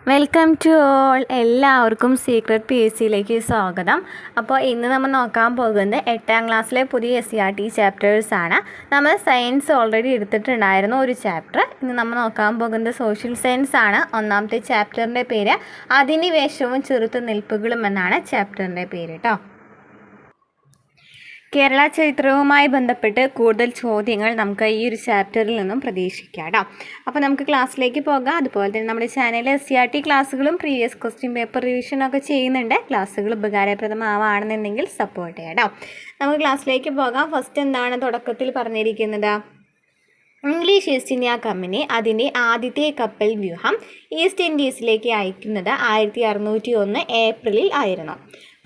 Welcome to all. എല്ലാവർക്കും secret P S സിയിലേക്ക് സ്വാഗതം. അപ്പോൾ ഇന്ന് നമ്മൾ നോക്കാൻ പോകുന്നത് 8ാം ക്ലാസ്സിലെ പുതിയ SCERT ചാപ്റ്റേഴ്സാണ്. നമ്മൾ സയൻസ് ഓൾറെഡി എടുത്തിട്ടുണ്ടായിരുന്നു ഒരു ചാപ്റ്റർ. ഇന്ന് നമ്മൾ നോക്കാൻ പോകുന്നത് സോഷ്യൽ സയൻസ് ആണ്. ഒന്നാമത്തെ ചാപ്റ്ററിൻ്റെ പേര് അധിനിവേശവും ചെറുത്തുനിൽപ്പുകളും എന്നാണ് ചാപ്റ്ററിൻ്റെ പേര് കേട്ടോ. കേരള ചരിത്രവുമായി ബന്ധപ്പെട്ട് കൂടുതൽ ചോദ്യങ്ങൾ നമുക്ക് ഈ ഒരു ചാപ്റ്ററിൽ നിന്നും പ്രതീക്ഷിക്കാം കേട്ടോ. അപ്പോൾ നമുക്ക് ക്ലാസ്സിലേക്ക് പോകാം. അതുപോലെ തന്നെ നമ്മുടെ ചാനലിൽ SCERT ക്ലാസ്സുകളും പ്രീവിയസ് ക്വസ്റ്റ്യൻ പേപ്പർ റിവിഷനൊക്കെ ചെയ്യുന്നുണ്ട്. ക്ലാസ്സുകൾ ഉപകാരപ്രദമാവാണെന്നുണ്ടെങ്കിൽ സപ്പോർട്ട് ചെയ്യാം കേട്ടോ. നമുക്ക് ക്ലാസ്സിലേക്ക് പോകാം. ഫസ്റ്റ് എന്താണ് തുടക്കത്തിൽ പറഞ്ഞിരിക്കുന്നത്? ഇംഗ്ലീഷ് ഈസ്റ്റ് ഇന്ത്യ കമ്പനി അതിൻ്റെ ആദ്യത്തെ കപ്പൽ വ്യൂഹം ഈസ്റ്റ് ഇൻഡീസിലേക്ക് അയക്കുന്നത് 1601 ഏപ്രിലിൽ ആയിരുന്നു.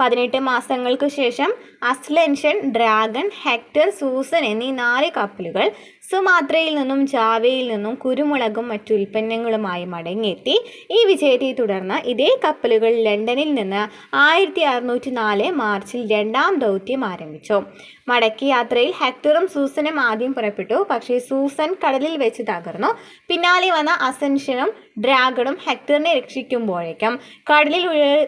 18 മാസങ്ങൾക്ക് ശേഷം അസ്ലെൻഷൻ, ഡ്രാഗൺ, ഹെക്ടർ, സൂസൻ എന്നീ 4 കപ്പലുകൾ സുമാത്രയിൽ നിന്നും ജാവയിൽ നിന്നും കുരുമുളകും മറ്റു ഉൽപ്പന്നങ്ങളുമായി മടങ്ങിയെത്തി. ഈ വിജയത്തെ തുടർന്ന് ഇതേ കപ്പലുകൾ ലണ്ടനിൽ നിന്ന് 1604 മാർച്ചിൽ 2ാം ദൗത്യം ആരംഭിച്ചു. മടക്കി യാത്രയിൽ ഹെക്ടറും സൂസനും ആദ്യം പുറപ്പെട്ടു. പക്ഷേ സൂസൻ കടലിൽ വെച്ച് തകർന്നു. പിന്നാലെ വന്ന അസെൻഷനും ഡ്രാഗണും ഹെക്ടറിനെ രക്ഷിക്കുമ്പോഴേക്കും കടലിൽ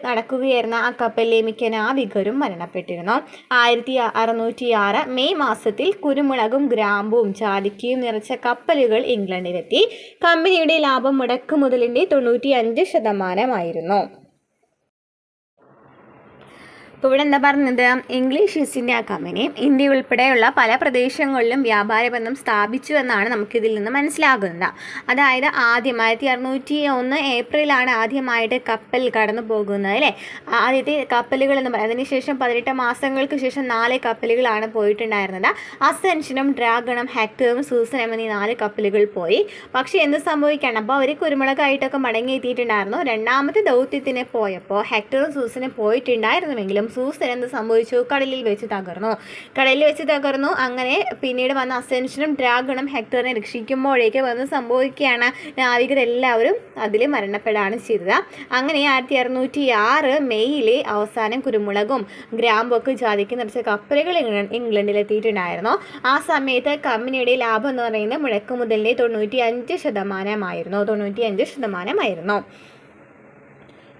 നടക്കുകയായിരുന്ന ആ കപ്പലിലെ മിക്ക നാവികരും മരണപ്പെട്ടിരുന്നു. 1606 മെയ് മാസത്തിൽ കുരുമുളകും ഗ്രാമ്പും ചാലിക്കയും നിറച്ച കപ്പലുകൾ ഇംഗ്ലണ്ടിലെത്തി. കമ്പനിയുടെ ലാഭം മുടക്കുമുതലിൻ്റെ 95% ഇപ്പോൾ ഇവിടെ എന്താ പറഞ്ഞത്? English East India company India ഉൾപ്പെടെയുള്ള പല പ്രദേശങ്ങളിലും വ്യാപാര ബന്ധം സ്ഥാപിച്ചു എന്നാണ് നമുക്കിതിൽ നിന്ന് മനസ്സിലാകുന്നത്. അതായത് ആദ്യം 1601 ഏപ്രിലാണ് ആദ്യമായിട്ട് കപ്പൽ കടന്നു പോകുന്നത് അല്ലേ. ആദ്യത്തെ കപ്പലുകൾ എന്ന് പറയുന്നത് അതിനുശേഷം 18 മാസങ്ങൾക്ക് ശേഷം 4 കപ്പലുകളാണ് പോയിട്ടുണ്ടായിരുന്നത്. അസെൻഷനും ഡ്രാഗണും ഹെക്ടറും സൂസനും എന്നീ 4 കപ്പലുകൾ പോയി. പക്ഷേ എന്ത് സംഭവിക്കണം? അപ്പോൾ അവർ കുരുമുളകായിട്ടൊക്കെ മടങ്ങിയെത്തിയിട്ടുണ്ടായിരുന്നു. രണ്ടാമത്തെ ദൗത്യത്തിന് പോയപ്പോൾ ഹെക്ടറും സൂസനും പോയിട്ടുണ്ടായിരുന്നുവെങ്കിലും സൂസൻ എന്ത് സംഭവിച്ചു? കടലിൽ വെച്ച് തകർന്നു. അങ്ങനെ പിന്നീട് വന്ന അസെൻഷനും ഡ്രാഗണും ഹെക്ടറിനെ രക്ഷിക്കുമ്പോഴേക്ക് വന്ന് സംഭവിക്കുകയാണ്. നാവികരെല്ലാവരും അതിൽ മരണപ്പെടാണ് ചെയ്തത്. അങ്ങനെ 1606 മെയ്യിലെ അവസാനം കുരുമുളകും ഗ്രാമ്പൊക്കെ ജാതിക്ക് നിറച്ച കപ്പലുകൾ ഇംഗ്ലണ്ടിലെത്തിയിട്ടുണ്ടായിരുന്നു. ആ സമയത്ത് കമ്പനിയുടെ ലാഭം എന്ന് പറയുന്നത് മുടക്കുമുതലിൻ്റെ 95%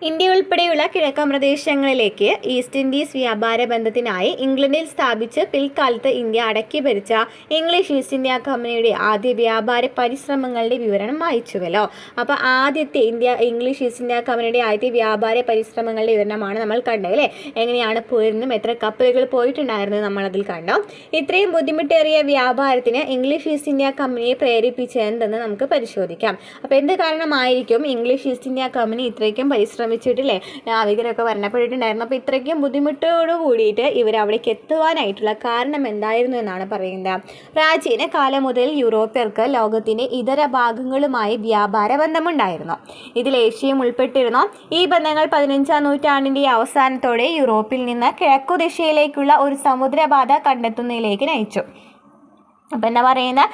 ഇന്ത്യ ഉൾപ്പെടെയുള്ള കിഴക്കൻ പ്രദേശങ്ങളിലേക്ക് ഈസ്റ്റ് ഇൻഡീസ് വ്യാപാര ബന്ധത്തിനായി ഇംഗ്ലണ്ടിൽ സ്ഥാപിച്ച് പിൽക്കാലത്ത് ഇന്ത്യ അടക്കി ഭരിച്ച ഇംഗ്ലീഷ് ഈസ്റ്റ് ഇന്ത്യ കമ്പനിയുടെ ആദ്യ വ്യാപാര പരിശ്രമങ്ങളുടെ വിവരണം വായിച്ചുവല്ലോ. അപ്പോൾ ആദ്യത്തെ ഇംഗ്ലീഷ് ഈസ്റ്റ് ഇന്ത്യ കമ്പനിയുടെ ആദ്യത്തെ വ്യാപാര പരിശ്രമങ്ങളുടെ വിവരണമാണ് നമ്മൾ കണ്ടത് അല്ലേ. എങ്ങനെയാണ് പോയിരുന്നും എത്ര കപ്പലുകൾ പോയിട്ടുണ്ടായിരുന്നത് നമ്മളതിൽ കണ്ടു. ഇത്രയും ബുദ്ധിമുട്ടേറിയ വ്യാപാരത്തിന് ഇംഗ്ലീഷ് ഈസ്റ്റ് ഇന്ത്യ കമ്പനിയെ പ്രേരിപ്പിച്ചതെന്ന് നമുക്ക് പരിശോധിക്കാം. അപ്പോൾ എന്ത് കാരണമായിരിക്കും ഇംഗ്ലീഷ് ഈസ്റ്റ് ഇന്ത്യ കമ്പനി ഇത്രയ്ക്കും പരിശ്രമിച്ചിട്ടില്ലേ? നാവികരൊക്കെ മരണപ്പെട്ടിട്ടുണ്ടായിരുന്നു. അപ്പോൾ ഇത്രയ്ക്കും ബുദ്ധിമുട്ടോട് കൂടിയിട്ട് ഇവർ അവിടേക്ക് എത്തുവാനായിട്ടുള്ള കാരണം എന്തായിരുന്നു എന്നാണ് പറയുന്നത്. പ്രാചീന കാലം മുതൽ യൂറോപ്യർക്ക് ലോകത്തിൻ്റെ ഇതര ഭാഗങ്ങളുമായി വ്യാപാര ബന്ധമുണ്ടായിരുന്നു. ഇതിൽ ഏഷ്യയും ഉൾപ്പെട്ടിരുന്നു. ഈ ബന്ധങ്ങൾ 15ാം നൂറ്റാണ്ടിൻ്റെ അവസാനത്തോടെ യൂറോപ്പിൽ നിന്ന് കിഴക്കുദിശയിലേക്കുള്ള ഒരു സമുദ്രപാത കണ്ടെത്തുന്നതിലേക്ക് നയിച്ചു. അപ്പോൾ എന്താ പറയുന്നത്?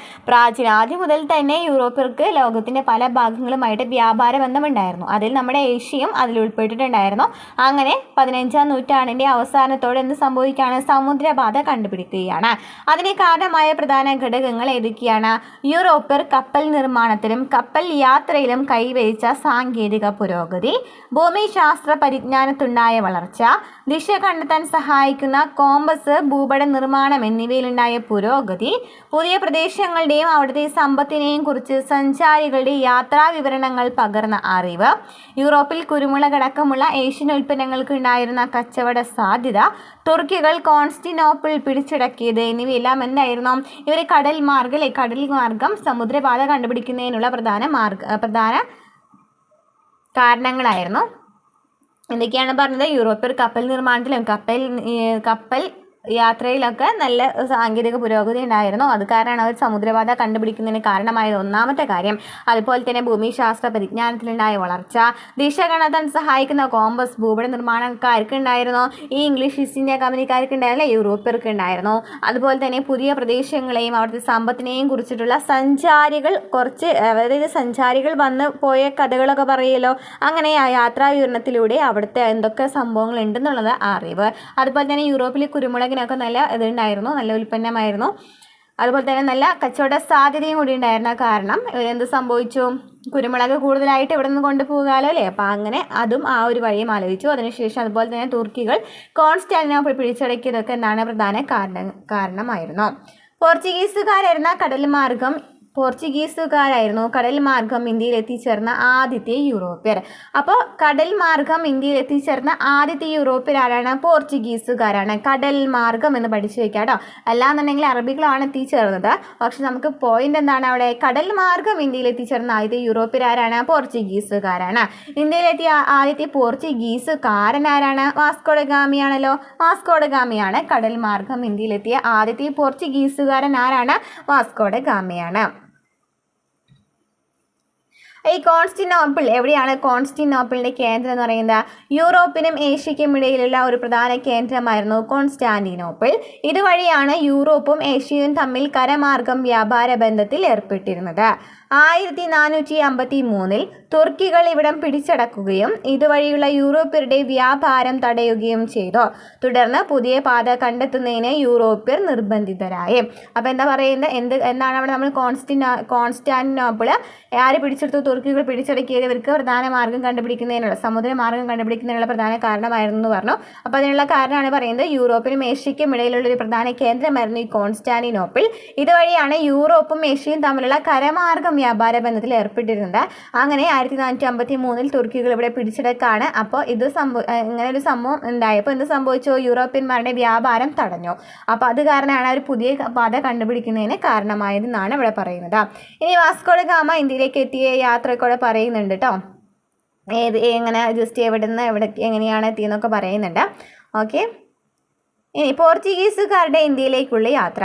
ആദ്യം മുതൽ തന്നെ യൂറോപ്യർക്ക് ലോകത്തിൻ്റെ പല ഭാഗങ്ങളുമായിട്ട് വ്യാപാര ബന്ധമുണ്ടായിരുന്നു. അതിൽ നമ്മുടെ ഏഷ്യയും അതിൽ ഉൾപ്പെട്ടിട്ടുണ്ടായിരുന്നു. അങ്ങനെ 15ാം നൂറ്റാണ്ടിൻ്റെ അവസാനത്തോടെ എന്ത് സംഭവിക്കുകയാണ്? സമുദ്രപാത കണ്ടുപിടിക്കുകയാണ്. അതിന് കാരണമായ പ്രധാന ഘടകങ്ങൾ ഏതൊക്കെയാണ്? യൂറോപ്യർ കപ്പൽ നിർമ്മാണത്തിലും കപ്പൽ യാത്രയിലും കൈവരിച്ച സാങ്കേതിക പുരോഗതി, ഭൂമിശാസ്ത്ര പരിജ്ഞാനത്തുണ്ടായ വളർച്ച, ദിശ കണ്ടെത്താൻ സഹായിക്കുന്ന കോമ്പസ്, ഭൂപട നിർമ്മാണം എന്നിവയിലുണ്ടായ പുരോഗതി, പുതിയ പ്രദേശങ്ങളുടെയും അവിടുത്തെ സമ്പത്തിനെയും കുറിച്ച് സഞ്ചാരികളുടെ യാത്രാ വിവരണങ്ങൾ പകർന്ന അറിവ്, യൂറോപ്പിൽ കുരുമുളകടക്കമുള്ള ഏഷ്യൻ ഉൽപ്പന്നങ്ങൾക്ക് ഉണ്ടായിരുന്ന കച്ചവട സാധ്യത, തുർക്കികൾ കോൺസ്റ്റാന്റിനോപ്പിൾ പിടിച്ചടക്കിയത് എന്നിവയെല്ലാം എന്തായിരുന്നു? ഇവർ കടൽ മാർഗം സമുദ്രപാത കണ്ടുപിടിക്കുന്നതിനുള്ള പ്രധാന കാരണങ്ങളായിരുന്നു. എന്തൊക്കെയാണ് പറഞ്ഞത്? യൂറോപ്യർ കപ്പൽ നിർമ്മാണത്തിലും കപ്പൽ യാത്രയിലൊക്കെ നല്ല സാങ്കേതിക പുരോഗതി ഉണ്ടായിരുന്നു. അത് കാരണമാണ് അവർ സമുദ്രപാത കണ്ടുപിടിക്കുന്നതിന് കാരണമായത് ഒന്നാമത്തെ കാര്യം. അതുപോലെ തന്നെ ഭൂമിശാസ്ത്ര പരിജ്ഞാനത്തിലുണ്ടായ വളർച്ച, ദിശ കണ്ടെത്താൻ സഹായിക്കുന്ന കോമ്പസ്, ഭൂപട നിർമ്മാണക്കാർക്ക് ഉണ്ടായിരുന്നു. ഈ ഇംഗ്ലീഷ് ഈസ്റ്റ് ഇന്ത്യ കമ്പനിക്കാർക്ക് ഉണ്ടായിരുന്നില്ല, യൂറോപ്യർക്ക് ഉണ്ടായിരുന്നു. അതുപോലെ തന്നെ പുതിയ പ്രദേശങ്ങളെയും അവിടുത്തെ സമ്പത്തിനെയും കുറിച്ചിട്ടുള്ള സഞ്ചാരികൾ വന്ന് പോയ കഥകളൊക്കെ പറയുമല്ലോ. അങ്ങനെ ആ യാത്രാ വിവരണത്തിലൂടെ അവിടുത്തെ എന്തൊക്കെ സംഭവങ്ങൾ ഉണ്ടെന്നുള്ളത് അറിവ്. അതുപോലെ തന്നെ യൂറോപ്പിൽ കുരുമുളകിനൊക്കെ നല്ല ഇതുണ്ടായിരുന്നു, നല്ല ഉൽപ്പന്നമായിരുന്നു. അതുപോലെ തന്നെ നല്ല കച്ചവട സാധ്യതയും കൂടി ഉണ്ടായിരുന്ന കാരണം എന്ത് സംഭവിച്ചു, കുരുമുളക് കൂടുതലായിട്ട് ഇവിടെ നിന്ന് കൊണ്ടുപോകാമല്ലോ അല്ലേ. അപ്പോൾ അങ്ങനെ അതും ആ ഒരു വഴിയും ആലോചിച്ചു. അതിനുശേഷം അതുപോലെ തന്നെ തുർക്കികൾ കോൺസ്റ്റാന്റിനോപ്പിൾ പിടിച്ചടക്കിയതൊക്കെ എന്താണ് പ്രധാന കാരണമായിരുന്നു. പോർച്ചുഗീസുകാരായിരുന്നു കടൽ മാർഗം ഇന്ത്യയിൽ എത്തിച്ചേർന്ന ആദ്യത്തെ യൂറോപ്യർ. അപ്പോൾ കടൽ മാർഗം ഇന്ത്യയിൽ എത്തിച്ചേർന്ന ആദ്യത്തെ യൂറോപ്യർ ആരാണ്? പോർച്ചുഗീസുകാരാണ്. കടൽ മാർഗം എന്ന് പഠിച്ചു വെക്കാം കേട്ടോ. അല്ലാന്നുണ്ടെങ്കിൽ അറബികളാണ് എത്തിച്ചേർന്നത്. പക്ഷെ നമുക്ക് പോയിന്റ് എന്താണ് അവിടെ? കടൽ മാർഗം ഇന്ത്യയിൽ എത്തിച്ചേർന്ന ആദ്യത്തെ യൂറോപ്യർ ആരാണ്? പോർച്ചുഗീസുകാരാണ്. ഇന്ത്യയിലെത്തിയ ആദ്യത്തെ പോർച്ചുഗീസുകാരൻ ആരാണ്? വാസ്കോ ഡ ഗാമയാണല്ലോ. വാസ്കോ ഡ ഗാമയാണ് കടൽ മാർഗം ഇന്ത്യയിലെത്തിയ ആദ്യത്തെ പോർച്ചുഗീസുകാരൻ. ആരാണ്? വാസ്കോ ഡ ഗാമയാണ്. ഈ കോൺസ്റ്റാന്റിനോപ്പിൾ എവിടെയാണ്? കോൺസ്റ്റാന്റിനോപ്പിളിൻ്റെ കേന്ദ്രം എന്ന് പറയുന്നത് യൂറോപ്പിനും ഏഷ്യയ്ക്കും ഇടയിലുള്ള ഒരു പ്രധാന കേന്ദ്രമായിരുന്നു കോൺസ്റ്റാന്റിനോപ്പിൾ. ഇതുവഴിയാണ് യൂറോപ്പും ഏഷ്യയും തമ്മിൽ കരമാർഗം വ്യാപാര ബന്ധത്തിൽ ഏർപ്പെട്ടിരുന്നത്. 1453 തുർക്കികൾ ഇവിടം പിടിച്ചടക്കുകയും ഇതുവഴിയുള്ള യൂറോപ്യരുടെ വ്യാപാരം തടയുകയും ചെയ്തു. തുടർന്ന് പുതിയ പാത കണ്ടെത്തുന്നതിന് യൂറോപ്യർ നിർബന്ധിതരായി. അപ്പോൾ എന്താ പറയുന്നത്? എന്താണ് അവിടെ നമ്മൾ കോൺസ്റ്റാന്റിനോപ്പിൾ ആര് പിടിച്ചെടുത്തു? തുർക്കികൾ പിടിച്ചടക്കിയത് ഇവർക്ക് പ്രധാന മാർഗം കണ്ടുപിടിക്കുന്നതിനുള്ള സമുദ്രമാർഗം കണ്ടുപിടിക്കുന്നതിനുള്ള പ്രധാന കാരണമായിരുന്നു എന്ന് പറഞ്ഞു. അപ്പോൾ അതിനുള്ള കാരണമാണ് പറയുന്നത് യൂറോപ്പിനും ഏഷ്യയ്ക്കും ഇടയിലുള്ള ഒരു പ്രധാന കേന്ദ്രമായിരുന്നു ഈ കോൺസ്റ്റാന്റിനോപ്പിൾ. ഇതുവഴിയാണ് യൂറോപ്പും ഏഷ്യയും തമ്മിലുള്ള കരമാർഗം വ്യാപാര ബന്ധത്തിൽ ഏർപ്പെട്ടിരുന്നത്. അങ്ങനെ 1453 തുർക്കികൾ ഇവിടെ പിടിച്ചെടുക്കാണ്. അപ്പോൾ ഇങ്ങനെ ഒരു സംഭവം ഉണ്ടായപ്പോൾ എന്ത് സംഭവിച്ചു? യൂറോപ്യന്മാരുടെ വ്യാപാരം തടഞ്ഞു. അപ്പോൾ അത് കാരണമാണ് ഒരു പുതിയ പാത കണ്ടുപിടിക്കുന്നതിന് കാരണമായതെന്നാണ് ഇവിടെ പറയുന്നത്. ഇനി വാസ്കോ ഡ ഗാമ ഇന്ത്യയിലേക്ക് എത്തിയ യാത്രയൊക്കെ പറയുന്നുണ്ട് കേട്ടോ. എങ്ങനെ ജസ്റ്റ് എവിടെ എങ്ങനെയാണ് എത്തിയെന്നൊക്കെ പറയുന്നുണ്ട്. ഓക്കെ. ഇനി പോർച്ചുഗീസുകാരുടെ ഇന്ത്യയിലേക്കുള്ള യാത്ര.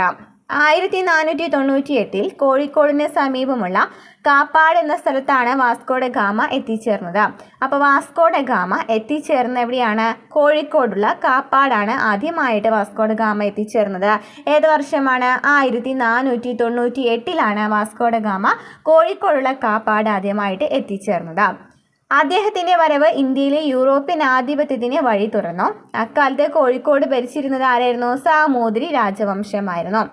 1498 കോഴിക്കോടിന് സമീപമുള്ള കാപ്പാട് എന്ന സ്ഥലത്താണ് വാസ്കോ ഡ ഗാമ എത്തിച്ചേർന്നത്. അപ്പോൾ വാസ്കോ ഡ ഗാമ എത്തിച്ചേർന്ന എവിടെയാണ്? കോഴിക്കോടുള്ള കാപ്പാടാണ് ആദ്യമായിട്ട് വാസ്കോ ഡ ഗാമ എത്തിച്ചേർന്നത്. ഏത് വർഷമാണ്? 1498 വാസ്കോ ഡ ഗാമ കോഴിക്കോടുള്ള കാപ്പാട് ആദ്യമായിട്ട് എത്തിച്ചേർന്നത്. അദ്ദേഹത്തിൻ്റെ വരവ് ഇന്ത്യയിലെ യൂറോപ്യൻ ആധിപത്യത്തിന് വഴി തുറന്നു. അക്കാലത്ത് കോഴിക്കോട് ഭരിച്ചിരുന്നത് ആരായിരുന്നു? സാമൂതിരി രാജവംശമായിരുന്നു.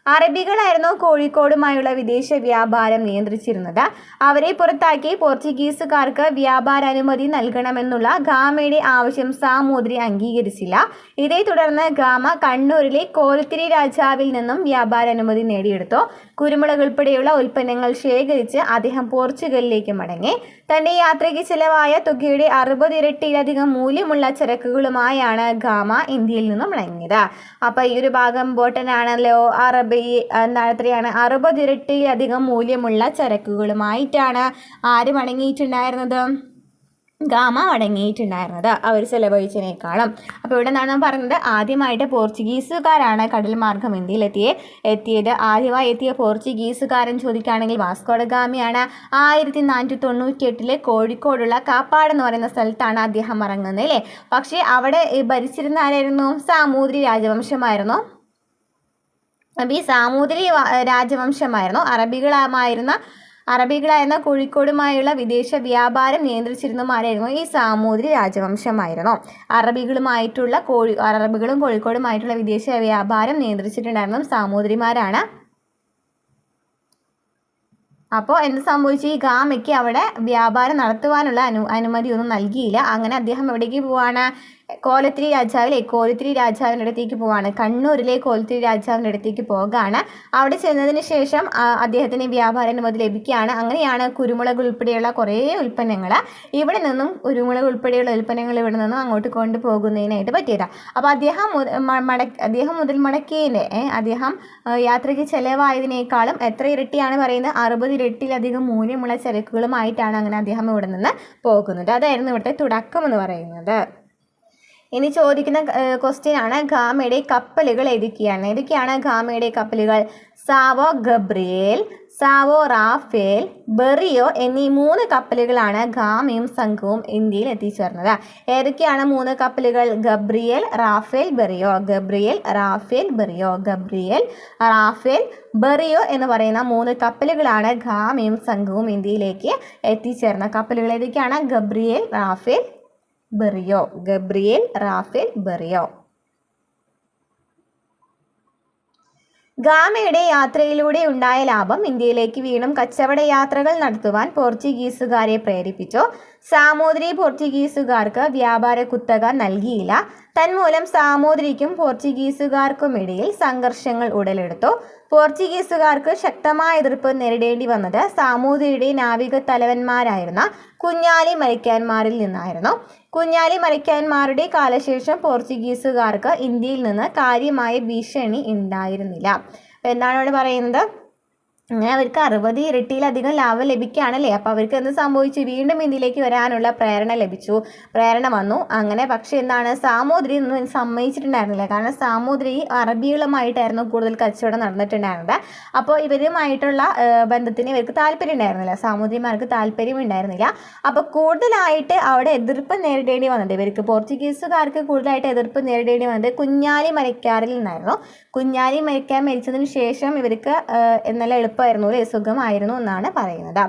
അറബികളായിരുന്നു കോഴിക്കോടുമായുള്ള വിദേശ വ്യാപാരം നിയന്ത്രിച്ചിരുന്നത്. അവരെ പുറത്താക്കി പോർച്ചുഗീസുകാർക്ക് വ്യാപാരാനുമതി നൽകണമെന്നുള്ള ഗാമയുടെ ആവശ്യം സാമൂതിരി അംഗീകരിച്ചില്ല. ഇതേ തുടർന്ന് ഗാമ കണ്ണൂരിലെ കോലത്തിരി രാജാവിൽ നിന്നും വ്യാപാരാനുമതി നേടിയെടുത്തു. കുരുമുളക് ഉൾപ്പെടെയുള്ള ഉൽപ്പന്നങ്ങൾ ശേഖരിച്ച് അദ്ദേഹം പോർച്ചുഗലിലേക്ക് മടങ്ങി. തൻ്റെ യാത്രയ്ക്ക് ചിലവായ തുകയുടെ 60 ഇരട്ടിയിലധികം മൂല്യമുള്ള ചരക്കുകളുമായാണ് ഗാമ ഇന്ത്യയിൽ നിന്നും മടങ്ങിയത്. അപ്പോൾ ഈ ഒരു ഭാഗം ഇമ്പോർട്ടൻ്റ് ആണല്ലോ. എത്രയാണ്? 60 ഇരട്ടിയിലധികം മൂല്യമുള്ള ചരക്കുകളുമായിട്ടാണ് ആര് മടങ്ങിയിട്ടുണ്ടായിരുന്നത്? ഗാമ മടങ്ങിയിട്ടുണ്ടായിരുന്നത് അവർ ചെലവഴിച്ചതിനേക്കാളും. അപ്പോൾ ഇവിടെ നിന്നാണ് നാം പറഞ്ഞത് ആദ്യമായിട്ട് പോർച്ചുഗീസുകാരാണ് കടൽ മാർഗം ഇന്ത്യയിൽ എത്തിയത്. ആദ്യമായി എത്തിയ പോർച്ചുഗീസുകാരൻ ചോദിക്കുകയാണെങ്കിൽ വാസ്കോ ഡ ഗാമയാണ്. 1498 കോഴിക്കോടുള്ള കാപ്പാട് എന്ന് പറയുന്ന സ്ഥലത്താണ് അദ്ദേഹം ഇറങ്ങുന്നത് അല്ലേ. പക്ഷേ അവിടെ ഭരിച്ചിരുന്ന ആരായിരുന്നു? സാമൂതിരി രാജവംശമായിരുന്നു. അപ്പോൾ ഈ സാമൂതിരി രാജവംശമായിരുന്നു അറബികളായിരുന്ന കോഴിക്കോടുമായുള്ള വിദേശ വ്യാപാരം നിയന്ത്രിച്ചിരുന്നമാരായിരുന്നു? ഈ സാമൂതിരി രാജവംശമായിരുന്നു. അറബികളും കോഴിക്കോടുമായിട്ടുള്ള വിദേശ വ്യാപാരം നിയന്ത്രിച്ചിട്ടുണ്ടായിരുന്നതും സാമൂതിരിമാരാണ്. അപ്പോൾ എന്ത് സംഭവിച്ചു? ഈ ഗാമയ്ക്ക് അവിടെ വ്യാപാരം നടത്തുവാനുള്ള അനുമതിയൊന്നും നൽകിയില്ല. അങ്ങനെ അദ്ദേഹം എവിടേക്ക് പോവാണ്? കോലത്തിരി രാജാവിൻ്റെ അടുത്തേക്ക് പോവാണ്. കണ്ണൂരിലെ കോലത്തിരി രാജാവിൻ്റെ അടുത്തേക്ക് പോകുകയാണ്. അവിടെ ചെന്നതിന് ശേഷം അദ്ദേഹത്തിന് വ്യാപാരാനുമതി ലഭിക്കുകയാണ്. അങ്ങനെയാണ് കുരുമുളക് ഉൾപ്പെടെയുള്ള കുറേ ഉൽപ്പന്നങ്ങൾ ഇവിടെ നിന്നും അങ്ങോട്ട് കൊണ്ടുപോകുന്നതിനായിട്ട് പറ്റിയത്. അപ്പോൾ അദ്ദേഹം മുതൽ മടക്കിയതിൻ്റെ അദ്ദേഹം യാത്രയ്ക്ക് ചിലവായതിനേക്കാളും എത്ര ഇരട്ടിയാണ് പറയുന്നത്? 60 ഇരട്ടിയിലധികം മൂല്യമുള്ള ചരക്കുകളുമായിട്ടാണ് അങ്ങനെ അദ്ദേഹം ഇവിടെ നിന്ന് പോകുന്നത്. അതായിരുന്നു ഇവിടുത്തെ തുടക്കം എന്ന് പറയുന്നത്. ഇനി ചോദിക്കുന്ന ക്വസ്റ്റ്യൻ ആണ് ഗാമയുടെ കപ്പലുകൾ ഏതൊക്കെയാണ് ഗാമയുടെ കപ്പലുകൾ? Sao Gabriel, Sao Raphael, Berrio എന്നീ 3 കപ്പലുകളാണ് ഗാമയും സംഘവും ഇന്ത്യയിൽ എത്തിച്ചേർന്നത്. ഏതൊക്കെയാണ് 3 കപ്പലുകൾ? Gabriel, Rafale, ബെറിയോ. ബെറിയോ എന്ന് പറയുന്ന 3 കപ്പലുകളാണ് ഗാമയും സംഘവും ഇന്ത്യയിലേക്ക് എത്തിച്ചേർന്ന കപ്പലുകൾ. ഏതൊക്കെയാണ്? Gabriel, Rafale, ബെറിയോ. ഗാമയുടെ യാത്രയിലൂടെ ഉണ്ടായ ലാഭം ഇന്ത്യയിലേക്ക് വീണ്ടും കച്ചവട യാത്രകൾ നടത്തുവാൻ പോർച്ചുഗീസുകാരെ പ്രേരിപ്പിച്ചു. സാമൂതിരി പോർച്ചുഗീസുകാർക്ക് വ്യാപാര കുത്തക നൽകിയില്ല. തന്മൂലം സാമൂതിരിക്കും പോർച്ചുഗീസുകാർക്കുമിടയിൽ സംഘർഷങ്ങൾ ഉടലെടുത്തു. പോർച്ചുഗീസുകാർക്ക് ശക്തമായ എതിർപ്പ് നേരിടേണ്ടി വന്നത് സാമൂതിരിയുടെ നാവിക തലവന്മാരായിരുന്ന കുഞ്ഞാലി മരയ്ക്കാന്മാരിൽ നിന്നായിരുന്നു. കുഞ്ഞാലി മരയ്ക്കാന്മാരുടെ കാലശേഷം പോർച്ചുഗീസുകാർക്ക് ഇന്ത്യയിൽ നിന്ന് കാര്യമായ ഭീഷണി ഉണ്ടായിരുന്നില്ല. അപ്പോൾ എന്താണ് ഇവിടെ പറയുന്നത്? അങ്ങനെ അവർക്ക് 60 ഇരട്ടിയിലധികം ലാഭം ലഭിക്കുകയാണല്ലേ. അപ്പോൾ അവർക്ക് എന്ത് സംഭവിച്ചു? വീണ്ടും ഇന്ത്യയിലേക്ക് വരാനുള്ള പ്രേരണ വന്നു. അങ്ങനെ പക്ഷേ എന്താണ്, സാമൂതിരി ഒന്നും സമ്മതിച്ചിട്ടുണ്ടായിരുന്നില്ല. കാരണം സാമൂതിരി അറബികളുമായിട്ടായിരുന്നു കൂടുതൽ കച്ചവടം നടന്നിട്ടുണ്ടായിരുന്നത്. അപ്പോൾ ഇവരുമായിട്ടുള്ള ബന്ധത്തിന് ഇവർക്ക് താല്പര്യം ഉണ്ടായിരുന്നില്ല, സാമൂതിരിമാർക്ക് താല്പര്യം ഉണ്ടായിരുന്നില്ല. അപ്പോൾ കൂടുതലായിട്ട് അവിടെ എതിർപ്പ് നേരിടേണ്ടി വന്നത്, ഇവർക്ക് പോർച്ചുഗീസുകാർക്ക് കൂടുതലായിട്ട് എതിർപ്പ് നേരിടേണ്ടി വന്നത് കുഞ്ഞാലി മരയ്ക്കാരിൽ നിന്നായിരുന്നു. കുഞ്ഞാലി മരയ്ക്കാർ മരിച്ചതിന് ശേഷം ഇവർക്ക് നല്ല എളുപ്പമായിരുന്നു, സുഖമായിരുന്നു എന്നാണ് പറയുന്നത്.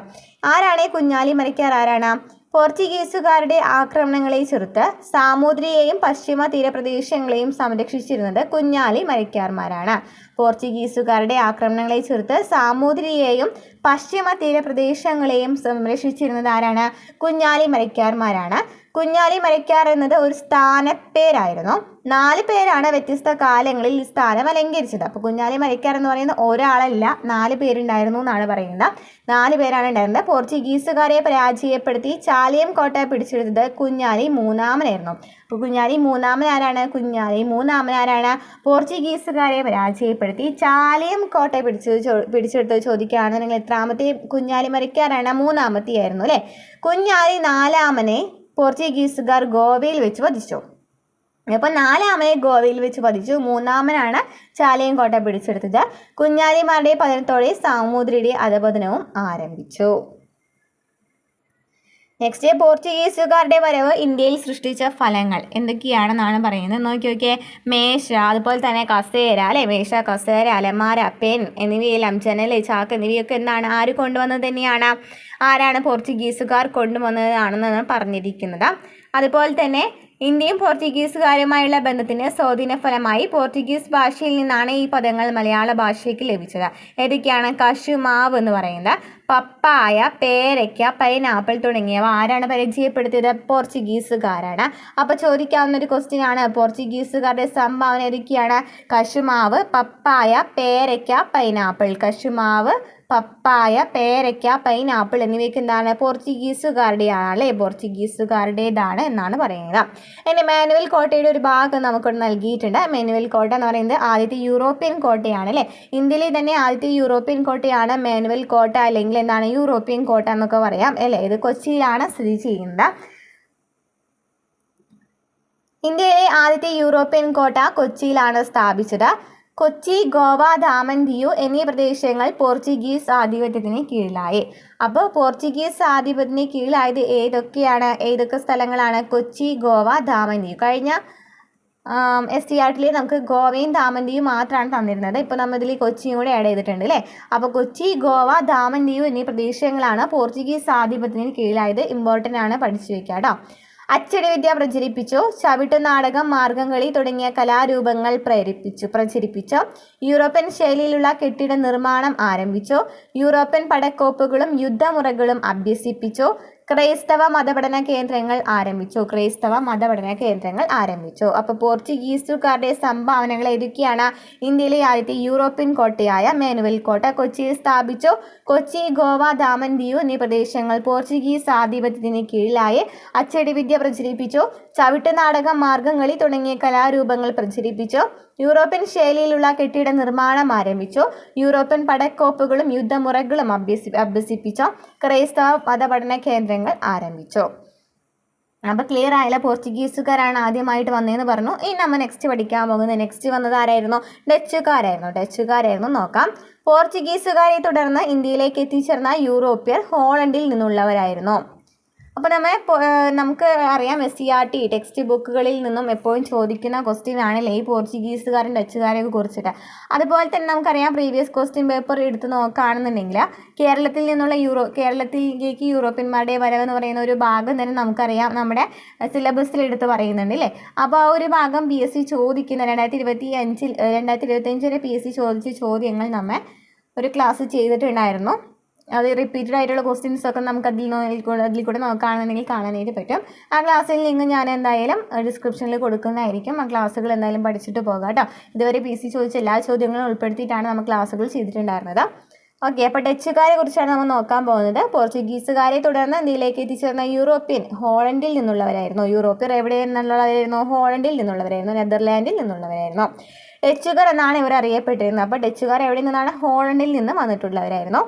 ആരാണ് കുഞ്ഞാലി മരയ്ക്കാർ? ആരാണ്? പോർച്ചുഗീസുകാരുടെ ആക്രമണങ്ങളെ ചെറുത്ത് സാമൂതിരിയെയും പശ്ചിമ തീരപ്രദേശങ്ങളെയും സംരക്ഷിച്ചിരുന്നത് കുഞ്ഞാലി മരയ്ക്കാർമാരാണ്. പോർച്ചുഗീസുകാരുടെ ആക്രമണങ്ങളെ ചെറുത്ത് സാമൂതിരിയെയും പശ്ചിമ തീരപ്രദേശങ്ങളെയും സംരക്ഷിച്ചിരുന്നത് ആരാണ്? കുഞ്ഞാലി മരയ്ക്കാർമാരാണ്. കുഞ്ഞാലി മരയ്ക്കാർ എന്നത് ഒരു സ്ഥാനപ്പേരായിരുന്നു. 4 പേരാണ് വ്യത്യസ്ത കാലങ്ങളിൽ ഈ സ്ഥാനം അലങ്കരിച്ചത്. അപ്പോൾ കുഞ്ഞാലി മരയ്ക്കാർ എന്ന് പറയുന്ന ഒരാളല്ല, 4 പേരുണ്ടായിരുന്നു എന്നാണ് പറയുന്നത്. 4 പേരാണ് ഉണ്ടായിരുന്നത്. പോർച്ചുഗീസുകാരെ പരാജയപ്പെടുത്തി ചാലിയം കോട്ട പിടിച്ചെടുത്തത് കുഞ്ഞാലി മൂന്നാമനായിരുന്നു. അപ്പോൾ കുഞ്ഞാലി മൂന്നാമൻ ആരാണ്? കുഞ്ഞാലി മൂന്നാമൻ ആരാണ്? പോർച്ചുഗീസുകാരെ പരാജയപ്പെടുത്തി ചാലിയം കോട്ട പിടിച്ചെടുത്ത് ചോദിക്കുകയാണെന്നുണ്ടെങ്കിൽ എത്രാമത്തെ കുഞ്ഞാലി മരയ്ക്കാരാണ്? മൂന്നാമത്തെ ആയിരുന്നു അല്ലേ. കുഞ്ഞാലി നാലാമനെ പോർച്ചുഗീസുകാർ ഗോവയിൽ വെച്ച് വധിച്ചു. അപ്പോൾ നാലാമനെ ഗോവയിൽ വെച്ച് വധിച്ചു. മൂന്നാമനാണ് ചാലിയം കോട്ട പിടിച്ചെടുത്തത്. കുഞ്ഞാലിമാരുടെ പതനത്തോടെ സാമൂതിരിയുടെ അധപതനവും ആരംഭിച്ചു. നെക്സ്റ്റ്, പോർച്ചുഗീസുകാരുടെ വരവ് ഇന്ത്യയിൽ സൃഷ്ടിച്ച ഫലങ്ങൾ എന്തൊക്കെയാണെന്നാണ് പറയുന്നത്. നോക്കിയൊക്കെ, മേശ, അതുപോലെ തന്നെ കസേര അല്ലേ, മേശ, കസേര, അലമാര, പെൻ എന്നിവയെല്ലാം, ജനൽ, ചാക്ക് എന്നിവയൊക്കെ എന്താണ്, ആര് കൊണ്ടുവന്നത് തന്നെയാണ്? ആരാണ്? പോർച്ചുഗീസുകാർ കൊണ്ടുവന്നതാണെന്നാണ് പറഞ്ഞിരിക്കുന്നത്. അതുപോലെ തന്നെ ഇന്ത്യയും പോർച്ചുഗീസുകാരുമായുള്ള ബന്ധത്തിന് സ്വാധീനഫലമായി പോർച്ചുഗീസ് ഭാഷയിൽ നിന്നാണ് ഈ പദങ്ങൾ മലയാള ഭാഷയ്ക്ക് ലഭിച്ചത്. ഏതൊക്കെയാണ്? കശുമാവ് എന്ന് പറയുന്നത്, പപ്പായ, പേരയ്ക്ക, പൈനാപ്പിൾ തുടങ്ങിയവ ആരാണ് പരിചയപ്പെടുത്തിയത്? പോർച്ചുഗീസുകാരാണ്. അപ്പോൾ ചോദിക്കാവുന്ന ഒരു ക്വസ്റ്റ്യൻ ആണ്, പോർച്ചുഗീസുകാരുടെ സംഭാവന ഏതൊക്കെയാണ്? കശുമാവ്, പപ്പായ, പേരയ്ക്ക, പൈനാപ്പിൾ. കശുമാവ്, പപ്പായ, പേരയ്ക്ക, പൈനാപ്പിൾ എന്നിവയ്ക്ക് എന്താണ്? പോർച്ചുഗീസുകാരുടെയാണ് അല്ലേ, പോർച്ചുഗീസുകാരുടേതാണ് എന്നാണ് പറയുന്നത്. ഇനി മാനുവൽ കോട്ടയുടെ ഒരു ഭാഗം നമുക്കിവിടെ നൽകിയിട്ടുണ്ട്. മാനുവൽ കോട്ട എന്ന് പറയുന്നത് ആദ്യത്തെ യൂറോപ്യൻ കോട്ടയാണ് അല്ലേ. ഇന്ത്യയിലെ തന്നെ ആദ്യത്തെ യൂറോപ്യൻ കോട്ടയാണ് മാനുവൽ കോട്ട, അല്ലെങ്കിൽ എന്താണ്, യൂറോപ്യൻ കോട്ട എന്നൊക്കെ പറയാം അല്ലേ. ഇത് കൊച്ചിയിലാണ് സ്ഥിതി ചെയ്യുന്നത്. ഇന്ത്യയിലെ ആദ്യത്തെ യൂറോപ്യൻ കോട്ട കൊച്ചിയിലാണ് സ്ഥാപിച്ചത്. കൊച്ചി, ഗോവ, ദാമൻ, ദിയു എന്നീ പ്രദേശങ്ങൾ പോർച്ചുഗീസ് ആധിപത്യത്തിന് കീഴിലായി. അപ്പോൾ പോർച്ചുഗീസ് ആധിപത്യത്തിന് കീഴിലായത് ഏതൊക്കെ സ്ഥലങ്ങളാണ്? കൊച്ചി, ഗോവ, ദാമൻ, ദിയു. കഴിഞ്ഞ SCERT-ൽ നമുക്ക് ഗോവയും ദാമൻ ദിയു മാത്രമാണ് തന്നിരുന്നത്. ഇപ്പോൾ നമ്മൾ ഇതിൽ കൊച്ചിയും കൂടെ ആഡ് ചെയ്തിട്ടുണ്ട് അല്ലേ. അപ്പോൾ കൊച്ചി, ഗോവ, ദാമൻ, ദിയു എന്നീ പ്രദേശങ്ങളാണ് പോർച്ചുഗീസ് ആധിപത്യത്തിന് കീഴിലായത്. ഇമ്പോർട്ടൻ്റ് ആണ്, പഠിച്ചു വയ്ക്കുക കേട്ടോ. അച്ചടി വിദ്യ പ്രചരിപ്പിച്ചു. ചവിട്ടുനാടകം, മാർഗംകളി തുടങ്ങിയ കലാരൂപങ്ങൾ പ്രചരിപ്പിച്ചു. യൂറോപ്യൻ ശൈലിയിലുള്ള കെട്ടിട നിർമ്മാണം ആരംഭിച്ചു. യൂറോപ്യൻ പടക്കോപ്പുകളും യുദ്ധമുറകളും അഭ്യസിപ്പിച്ചു. ക്രൈസ്തവ മതപഠന കേന്ദ്രങ്ങൾ ആരംഭിച്ചു. അപ്പോൾ പോർച്ചുഗീസുകാരുടെ സംഭാവനകൾ ഏതൊക്കെയാണ്? ഇന്ത്യയിലെ ആദ്യത്തെ യൂറോപ്യൻ കോട്ടയായ മാനുവൽ കോട്ട കൊച്ചിയിൽ സ്ഥാപിച്ചു. കൊച്ചി, ഗോവ, ദാമൻ, ദിയു എന്നീ പ്രദേശങ്ങൾ പോർച്ചുഗീസ് ആധിപത്യത്തിന് കീഴിലായി. അച്ചടി വിദ്യ പ്രചരിപ്പിച്ചു. ചവിട്ടുനാടകം, മാർഗംകളി തുടങ്ങിയ കലാരൂപങ്ങൾ പ്രചരിപ്പിച്ചു. യൂറോപ്യൻ ശൈലിയിലുള്ള കെട്ടിട നിർമ്മാണം ആരംഭിച്ചു. യൂറോപ്യൻ പടക്കോപ്പുകളും യുദ്ധമുറകളും അഭ്യസിപ്പിച്ചു. ക്രൈസ്തവ മതപഠന കേന്ദ്രങ്ങൾ ആരംഭിച്ചു. അപ്പോൾ ക്ലിയർ ആയില്ല, പോർച്ചുഗീസുകാരാണ് ആദ്യമായിട്ട് വന്നതെന്ന് പറഞ്ഞു. ഇനി നമ്മൾ നെക്സ്റ്റ് പഠിക്കാൻ പോകുന്നത്, നെക്സ്റ്റ് വന്നത് ആരായിരുന്നു? ഡച്ചുകാരായിരുന്നു. നോക്കാം. പോർച്ചുഗീസുകാരെ തുടർന്ന് ഇന്ത്യയിലേക്ക് എത്തിച്ചേർന്ന യൂറോപ്യർ ഹോളണ്ടിൽ നിന്നുള്ളവരായിരുന്നു. അപ്പോൾ നമുക്ക് അറിയാം SCERT ടെക്സ്റ്റ് ബുക്കുകളിൽ നിന്നും എപ്പോഴും ചോദിക്കുന്ന ക്വസ്റ്റ്യൻ ആണല്ലേ ഈ പോർച്ചുഗീസുകാരും ഡച്ചുകാരെയൊക്കെ കുറിച്ചിട്ട്. അതുപോലെ തന്നെ നമുക്കറിയാം പ്രീവിയസ് ക്വസ്റ്റ്യൻ പേപ്പർ എടുത്ത് നോക്കുകയാണെന്നുണ്ടെങ്കിൽ കേരളത്തിലേക്ക് യൂറോപ്യന്മാരുടെ വരവെന്ന് പറയുന്ന ഒരു ഭാഗം തന്നെ നമുക്കറിയാം നമ്മുടെ സിലബസിൽ എടുത്ത് പറയുന്നുണ്ട് അല്ലേ. അപ്പോൾ ആ ഒരു ഭാഗം PSC ചോദിക്കുന്ന 2025 PSC ചോദിച്ച ചോദ്യങ്ങൾ നമ്മൾ ഒരു ക്ലാസ് ചെയ്തിട്ടുണ്ടായിരുന്നു. അത് റിപ്പീറ്റഡ് ആയിട്ടുള്ള ക്വസ്റ്റ്യൻസ് ഒക്കെ നമുക്ക് അതിൽ കൂടെ നോക്കുകയാണെന്നുണ്ടെങ്കിൽ കാണാനായിട്ട് പറ്റും. ആ ക്ലാസ്സിൽ ലിങ്ക് ഞാൻ എന്തായാലും ഡിസ്ക്രിപ്ഷനിൽ കൊടുക്കുന്നതായിരിക്കും. ആ ക്ലാസ്സുകൾ എന്തായാലും പഠിച്ചിട്ട് പോകാം കേട്ടോ. ഇതുവരെ PSC ചോദിച്ച എല്ലാ ചോദ്യങ്ങളും ഉൾപ്പെടുത്തിയിട്ടാണ് നമ്മൾ ക്ലാസ്സുകൾ ചെയ്തിട്ടുണ്ടായിരുന്നത്. ഓക്കെ, അപ്പോൾ ഡച്ചുകാരെ കുറിച്ചാണ് നമ്മൾ നോക്കാൻ പോകുന്നത്. പോർച്ചുഗീസുകാരെ തുടർന്ന് ഇന്ത്യയിലേക്ക് എത്തിച്ചേർന്ന ഹോളണ്ടിൽ നിന്നുള്ളവരായിരുന്നു. യൂറോപ്യർ എവിടെ നിന്നുള്ളവരായിരുന്നു? ഹോളണ്ടിൽ നിന്നുള്ളവരായിരുന്നു, നെതർലാൻഡിൽ നിന്നുള്ളവരായിരുന്നു. ഡച്ചുകാർ എന്നാണ് ഇവർ അറിയപ്പെട്ടിരുന്നത്. അപ്പോൾ ഡച്ചുകാർ എവിടെ നിന്നാണ്? ഹോളണ്ടിൽ നിന്ന് വന്നിട്ടുള്ളവരായിരുന്നു.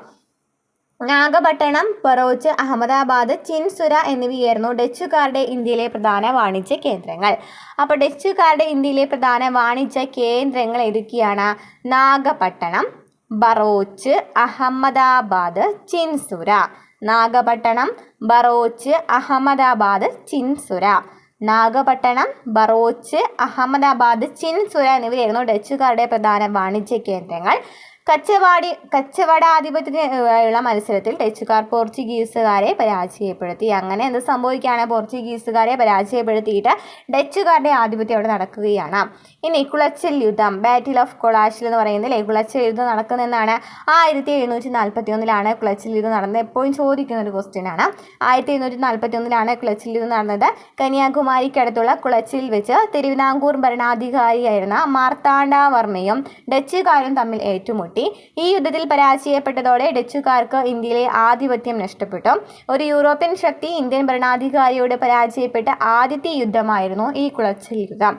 നാഗപട്ടണം, ബറോച്ച്, അഹമ്മദാബാദ്, ചിൻസുര എന്നിവയായിരുന്നു ഡച്ചുകാരുടെ ഇന്ത്യയിലെ പ്രധാന വാണിജ്യ കേന്ദ്രങ്ങൾ. അപ്പോൾ ഡച്ചുകാരുടെ ഇന്ത്യയിലെ പ്രധാന വാണിജ്യ കേന്ദ്രങ്ങൾ ഏതൊക്കെയാണ്? നാഗപട്ടണം, ബറോച്ച്, അഹമ്മദാബാദ്, ചിൻസുര. നാഗപട്ടണം, ബറോച്ച്, അഹമ്മദാബാദ്, ചിൻസുര. നാഗപട്ടണം, ബറോച്ച്, അഹമ്മദാബാദ്, ചിൻസുര എന്നിവയായിരുന്നു ഡച്ചുകാരുടെ പ്രധാന വാണിജ്യ കേന്ദ്രങ്ങൾ. കച്ചവടാധിപത്യത്തിനുള്ള മത്സരത്തിൽ ഡച്ചുകാർ പോർച്ചുഗീസുകാരെ പരാജയപ്പെടുത്തി. അങ്ങനെ എന്ത് സംഭവിക്കുകയാണ്? പോർച്ചുഗീസുകാരെ പരാജയപ്പെടുത്തിയിട്ട് ഡച്ചുകാരുടെ ആധിപത്യം അവിടെ നടക്കുകയാണ്. ഇനി കുളച്ചൽ യുദ്ധം, ബാറ്റിൽ ഓഫ് കൊളാച്ചിൽ എന്ന് പറയുന്നില്ലേ, കുളച്ചൽ യുദ്ധം നടക്കുന്നതെന്നാണ് 1741 കുളച്ചൽ യുദ്ധം നടന്നത്. എപ്പോഴും ചോദിക്കുന്ന ഒരു ക്വസ്റ്റ്യൻ ആണ്. 1741 കുളച്ചൽ യുദ്ധം നടന്നത് കന്യാകുമാരിക്കടുത്തുള്ള കുളച്ചിൽ വെച്ച് തിരുവിതാംകൂർ ഭരണാധികാരിയായിരുന്ന മാർത്താണ്ഡവർമ്മയും ഡച്ചുകാരും തമ്മിൽ ഏറ്റുമുട്ടി. ഈ യുദ്ധത്തിൽ പരാജയപ്പെട്ടതോടെ ഡച്ചുകാർക്ക് ഇന്ത്യയിലെ ആധിപത്യം നഷ്ടപ്പെട്ടു. ഒരു യൂറോപ്യൻ ശക്തി ഇന്ത്യൻ ഭരണാധികാരിയോട് പരാജയപ്പെട്ട ആദ്യത്തെ യുദ്ധമായിരുന്നു ഈ കുളച്ചൽ യുദ്ധം.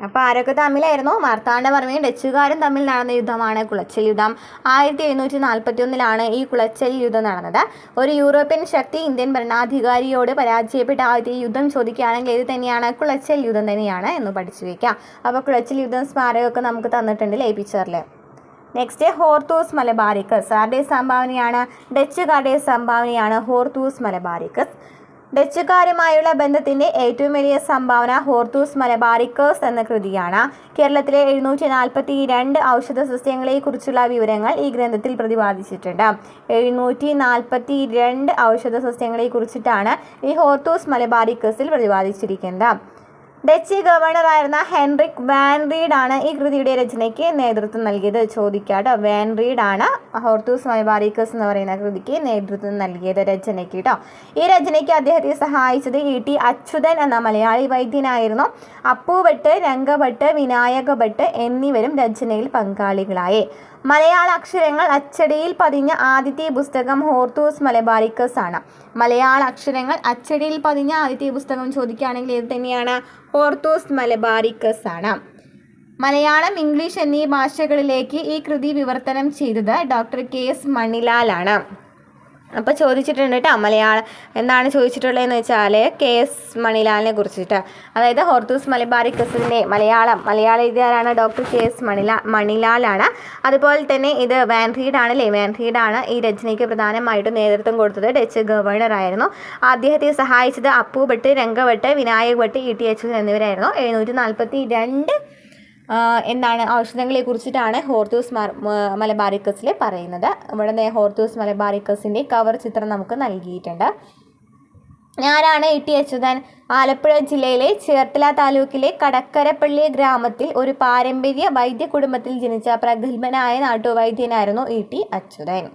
അപ്പോൾ ആരൊക്കെ തമ്മിലായിരുന്നു? മാർത്താണ്ഡവർമ്മയും ഡച്ചുകാരും തമ്മിൽ നടന്ന യുദ്ധമാണ് കുളച്ചൽ യുദ്ധം. 1741 ഈ കുളച്ചൽ യുദ്ധം നടന്നത്. ഒരു യൂറോപ്യൻ ശക്തി ഇന്ത്യൻ ഭരണാധികാരിയോട് പരാജയപ്പെട്ട ആദ്യത്തെ യുദ്ധം ചോദിക്കുകയാണെങ്കിൽ ഇത് തന്നെയാണ്? കുളച്ചൽ യുദ്ധം തന്നെയാണ് എന്ന് പഠിച്ചു വയ്ക്കാം. അപ്പോൾ കുളച്ചൽ യുദ്ധം സ്മാരകമൊക്കെ നമുക്ക് തന്നിട്ടുണ്ട് ഈ പിക്ചറിൽ. Next Hortus Malabaricus. ആരുടെ സംഭാവനയാണ്? ഡച്ചുകാരുടെ സംഭാവനയാണ് ഹോർത്തൂസ് മലബാറിക്കസ്. ഡച്ചുകാരുമായുള്ള ബന്ധത്തിൻ്റെ ഏറ്റവും വലിയ സംഭാവന ഹോർത്തൂസ് മലബാറിക്കസ് എന്ന കൃതിയാണ്. കേരളത്തിലെ 742 ഔഷധ സസ്യങ്ങളെക്കുറിച്ചുള്ള വിവരങ്ങൾ ഈ ഗ്രന്ഥത്തിൽ പ്രതിപാദിച്ചിട്ടുണ്ട്. 742 ഔഷധ സസ്യങ്ങളെക്കുറിച്ചിട്ടാണ് ഈ ഹോർത്തൂസ് മലബാറിക്കസിൽ പ്രതിപാദിച്ചിരിക്കുന്നത്. ഡച്ച് ഗവർണറായിരുന്ന ഹെൻറിക് വാൻ റീഡ് ആണ് ഈ കൃതിയുടെ രചനയ്ക്ക് നേതൃത്വം നൽകിയത്. ചോദിക്കാട്ടോ, വാൻ റീഡ് ആണ് ഹോർത്തൂസ് മലബാറിക്കസ് എന്ന് പറയുന്ന കൃതിക്ക് നേതൃത്വം നൽകിയത് രചനയ്ക്ക് കേട്ടോ. ഈ രചനയ്ക്ക് അദ്ദേഹത്തെ സഹായിച്ചത് E.T. അച്യുതൻ എന്ന മലയാളി വൈദ്യനായിരുന്നു. അപ്പുഭട്ട്, രംഗഭട്ട്, വിനായക ഭട്ട് എന്നിവരും രചനയിൽ പങ്കാളികളായി. മലയാള അക്ഷരങ്ങൾ അച്ചടിയിൽ പതിഞ്ഞ ആദ്യത്തെ പുസ്തകം ഹോർത്തൂസ് മലബാറിക്കസ് ആണ്. മലയാള അക്ഷരങ്ങൾ അച്ചടിയിൽ പതിഞ്ഞ ആദ്യത്തെ പുസ്തകം ചോദിക്കുകയാണെങ്കിൽ ഇത് തന്നെയാണ്? ഹോർത്തൂസ് മലബാറിക്കസ് ആണ്. മലയാളം, ഇംഗ്ലീഷ് എന്നീ ഭാഷകളിലേക്ക് ഈ കൃതി വിവർത്തനം ചെയ്തത് ഡോക്ടർ KS മണിലാൽ ആണ്. അപ്പോൾ ചോദിച്ചിട്ടുണ്ട് കേട്ടോ, മലയാളം എന്താണ് ചോദിച്ചിട്ടുള്ളതെന്ന് വെച്ചാൽ KS മണിലാലിനെ കുറിച്ചിട്ട്. അതായത് ഹോർത്തൂസ് മലബാറിക്കസിൻ്റെ മലയാള എഴുതിയാരാണ്? Doctor KS മണിലാലാണ്. അതുപോലെ തന്നെ ഇത് വാൻ റീഡ് ആണല്ലേ, വാൻ റീഡ് ആണ് ഈ രചനയ്ക്ക് പ്രധാനമായിട്ടും നേതൃത്വം കൊടുത്തത്. ഡച്ച് ഗവർണറായിരുന്നു. അദ്ദേഹത്തെ സഹായിച്ചത് അപ്പുഭട്ട്, രംഗഭട്ട്, വിനായക ഭട്ട്, E.T. അച്യുതൻ എന്നിവരായിരുന്നു. 742 ഔഷധങ്ങളെ കുറിച്ചിട്ടാണ് ഹോർത്തൂസ് മലബാറിക്കസിൽ പറയുന്നത്. ഇവിടെ ഹോർത്തൂസ് മലബാറിക്കസിൻ്റെ കവർ ചിത്രം നമുക്ക് നൽകിയിട്ടുണ്ട്. ആരാണ് E.T. അച്യുതൻ? ആലപ്പുഴ ജില്ലയിലെ ചേർത്തല താലൂക്കിലെ കടക്കരപ്പള്ളി ഗ്രാമത്തിൽ ഒരു പാരമ്പര്യ വൈദ്യ കുടുംബത്തിൽ ജനിച്ച പ്രഗത്ഭനായ നാട്ടുവൈദ്യനായിരുന്നു E.T. അച്യുതൻ.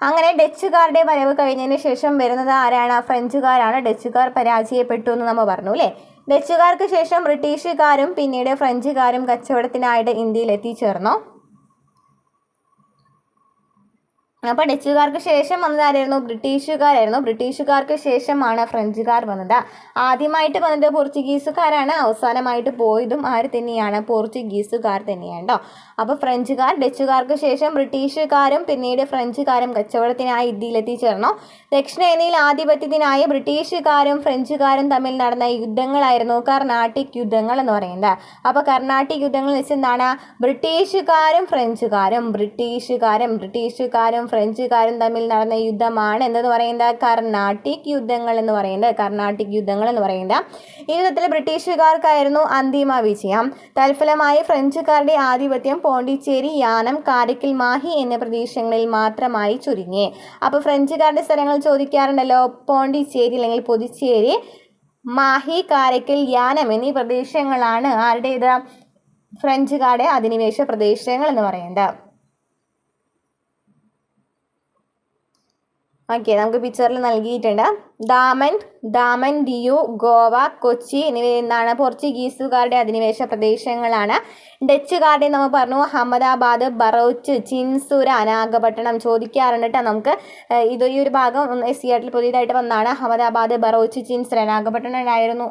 അങ്ങനെ ഡച്ചുകാരുടെ വരവ് കഴിഞ്ഞതിന് ശേഷം വരുന്നത് ആരാണ്? ഫ്രഞ്ചുകാരാണ്. ഡച്ചുകാർ പരാജയപ്പെട്ടു എന്ന് നമ്മൾ പറഞ്ഞു അല്ലേ. ഡച്ചുകാർക്ക് ശേഷം ബ്രിട്ടീഷുകാരും പിന്നീട് ഫ്രഞ്ചുകാരും കച്ചവടത്തിനായിട്ട് ഇന്ത്യയിൽ എത്തിച്ചേർന്നു. അപ്പോൾ ഡച്ചുകാർക്ക് ശേഷം വന്നതാരായിരുന്നു? ബ്രിട്ടീഷുകാരായിരുന്നു. ബ്രിട്ടീഷുകാർക്ക് ശേഷമാണ് ഫ്രഞ്ചുകാർ വന്നത്. ആദ്യമായിട്ട് വന്നത് പോർച്ചുഗീസുകാരാണ്. അവസാനമായിട്ട് പോയതും ആര് തന്നെയാണ്? പോർച്ചുഗീസുകാർ തന്നെയാണ് കേട്ടോ. അപ്പോൾ ഫ്രഞ്ചുകാർ, ഡച്ചുകാർക്ക് ശേഷം ബ്രിട്ടീഷുകാരും പിന്നീട് ഫ്രഞ്ചുകാരും കച്ചവടത്തിനായി ഇന്ത്യയിൽ എത്തിച്ചേർന്നു. ദക്ഷിണേന്ത്യയിൽ ആധിപത്യത്തിനായി ബ്രിട്ടീഷുകാരും ഫ്രഞ്ചുകാരും തമ്മിൽ നടന്ന യുദ്ധങ്ങളായിരുന്നു കർണാട്ടിക് യുദ്ധങ്ങൾ എന്ന് പറയുന്നത്. അപ്പോൾ കർണാട്ടിക് യുദ്ധങ്ങൾ വെച്ച് എന്താണ്? ബ്രിട്ടീഷുകാരും ഫ്രഞ്ചുകാരും തമ്മിൽ നടന്ന യുദ്ധമാണ് എന്തെന്ന് പറയുന്നത് കർണാട്ടിക് യുദ്ധങ്ങൾ എന്ന് പറയുന്നത്. ഈ യുദ്ധത്തിൽ ബ്രിട്ടീഷുകാർക്കായിരുന്നു അന്തിമ വിജയം. തൽഫലമായി ഫ്രഞ്ചുകാരുടെ ആധിപത്യം പോണ്ടിച്ചേരി, യാനം, കാരയ്ക്കൽ, മാഹി എന്നീ പ്രദേശങ്ങളിൽ മാത്രമായി ചുരുങ്ങി. അപ്പോൾ ഫ്രഞ്ചുകാരുടെ സ്ഥലങ്ങൾ ചോദിക്കാറുണ്ടല്ലോ. പോണ്ടിച്ചേരി അല്ലെങ്കിൽ പുതുച്ചേരി, മാഹി, കാരയ്ക്കൽ, യാനം എന്നീ പ്രദേശങ്ങളാണ് ആരുടേത്? ഫ്രഞ്ചുകാരുടെ അധിനിവേശ പ്രദേശങ്ങൾ എന്ന് പറയുന്നത്. ഓക്കെ, നമുക്ക് പിക്ചറിൽ നൽകിയിട്ടുണ്ട്. ദാമൻ, ദിയു, ഗോവ, കൊച്ചി എന്നിവ എന്താണ്? പോർച്ചുഗീസുകാരുടെ അധിനിവേശ പ്രദേശങ്ങളാണ്. ഡച്ചുകാരുടെ നമ്മൾ പറഞ്ഞു അഹമ്മദാബാദ്, ബറോച്ച്, ചിൻസുര, നാഗപട്ടണം ചോദിക്കാറുണ്ട് കേട്ടോ. നമുക്ക് ഈ ഒരു ഭാഗം SCRT പുതിയതായിട്ട് വന്നാണ്. അഹമ്മദാബാദ്, ബറോച്ച്, ചിൻസുര, നാഗപട്ടണം ഇല്ലായിരുന്നു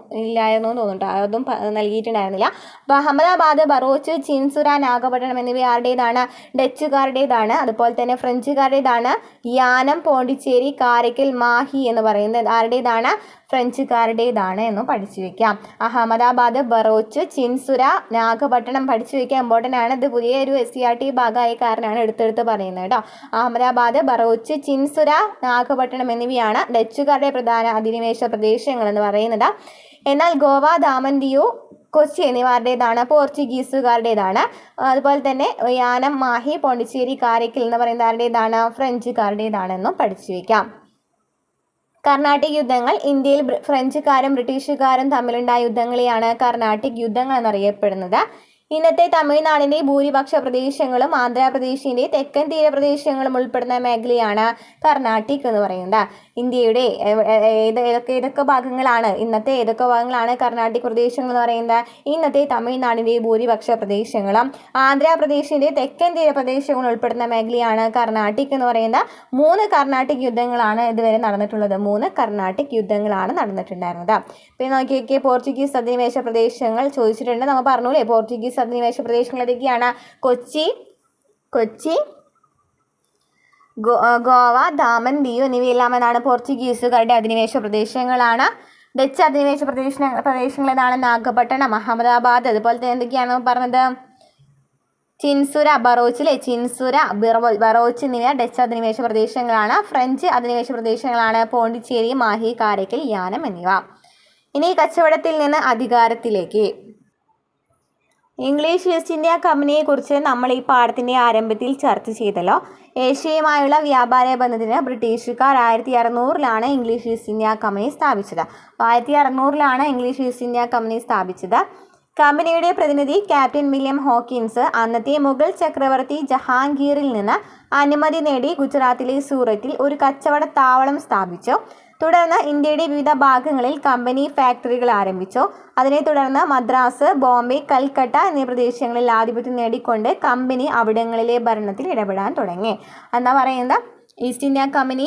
എന്ന് തോന്നുന്നുണ്ട്, അതും നൽകിയിട്ടുണ്ടായിരുന്നില്ല. അപ്പോൾ അഹമ്മദാബാദ്, ബറോച്ച്, ചിൻസുര, നാഗപട്ടണം എന്നിവ ആരുടേതാണ്? ഡച്ചുകാരുടേതാണ്. അതുപോലെ തന്നെ ഫ്രഞ്ചുകാരുടേതാണ് യാനം, പോണ്ടിച്ചേരി, കാരയ്ക്കൽ, മാഹി എന്ന് പറയുന്നത് ആരുടേതാണ്? ഫ്രഞ്ചുകാരുടേതാണ് എന്നും പഠിച്ചു വയ്ക്കാം. അഹമ്മദാബാദ്, ബറോച്ച്, ചിൻസുര, നാഗപട്ടണം പഠിച്ചു വയ്ക്കാൻ ഇമ്പോർട്ടൻ്റ് ആണ്. ഇത് പുതിയൊരു SCRT ഭാഗമായ കാരണമാണ് എടുത്തെടുത്ത് പറയുന്നത് കേട്ടോ. അഹമ്മദാബാദ്, ബറോച്ച്, ചിൻസുര, നാഗപട്ടണം എന്നിവയാണ് ഡച്ചുകാരുടെ പ്രധാന അധിനിവേശ പ്രദേശങ്ങൾ എന്ന് പറയുന്നത്. എന്നാൽ ഗോവ, ദാമൻ, ദിയു, കൊച്ചി എന്നിവരുടേതാണ്? പോർച്ചുഗീസുകാരുടേതാണ്. അതുപോലെ തന്നെ യാനം, മാഹി, പോണ്ടിച്ചേരി, കാരയ്ക്കൽ എന്ന് പറയുന്നത് ആരുടേതാണ്? ഫ്രഞ്ചുകാരുടേതാണെന്നും പഠിച്ചു വയ്ക്കാം. കർണാട്ടിക് യുദ്ധങ്ങൾ. ഇന്ത്യയിൽ ഫ്രഞ്ചുകാരും ബ്രിട്ടീഷുകാരും തമ്മിലുണ്ടായ യുദ്ധങ്ങളെയാണ് കർണാട്ടിക് യുദ്ധങ്ങൾ എന്നറിയപ്പെടുന്നത്. ഇന്നത്തെ തമിഴ്നാടിൻ്റെ ഭൂരിപക്ഷ പ്രദേശങ്ങളും ആന്ധ്രാപ്രദേശിൻ്റെ തെക്കൻ തീരപ്രദേശങ്ങളും ഉൾപ്പെടുന്ന മേഖലയാണ് കർണാട്ടിക് എന്ന് പറയുന്നത്. ഇന്ത്യയുടെ ഏതൊക്കെ ഭാഗങ്ങളാണ് കർണാട്ടിക് പ്രദേശങ്ങൾ എന്ന് പറയുന്നത്? ഇന്നത്തെ തമിഴ്നാടിൻ്റെ ഭൂരിപക്ഷ പ്രദേശങ്ങളും ആന്ധ്രാപ്രദേശിൻ്റെ തെക്കൻ തീരപ്രദേശങ്ങളും ഉൾപ്പെടുന്ന മേഖലയാണ് കർണാട്ടിക് എന്ന് പറയുന്നത്. 3 കർണാട്ടിക് യുദ്ധങ്ങളാണ് ഇതുവരെ നടന്നിട്ടുള്ളത്. 3 കർണാട്ടിക് യുദ്ധങ്ങളാണ് നടന്നിട്ടുണ്ടായിരുന്നത്. പിന്നെ നോക്കിയൊക്കെ പോർച്ചുഗീസ് അധിനിവേശ പ്രദേശങ്ങൾ ചോദിച്ചിട്ടുണ്ട്. നമ്മൾ പറഞ്ഞൂലേ പോർച്ചുഗീസ് അധിനിവേശ പ്രദേശങ്ങൾ ഏതൊക്കെയാണ്? കൊച്ചി, ഗോവ, ദാമൻ, ദിയു എന്നിവയെല്ലാം എന്നാണ് പോർച്ചുഗീസുകാരുടെ അധിനിവേശ പ്രദേശങ്ങളാണ്. ഡച്ച് അധിനിവേശ പ്രദേശങ്ങൾ ഏതാണ്? നാഗപട്ടണം, അഹമ്മദാബാദ്. അതുപോലെ തന്നെ എന്തൊക്കെയാണ് പറഞ്ഞത്? ചിൻസുര, ബറോച്ച് എന്നിവ ഡച്ച് അധിനിവേശ പ്രദേശങ്ങളാണ്. ഫ്രഞ്ച് അധിനിവേശ പ്രദേശങ്ങളാണ് പോണ്ടിച്ചേരി, മാഹി, കാരയ്ക്കൽ, യാനം എന്നിവ. ഇനി കച്ചവടത്തിൽ നിന്ന് അധികാരത്തിലേക്ക്. ഇംഗ്ലീഷ് ഈസ്റ്റ് ഇന്ത്യ കമ്പനിയെക്കുറിച്ച് നമ്മൾ ഈ പാഠത്തിൻ്റെ ആരംഭത്തിൽ ചർച്ച ചെയ്തല്ലോ. ഏഷ്യയുമായുള്ള വ്യാപാര ബന്ധത്തിന് ബ്രിട്ടീഷുകാർ 1600-ലാണ് ഇംഗ്ലീഷ് ഈസ്റ്റ് ഇന്ത്യ കമ്പനി സ്ഥാപിച്ചത്. 1600-ലാണ് ഇംഗ്ലീഷ് ഈസ്റ്റ് ഇന്ത്യ കമ്പനി സ്ഥാപിച്ചത്. കമ്പനിയുടെ പ്രതിനിധി ക്യാപ്റ്റൻ വില്യം ഹോക്കിൻസ് അന്നത്തെ മുഗൾ ചക്രവർത്തി ജഹാംഗീറിൽ നിന്ന് അനുമതി നേടി ഗുജറാത്തിലെ സൂറത്തിൽ ഒരു കച്ചവട താവളം സ്ഥാപിച്ചു. തുടർന്ന് ഇന്ത്യയുടെ വിവിധ ഭാഗങ്ങളിൽ കമ്പനി ഫാക്ടറികൾ ആരംഭിച്ചു. അതിനെ തുടർന്ന് മദ്രാസ്, ബോംബെ, കൽക്കട്ട എന്നീ പ്രദേശങ്ങളിൽ ആധിപത്യം നേടിക്കൊണ്ട് കമ്പനി അവിടങ്ങളിലെ ഭരണത്തിൽ ഇടപെടാൻ തുടങ്ങി. എന്താ പറയുന്നത്? ഈസ്റ്റ് ഇന്ത്യ കമ്പനി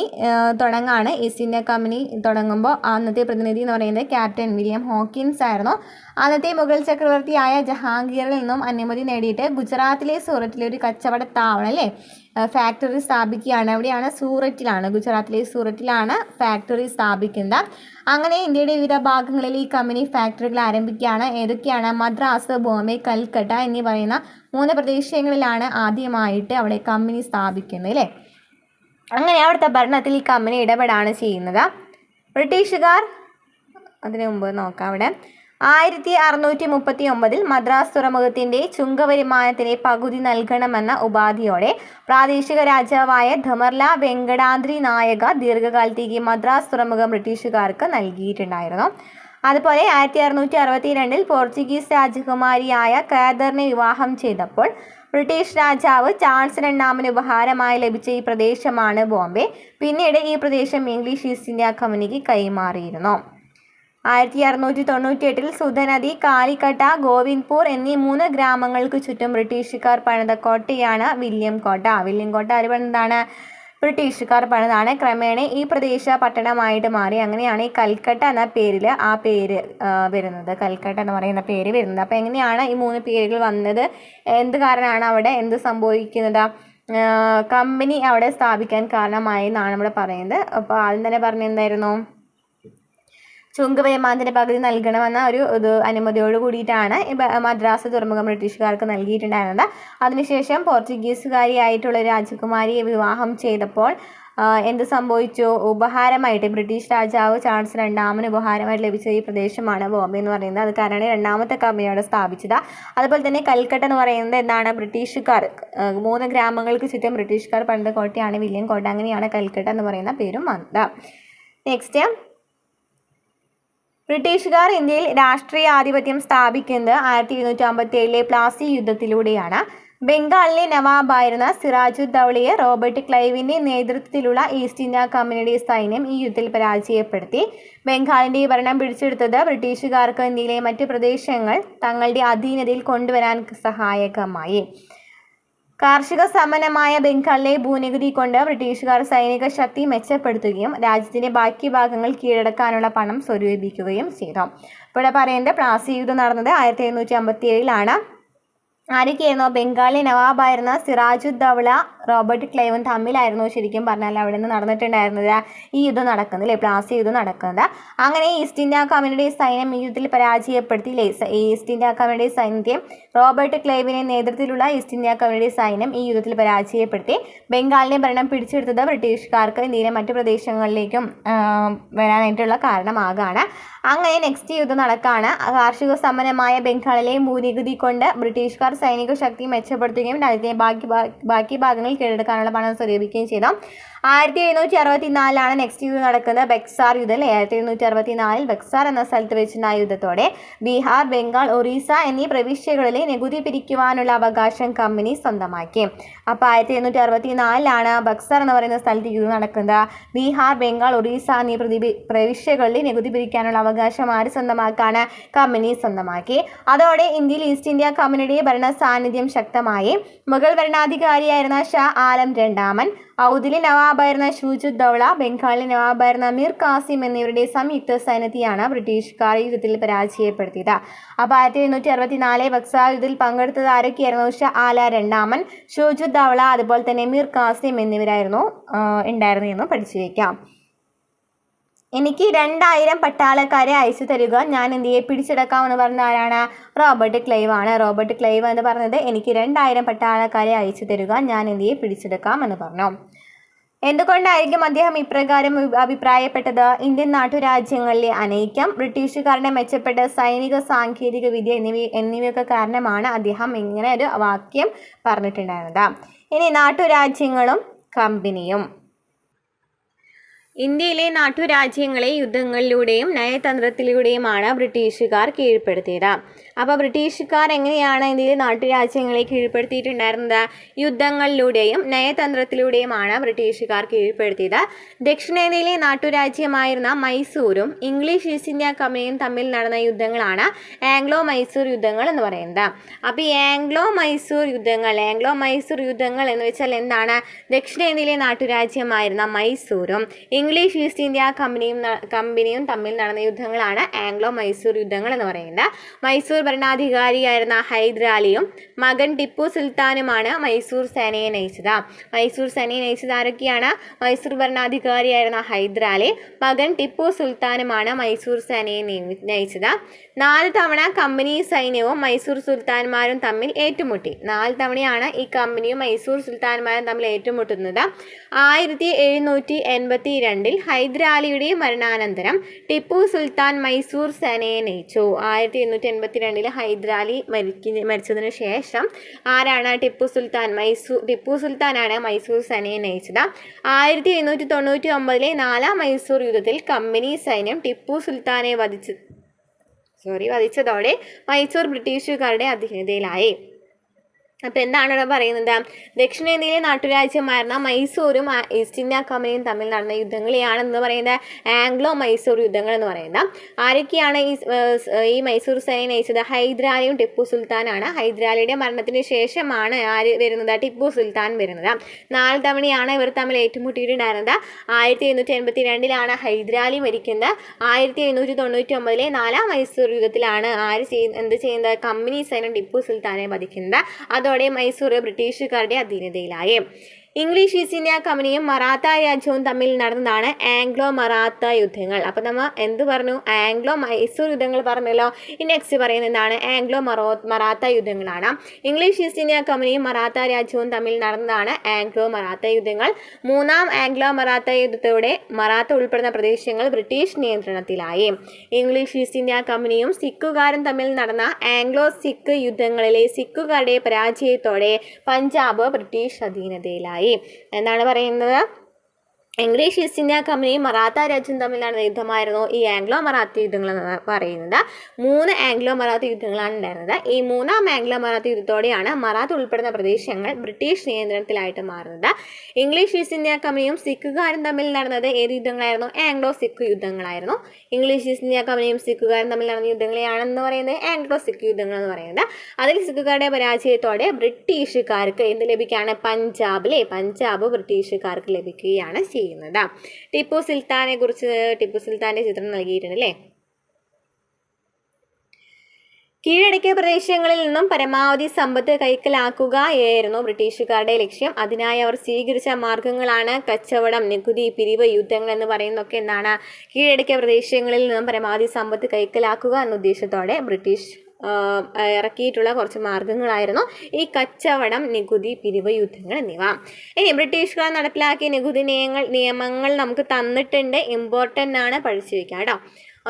തുടങ്ങാണ്. ഈസ്റ്റ് ഇന്ത്യ കമ്പനി തുടങ്ങുമ്പോൾ അന്നത്തെ പ്രതിനിധി എന്ന് പറയുന്നത് ക്യാപ്റ്റൻ വില്യം ഹോക്കിൻസ് ആയിരുന്നു. അന്നത്തെ മുഗൾ ചക്രവർത്തിയായ ജഹാംഗീറിൽ നിന്നും അനുമതി നേടിയിട്ട് ഗുജറാത്തിലെ സൂറത്തിലെ ഒരു കച്ചവട താവളം അല്ലേ ഫാക്ടറി സ്ഥാപിക്കുകയാണ്. എവിടെയാണ്? സൂററ്റിലാണ്. ഗുജറാത്തിലെ സൂററ്റിലാണ് ഫാക്ടറി സ്ഥാപിക്കുന്നത്. അങ്ങനെ ഇന്ത്യയുടെ വിവിധ ഭാഗങ്ങളിൽ ഈ കമ്പനി ഫാക്ടറികൾ ആരംഭിക്കുകയാണ്. ഏതൊക്കെയാണ്? മദ്രാസ്, ബോംബെ, കൽക്കട്ട എന്നീ പറയുന്ന 3 പ്രദേശങ്ങളിലാണ് ആദ്യമായിട്ട് അവിടെ കമ്പനി സ്ഥാപിക്കുന്നത് അല്ലേ. അങ്ങനെ അവിടുത്തെ ഭരണത്തിൽ ഈ കമ്പനി ഇടപെടാണ് ചെയ്യുന്നത്. ബ്രിട്ടീഷുകാർ അതിനു മുമ്പ് നോക്കാം. അവിടെ 1639 മദ്രാസ് തുറമുഖത്തിൻ്റെ ചുങ്കവരുമാനത്തിന് പകുതി നൽകണമെന്ന ഉപാധിയോടെ പ്രാദേശിക രാജാവായ ധമർല വെങ്കടാദ്രി നായക ദീർഘകാലത്തേക്ക് മദ്രാസ് തുറമുഖം ബ്രിട്ടീഷുകാർക്ക് നൽകിയിട്ടുണ്ടായിരുന്നു. അതുപോലെ 1662 പോർച്ചുഗീസ് രാജകുമാരിയായ കാതറിനെ വിവാഹം ചെയ്തപ്പോൾ ബ്രിട്ടീഷ് രാജാവ് ചാൾസ് രണ്ടാമന് ഉപഹാരമായി ലഭിച്ച ഈ പ്രദേശമാണ് ബോംബെ. പിന്നീട് ഈ പ്രദേശം ഇംഗ്ലീഷ് ഈസ്റ്റ് ഇന്ത്യ കമ്പനിക്ക് കൈമാറിയിരുന്നു. 1698 സുധനദി, കാലിക്കട്ട, ഗോവിന്ദ്പൂർ എന്നീ 3 ഗ്രാമങ്ങൾക്ക് ചുറ്റും ബ്രിട്ടീഷുകാർ പണിത കോട്ടയാണ് വില്യം കോട്ട. വില്യം കോട്ട ആര് പണിതാണ്? ബ്രിട്ടീഷുകാർ പണിതാണ്. ക്രമേണ ഈ പ്രദേശ പട്ടണമായിട്ട് മാറി. അങ്ങനെയാണ് ഈ കൽക്കട്ട എന്ന പേരിൽ ആ പേര് വരുന്നത്. കൽക്കട്ട എന്ന് പറയുന്ന പേര് വരുന്നത്. അപ്പോൾ എങ്ങനെയാണ് ഈ 3 പേരുകൾ വന്നത്? എന്ത് കാരണമാണ് അവിടെ എന്ത് സംഭവിക്കുന്നത്? കമ്പനി അവിടെ സ്ഥാപിക്കാൻ കാരണമായി എന്നാണ് നമ്മൾ പറയുന്നത്. അപ്പോൾ ആദ്യം തന്നെ പറഞ്ഞ എന്തായിരുന്നു? ചുങ്കവരുമാനത്തിൻ്റെ പകുതി നൽകണമെന്ന ഒരു അനുമതിയോട് കൂടിയിട്ടാണ് മദ്രാസ് തുറമുഖം ബ്രിട്ടീഷുകാർക്ക് നൽകിയിട്ടുണ്ടായിരുന്നത്. അതിനുശേഷം പോർച്ചുഗീസുകാരിയായിട്ടുള്ള രാജകുമാരിയെ വിവാഹം ചെയ്തപ്പോൾ എന്ത് സംഭവിച്ചു? ഉപഹാരമായിട്ട് ബ്രിട്ടീഷ് രാജാവ് ചാൾസ് രണ്ടാമന് ഉപഹാരമായിട്ട് ലഭിച്ച ഈ പ്രദേശമാണ് ബോംബെ എന്ന് പറയുന്നത്. അത് കാരണമാണ് രണ്ടാമത്തെ കമ്പനി അവിടെ സ്ഥാപിച്ചത്. അതുപോലെ തന്നെ കൽക്കട്ട എന്ന് പറയുന്നത് എന്താണ്? ബ്രിട്ടീഷുകാർ 3 ഗ്രാമങ്ങൾക്ക് ചുറ്റും ബ്രിട്ടീഷുകാർ പണിത കോട്ടയാണ് വില്യം കോട്ട. അങ്ങനെയാണ് കൽക്കട്ട എന്ന് പറയുന്ന പേരും വന്നത്. നെക്സ്റ്റ്, ബ്രിട്ടീഷുകാർ ഇന്ത്യയിൽ രാഷ്ട്രീയ ആധിപത്യം സ്ഥാപിക്കുന്നത് 1757 പ്ലാസി യുദ്ധത്തിലൂടെയാണ്. ബംഗാളിലെ നവാബായിരുന്ന സിറാജുദ്ദൗളയെ റോബർട്ട് ക്ലൈവിൻ്റെ നേതൃത്വത്തിലുള്ള ഈസ്റ്റ് ഇന്ത്യ കമ്പനിയുടെ സൈന്യം ഈ യുദ്ധത്തിൽ പരാജയപ്പെടുത്തി. ബംഗാളിൻ്റെ ഭരണം പിടിച്ചെടുത്തത് ബ്രിട്ടീഷുകാർക്ക് ഇന്ത്യയിലെ മറ്റ് പ്രദേശങ്ങൾ തങ്ങളുടെ അധീനതയിൽ കൊണ്ടുവരാൻ സഹായകമായി. കാർഷിക സമ്പന്നമായ ബംഗാളിലെ ഭൂനികുതി കൊണ്ട് ബ്രിട്ടീഷുകാർ സൈനിക ശക്തി മെച്ചപ്പെടുത്തുകയും രാജ്യത്തിൻ്റെ ബാക്കി ഭാഗങ്ങൾ കീഴടക്കാനുള്ള പണം സ്വരൂപിക്കുകയും ചെയ്തു. ഇവിടെ പറയുന്നത് പ്ലാസി യുദ്ധം നടന്നത് 1757 ആരൊക്കെയായിരുന്നു? ബംഗാളിലെ നവാബായിരുന്ന സിറാജുദ്ദൗള റോബർട്ട് ക്ലൈവും തമ്മിലായിരുന്നു ശരിക്കും പറഞ്ഞാൽ അവിടെ നിന്ന് നടന്നിട്ടുണ്ടായിരുന്നത് ഈ യുദ്ധം നടക്കുന്നത് അല്ലേ, പ്ലാസി യുദ്ധം നടക്കുന്നത്. അങ്ങനെ ഈസ്റ്റ് ഇന്ത്യ കമ്പനിയുടെ സൈന്യം ഈ യുദ്ധത്തിൽ പരാജയപ്പെടുത്തിയില്ലേ. ഈസ്റ്റ് ഇന്ത്യ കമ്പനിയുടെ സൈന്യത്തെ റോബർട്ട് ക്ലൈവിൻ്റെ നേതൃത്വത്തിലുള്ള ഈസ്റ്റ് ഇന്ത്യ കമ്പനിയുടെ സൈന്യം ഈ യുദ്ധത്തിൽ പരാജയപ്പെടുത്തി. ബംഗാളിനെ ഭരണം പിടിച്ചെടുത്തത് ബ്രിട്ടീഷുകാർക്ക് ഇന്ത്യയിലെ മറ്റു പ്രദേശങ്ങളിലേക്കും വരാനായിട്ടുള്ള കാരണമാകാണ്. അങ്ങനെ നെക്സ്റ്റ് യുദ്ധം നടക്കുകയാണ്. കാർഷിക സമ്പന്നമായ ബംഗാളിലെ ഭൂനികുതി കൊണ്ട് ബ്രിട്ടീഷുകാർ സൈനിക ശക്തി മെച്ചപ്പെടുത്തുകയും രാജ്യത്തെ ബാക്കി ഭാഗങ്ങൾ കീഴടക്കാനുള്ള പണം സ്വരൂപിക്കുകയും ചെയ്തു. 1764 നെക്സ്റ്റ് യുദ്ധം നടക്കുന്നത്. ബക്സാർ യുദ്ധം. 1764 ബക്സാർ എന്ന സ്ഥലത്ത് വെച്ചുണ്ടായ യുദ്ധത്തോടെ ബീഹാർ, ബംഗാൾ, ഒറീസ എന്നീ പ്രവിശ്യകളിലെ നികുതി പിരിക്കുവാനുള്ള അവകാശം കമ്പനി സ്വന്തമാക്കി. അപ്പോൾ 1764 ബക്സാർ എന്ന് പറയുന്ന സ്ഥലത്ത് യുദ്ധം നടക്കുന്നത്. ബീഹാർ, ബംഗാൾ, ഒറീസ എന്നീ പ്രവിശ്യകളിൽ നികുതി പിരിക്കാനുള്ള അവകാശം ആര് സ്വന്തമാക്കാണ്? കമ്പനി സ്വന്തമാക്കി. അതോടെ ഇന്ത്യയിൽ ഈസ്റ്റ് ഇന്ത്യ കമ്പനിയുടെ ഭരണ സാന്നിധ്യം ശക്തമായി. മുഗൾ ഭരണാധികാരിയായിരുന്ന ഷാ ആലം രണ്ടാമൻ, ഔദിലെ നവാബായിരുന്ന ഷുജുദ്ദൗള, ബംഗാളിലെ നവാബായിരുന്ന മീർ കാസിം എന്നിവരുടെ സംയുക്ത സൈന്യത്തെയാണ് ബ്രിട്ടീഷുകാർ യുദ്ധത്തിൽ പരാജയപ്പെടുത്തിയത്. അപ്പോൾ 1764 ബക്സാർ യുദ്ധത്തിൽ പങ്കെടുത്തത് ആരൊക്കെയായിരുന്നു? ഷാ ആല രണ്ടാമൻ, ഷുജുദ്ദൗള, അതുപോലെ തന്നെ മീർ കാസിം എന്നിവരായിരുന്നു ഉണ്ടായിരുന്നെന്ന് പഠിച്ചു വയ്ക്കാം. എനിക്ക് 2000 പട്ടാളക്കാരെ അയച്ചു തരിക, ഞാൻ ഇന്ത്യയെ പിടിച്ചെടുക്കാമെന്ന് പറഞ്ഞ ആരാണ്? റോബർട്ട് ക്ലൈവ് ആണ്. റോബർട്ട് ക്ലൈവ് എന്ന് പറഞ്ഞത് എനിക്ക് 2000 പട്ടാളക്കാരെ അയച്ചു തരിക, ഞാൻ ഇന്ത്യയെ പിടിച്ചെടുക്കാം എന്ന് പറഞ്ഞു. എന്തുകൊണ്ടായിരിക്കും അദ്ദേഹം ഇപ്രകാരം അഭിപ്രായപ്പെട്ടത്? ഇന്ത്യൻ നാട്ടുരാജ്യങ്ങളിലെ അനൈക്യം, ബ്രിട്ടീഷുകാരുടെ മെച്ചപ്പെട്ട സൈനിക സാങ്കേതിക വിദ്യ എന്നിവയൊക്കെ കാരണമാണ് അദ്ദേഹം ഇങ്ങനെ ഒരു വാക്യം പറഞ്ഞിട്ടുണ്ടായിരുന്നത്. ഇനി നാട്ടുരാജ്യങ്ങളും കമ്പനിയും. ഇന്ത്യയിലെ നാട്ടുരാജ്യങ്ങളെ യുദ്ധങ്ങളിലൂടെയും നയതന്ത്രത്തിലൂടെയുമാണ് ബ്രിട്ടീഷുകാർ കീഴ്പ്പെടുത്തിയത്. അപ്പോൾ ബ്രിട്ടീഷുകാർ എങ്ങനെയാണ് ഇന്ത്യയിലെ നാട്ടുരാജ്യങ്ങളെ കീഴ്പ്പെടുത്തിയിട്ടുണ്ടായിരുന്നത്? യുദ്ധങ്ങളിലൂടെയും നയതന്ത്രത്തിലൂടെയുമാണ് ബ്രിട്ടീഷുകാർ കീഴ്പ്പെടുത്തിയത്. ദക്ഷിണേന്ത്യയിലെ നാട്ടുരാജ്യമായിരുന്ന മൈസൂരും ഇംഗ്ലീഷ് ഈസ്റ്റ് ഇന്ത്യ കമ്പനിയും തമ്മിൽ നടന്ന യുദ്ധങ്ങളാണ് ആംഗ്ലോ മൈസൂർ യുദ്ധങ്ങൾ എന്ന് പറയുന്നത്. അപ്പോൾ ഈ ആംഗ്ലോ മൈസൂർ യുദ്ധങ്ങൾ എന്ന് വെച്ചാൽ എന്താണ്? ദക്ഷിണേന്ത്യയിലെ നാട്ടുരാജ്യമായിരുന്ന മൈസൂരും ഇംഗ്ലീഷ് ഈസ്റ്റ് ഇന്ത്യ കമ്പനിയും തമ്മിൽ നടന്ന യുദ്ധങ്ങളാണ് ആംഗ്ലോ മൈസൂർ യുദ്ധങ്ങൾ എന്ന് പറയുന്നത്. മൈസൂർ ഭരണാധികാരിയായിരുന്ന ഹൈദരാലിയും മകൻ ടിപ്പു സുൽത്താനുമാണ് മൈസൂർ സേനയെ നയിച്ചത്. ആരൊക്കെയാണ്? മൈസൂർ ഭരണാധികാരിയായിരുന്ന ഹൈദരാലി, മകൻ ടിപ്പു സുൽത്താനുമാണ് മൈസൂർ സേനയെ നയിച്ചത്. 4 തവണ കമ്പനി സൈന്യവും മൈസൂർ സുൽത്താൻമാരും തമ്മിൽ ഏറ്റുമുട്ടി. 4 തവണയാണ് ഈ കമ്പനിയും മൈസൂർ സുൽത്താൻമാരും തമ്മിൽ ഏറ്റുമുട്ടുന്നത്. 1782 ഹൈദരാലിയുടെ മരണാനന്തരം ടിപ്പു സുൽത്താൻ മൈസൂർ സേനയെ നയിച്ചു. 1782 ഹൈദരാലി മരിച്ചതിനു ശേഷം ആരാണ്? ടിപ്പു സുൽത്താനാണ് മൈസൂർ സേനയെ നയിച്ചത്. 1799 4ാം മൈസൂർ യുദ്ധത്തിൽ കമ്പനി സൈന്യം ടിപ്പു സുൽത്താനെ വധിച്ചതോടെ മൈസൂർ ബ്രിട്ടീഷുകാരുടെ അധീനതയിലായി. അപ്പോൾ എന്താണ് ഇവിടെ പറയുന്നത്? ദക്ഷിണേന്ത്യയിലെ നാട്ടുരാജ്യമായിരുന്ന മൈസൂരും ഈസ്റ്റ് ഇന്ത്യ കമ്പനിയും തമ്മിൽ നടന്ന യുദ്ധങ്ങളെയാണെന്ന് പറയുന്നത് ആംഗ്ലോ മൈസൂർ യുദ്ധങ്ങൾ എന്ന് പറയുന്നത്. ആരൊക്കെയാണ് ഈ മൈസൂർ സേനയെ നയിച്ചത്? ഹൈദരാലിയും ടിപ്പു സുൽത്താനാണ്. ഹൈദരാലിയുടെ മരണത്തിന് ശേഷമാണ് ആര് വരുന്നത്? ടിപ്പു സുൽത്താൻ വരുന്നത്. 4 തവണയാണ് ഇവർ തമ്മിൽ ഏറ്റുമുട്ടിയിട്ടുണ്ടായിരുന്നത്. 1782 ഹൈദരാലി മരിക്കുന്നത്. 1799 4ാം മൈസൂർ യുദ്ധത്തിലാണ് എന്ത് ചെയ്യുന്നത്? കമ്പനി സൈന്യം ടിപ്പു സുൽത്താനെ വധിക്കുന്നത്. അതോടെ മൈസൂർ ബ്രിട്ടീഷുകാരുടെ അധീനതയിലായി. ഇംഗ്ലീഷ് ഈസ്റ്റ് ഇന്ത്യ കമ്പനിയും മറാത്ത രാജ്യവും തമ്മിൽ നടന്നതാണ് ആംഗ്ലോ മറാത്ത യുദ്ധങ്ങൾ. അപ്പോൾ നമ്മൾ എന്ത് പറഞ്ഞു? ആംഗ്ലോ മൈസൂർ യുദ്ധങ്ങൾ പറഞ്ഞല്ലോ. ഈ നെക്സ്റ്റ് പറയുന്നത് എന്താണ്? ആംഗ്ലോ മറാത്ത യുദ്ധങ്ങളാണ്. ഇംഗ്ലീഷ് ഈസ്റ്റ് ഇന്ത്യ കമ്പനിയും മറാത്ത രാജ്യവും തമ്മിൽ നടന്നതാണ് ആംഗ്ലോ മറാത്ത യുദ്ധങ്ങൾ. മൂന്നാം ആംഗ്ലോ മറാത്ത യുദ്ധത്തോടെ മറാത്ത ഉൾപ്പെടുന്ന പ്രദേശങ്ങൾ ബ്രിട്ടീഷ് നിയന്ത്രണത്തിലായി. ഇംഗ്ലീഷ് ഈസ്റ്റ് ഇന്ത്യ കമ്പനിയും സിഖുകാരും തമ്മിൽ നടന്ന ആംഗ്ലോ സിഖ് യുദ്ധങ്ങളിലെ സിഖുകാരുടെ പരാജയത്തോടെ പഞ്ചാബ് ബ്രിട്ടീഷ് അധീനതയിലായി. എന്താണ് പറയുന്നത്? ഇംഗ്ലീഷ് ഈസ്റ്റ് ഇന്ത്യ കമ്പനിയും മറാത്ത രാജ്യവും തമ്മിൽ നടന്ന യുദ്ധമായിരുന്നു ഈ ആംഗ്ലോ മറാത്ത യുദ്ധങ്ങൾ എന്ന് പറയുന്നത്. 3 ആംഗ്ലോ മറാത്ത യുദ്ധങ്ങളാണ് ഉണ്ടായിരുന്നത്. ഈ 3ആം ആംഗ്ലോ മറാത്ത യുദ്ധത്തോടെയാണ് മറാത്ത ഉൾപ്പെടുന്ന പ്രദേശങ്ങൾ ബ്രിട്ടീഷ് നിയന്ത്രണത്തിലായിട്ട് മാറുന്നത്. ഇംഗ്ലീഷ് ഈസ്റ്റ് ഇന്ത്യ കമ്പനിയും സിഖുകാരും തമ്മിൽ നടന്നത് ഏത് യുദ്ധങ്ങളായിരുന്നു? ആംഗ്ലോ സിഖ് യുദ്ധങ്ങളായിരുന്നു. ഇംഗ്ലീഷ് ഈസ്റ്റ് ഇന്ത്യ കമ്പനിയും സിഖുകാരും തമ്മിൽ നടന്ന യുദ്ധങ്ങളെയാണെന്ന് പറയുന്നത് ആംഗ്ലോ സിഖ് യുദ്ധങ്ങൾ എന്ന് പറയുന്നത്. അതിൽ സിഖുകാരുടെ പരാജയത്തോടെ ബ്രിട്ടീഷുകാർക്ക് എന്ത് ലഭിക്കുകയാണ്? പഞ്ചാബ് ബ്രിട്ടീഷുകാർക്ക് ലഭിക്കുകയാണ് ചെയ്യുന്നത്. ടിപ്പു സുൽത്താനെ കുറിച്ച് ടിപ്പു സുൽത്താന്റെ ചിത്രം നൽകിയിട്ടുണ്ട് അല്ലേ? കീഴടക്കിയ പ്രദേശങ്ങളിൽ നിന്നും പരമാവധി സമ്പത്ത് കൈക്കലാക്കുകയായിരുന്നു ബ്രിട്ടീഷുകാരുടെ ലക്ഷ്യം. അതിനായി അവർ സ്വീകരിച്ച മാർഗങ്ങളാണ് കച്ചവടം, നികുതി പിരിവ്, യുദ്ധങ്ങൾ എന്ന് പറയുന്നതൊക്കെ എന്താണ്? കീഴടക്കിയ പ്രദേശങ്ങളിൽ നിന്നും പരമാവധി സമ്പത്ത് കൈക്കലാക്കുക എന്ന ഉദ്ദേശത്തോടെ ബ്രിട്ടീഷ് ഇറക്കിയിട്ടുള്ള കുറച്ച് മാർഗങ്ങളായിരുന്നു ഈ കച്ചവടം, നികുതി പിരിവ്, യുദ്ധങ്ങൾ എന്നിവ. ഇനി ബ്രിട്ടീഷുകാർ നടപ്പിലാക്കിയ നികുതി നിയമങ്ങൾ നമുക്ക് തന്നിട്ടുണ്ട്, ഇമ്പോർട്ടൻ്റ് ആണ്, പഠിച്ചു വയ്ക്കാം കേട്ടോ.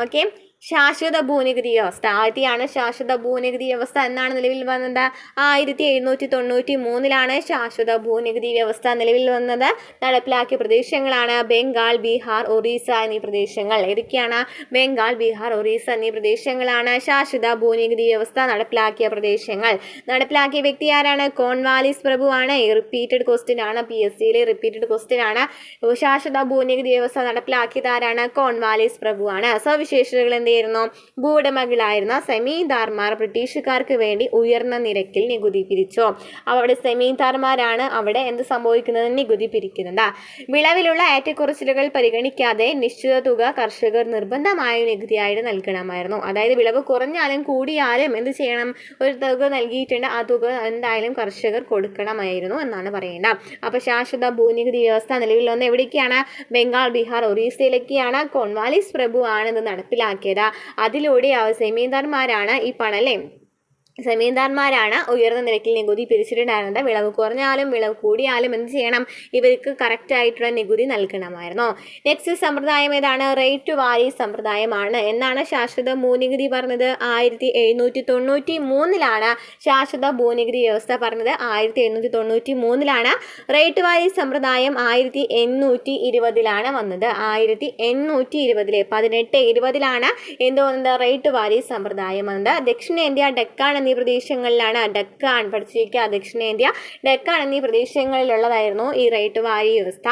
ഓക്കെ. ശാശ്വത ഭൂനികുതി വ്യവസ്ഥ ആദ്യമാണ്. ശാശ്വത ഭൂനികുതി വ്യവസ്ഥ എന്നാണ് നിലവിൽ വന്നത്? 1793 ശാശ്വത ഭൂനികുതി വ്യവസ്ഥ നിലവിൽ വന്നത്. നടപ്പിലാക്കിയ പ്രദേശങ്ങളാണ് ബംഗാൾ, ബീഹാർ, ഒറീസ എന്നീ പ്രദേശങ്ങൾ. ഏതൊക്കെയാണ്? ബംഗാൾ, ബീഹാർ, ഒറീസ എന്നീ പ്രദേശങ്ങളാണ് ശാശ്വത ഭൂനികുതി വ്യവസ്ഥ നടപ്പിലാക്കിയ പ്രദേശങ്ങൾ. നടപ്പിലാക്കിയ വ്യക്തി ആരാണ്? കോൺവാലിസ് പ്രഭുവാണ്. റിപ്പീറ്റഡ് ക്വസ്റ്റ്യൻ ആണ്, PSCയിലെ റിപ്പീറ്റഡ് ക്വസ്റ്റ്യൻ ആണ്. ശാശ്വത ഭൂനികുതി വ്യവസ്ഥ നടപ്പിലാക്കിയത് ആരാണ്? കോൺവാലിസ് പ്രഭുവാണ്. സവിശേഷതകൾ എന്തായിരുന്നു? ഭൂവുടമകളായിരുന്ന സെമീന്ദാർമാർ ബ്രിട്ടീഷുകാർക്ക് വേണ്ടി ഉയർന്ന നിരക്കിൽ നികുതി പിരിച്ചു. അവിടെ സെമീന്ദാർമാരാണ് അവിടെ എന്ത് സംഭവിക്കുന്നത്? നികുതി പിരിക്കുന്നത്. വിളവിലുള്ള ഏറ്റക്കുറച്ചിലുകൾ പരിഗണിക്കാതെ നിശ്ചിത തുക കർഷകർ നിർബന്ധമായ നികുതിയായിട്ട് നൽകണമായിരുന്നു. അതായത് വിളവ് കുറഞ്ഞാലും കൂടിയാലും എന്ത് ചെയ്യണം? ഒരു തുക നൽകിയിട്ടുണ്ട്, ആ തുക എന്തായാലും കർഷകർ കൊടുക്കണമായിരുന്നു എന്നാണ് പറയുന്നത്. അപ്പോൾ ശാശ്വത ഭൂനികുതി വ്യവസ്ഥ നിലവിൽ വന്ന് എവിടേക്കാണ്? ബംഗാൾ, ബീഹാർ, ഒറീസയിലേക്കാണ്. കോൺവാലിസ് പ്രഭു ആണ് ഇത് നടപ്പിലാക്കിയത്. അതിലൂടെ സെമീന്ദാർമാരാണ് ഈ പണല്ലേ സെമീന്ദാർമാരാണ് ഉയർന്ന നിരക്കിൽ നികുതി പിരിച്ചിട്ടുണ്ടായിരുന്നത്. വിളവ് കുറഞ്ഞാലും വിളവ് കൂടിയാലും എന്ത് ചെയ്യണം? ഇവർക്ക് കറക്റ്റായിട്ടുള്ള നികുതി നൽകണമായിരുന്നു. നെക്സ്റ്റ് സമ്പ്രദായം ഏതാണ്? റേറ്റ് വാരി സമ്പ്രദായമാണ്. എന്നാണ് ശാശ്വത ഭൂനികുതി പറഞ്ഞത്? 1793 ശാശ്വത ഭൂനികുതി വ്യവസ്ഥ പറഞ്ഞത്. 1793 റേറ്റ് വാരി സമ്പ്രദായം 1820 വന്നത്. 1820 1820 എന്ത് വന്നത്? റേറ്റ് വാരി സമ്പ്രദായം വന്നത്. ദക്ഷിണേന്ത്യ, ഡെക്കാൻ എന്നീ പ്രദേശങ്ങളിലാണ്. ഡെക്കാൻ പഠിച്ചിരിക്കുക. ദക്ഷിണേന്ത്യ, ഡെക്കാൻ എന്നീ പ്രദേശങ്ങളിലുള്ളതായിരുന്നു ഈ റേറ്റ് വാരി വ്യവസ്ഥ.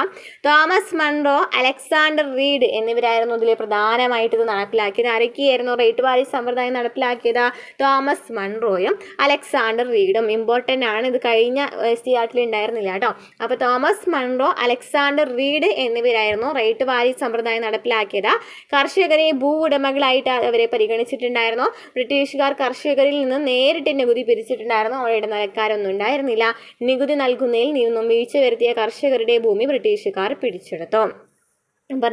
തോമസ് മൺറോ, അലക്സാണ്ടർ റീഡ് എന്നിവരായിരുന്നു ഇതിൽ പ്രധാനമായിട്ട് ഇത് നടപ്പിലാക്കിയത്. ആരൊക്കെയായിരുന്നു റേറ്റ് വാരി സമ്പ്രദായം നടപ്പിലാക്കിയത്? തോമസ് മൺറോയും അലക്സാണ്ടർ റീഡും. ഇമ്പോർട്ടൻ്റ് ആണ്, ഇത് കഴിഞ്ഞ SCRT ഉണ്ടായിരുന്നില്ല കേട്ടോ. അപ്പോൾ തോമസ് മൺറോ, അലക്സാണ്ടർ റീഡ് എന്നിവരായിരുന്നു റേറ്റ് വാരി സമ്പ്രദായം നടപ്പിലാക്കിയത്. കർഷകരെ ഭൂ ഉടമകളായിട്ട് അവരെ പരിഗണിച്ചിട്ടുണ്ടായിരുന്നു. ബ്രിട്ടീഷുകാർ കർഷകരിൽ നിന്ന് നേരിട്ട് നികുതി പിരിച്ചിട്ടുണ്ടായിരുന്നു. അവിടെ ഇടനിലക്കാരൊന്നും ഉണ്ടായിരുന്നില്ല. നികുതി നൽകുന്നതിൽ നിന്നും വീഴ്ച വരുത്തിയ കർഷകരുടെ ഭൂമി ബ്രിട്ടീഷുകാർ പിടിച്ചെടുത്തു.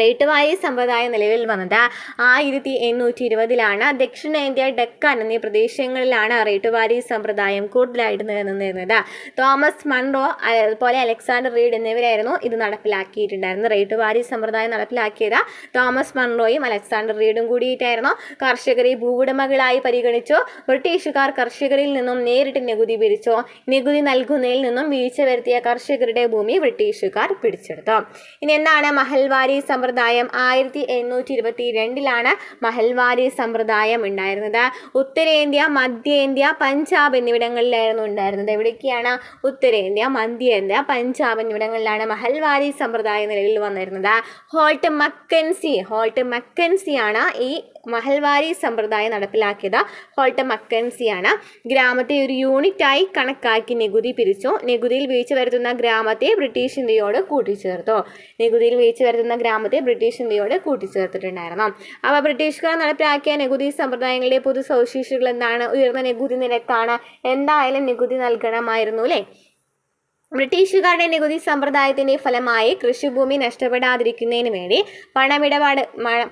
റേറ്റ് വാരി സമ്പ്രദായം നിലവിൽ വന്നത് 1820 ദക്ഷിണേന്ത്യ, ഡെക്കാൻ എന്നീ പ്രദേശങ്ങളിലാണ് റേറ്റ് വാരി സമ്പ്രദായം കൂടുതലായിട്ട് നിലനിന്നിരുന്നത്. തോമസ് മൺറോ അതുപോലെ അലക്സാണ്ടർ റീഡ് എന്നിവരായിരുന്നു ഇത് നടപ്പിലാക്കിയിട്ടുണ്ടായിരുന്നത്. റേറ്റ് വാരി സമ്പ്രദായം നടപ്പിലാക്കിയത് തോമസ് മൺറോയും അലക്സാണ്ടർ റീഡും കൂടിയിട്ടായിരുന്നു. കർഷകരെ ഭൂവുടമകളായി പരിഗണിച്ചു. ബ്രിട്ടീഷുകാർ കർഷകരിൽ നിന്നും നേരിട്ട് നികുതി പിരിച്ചു. നികുതി നൽകുന്നതിൽ നിന്നും വീഴ്ച വരുത്തിയ കർഷകരുടെ ഭൂമി ബ്രിട്ടീഷുകാർ പിടിച്ചെടുത്തു. ഇനി എന്താണ് മഹൽവാരി സമ്പ്രദായം? 1822 മഹൽവാരി സമ്പ്രദായം ഉണ്ടായിരുന്നത്. ഉത്തരേന്ത്യ, മധ്യേന്ത്യ, പഞ്ചാബ് എന്നിവിടങ്ങളിലായിരുന്നു ഉണ്ടായിരുന്നത്. എവിടേക്കാണ്? ഉത്തരേന്ത്യ, മധ്യേന്ത്യ, പഞ്ചാബ് എന്നിവിടങ്ങളിലാണ് മഹൽവാരി സമ്പ്രദായം നിലവിൽ വന്നിരുന്നത്. ഹോൾട്ട് മക്കൻസിയാണ് ഈ മഹൽവാരി സമ്പ്രദായം നടപ്പിലാക്കിയത്. ഹോൾട്ട് മക്കൻസിയാണ്. ഗ്രാമത്തെ ഒരു യൂണിറ്റായി കണക്കാക്കി നികുതി പിരിച്ചു. നികുതിയിൽ വീഴ്ച വരുത്തുന്ന ഗ്രാമത്തെ ബ്രിട്ടീഷ് ഇന്ത്യയോട് കൂട്ടിച്ചേർത്തു. കൂട്ടിച്ചേർത്തിട്ടുണ്ടായിരുന്നു. അപ്പോൾ ബ്രിട്ടീഷുകാർ നടപ്പിലാക്കിയ നികുതി സമ്പ്രദായങ്ങളുടെ പൊതു സവിശേഷതകൾ എന്താണ്? ഉയർന്ന നികുതി നിരക്കാണ്. എന്തായാലും നികുതി നൽകണമായിരുന്നു അല്ലേ? ബ്രിട്ടീഷുകാരുടെ നികുതി സമ്പ്രദായത്തിന്റെ ഫലമായി കൃഷിഭൂമി നഷ്ടപ്പെടാതിരിക്കുന്നതിന് വേണ്ടി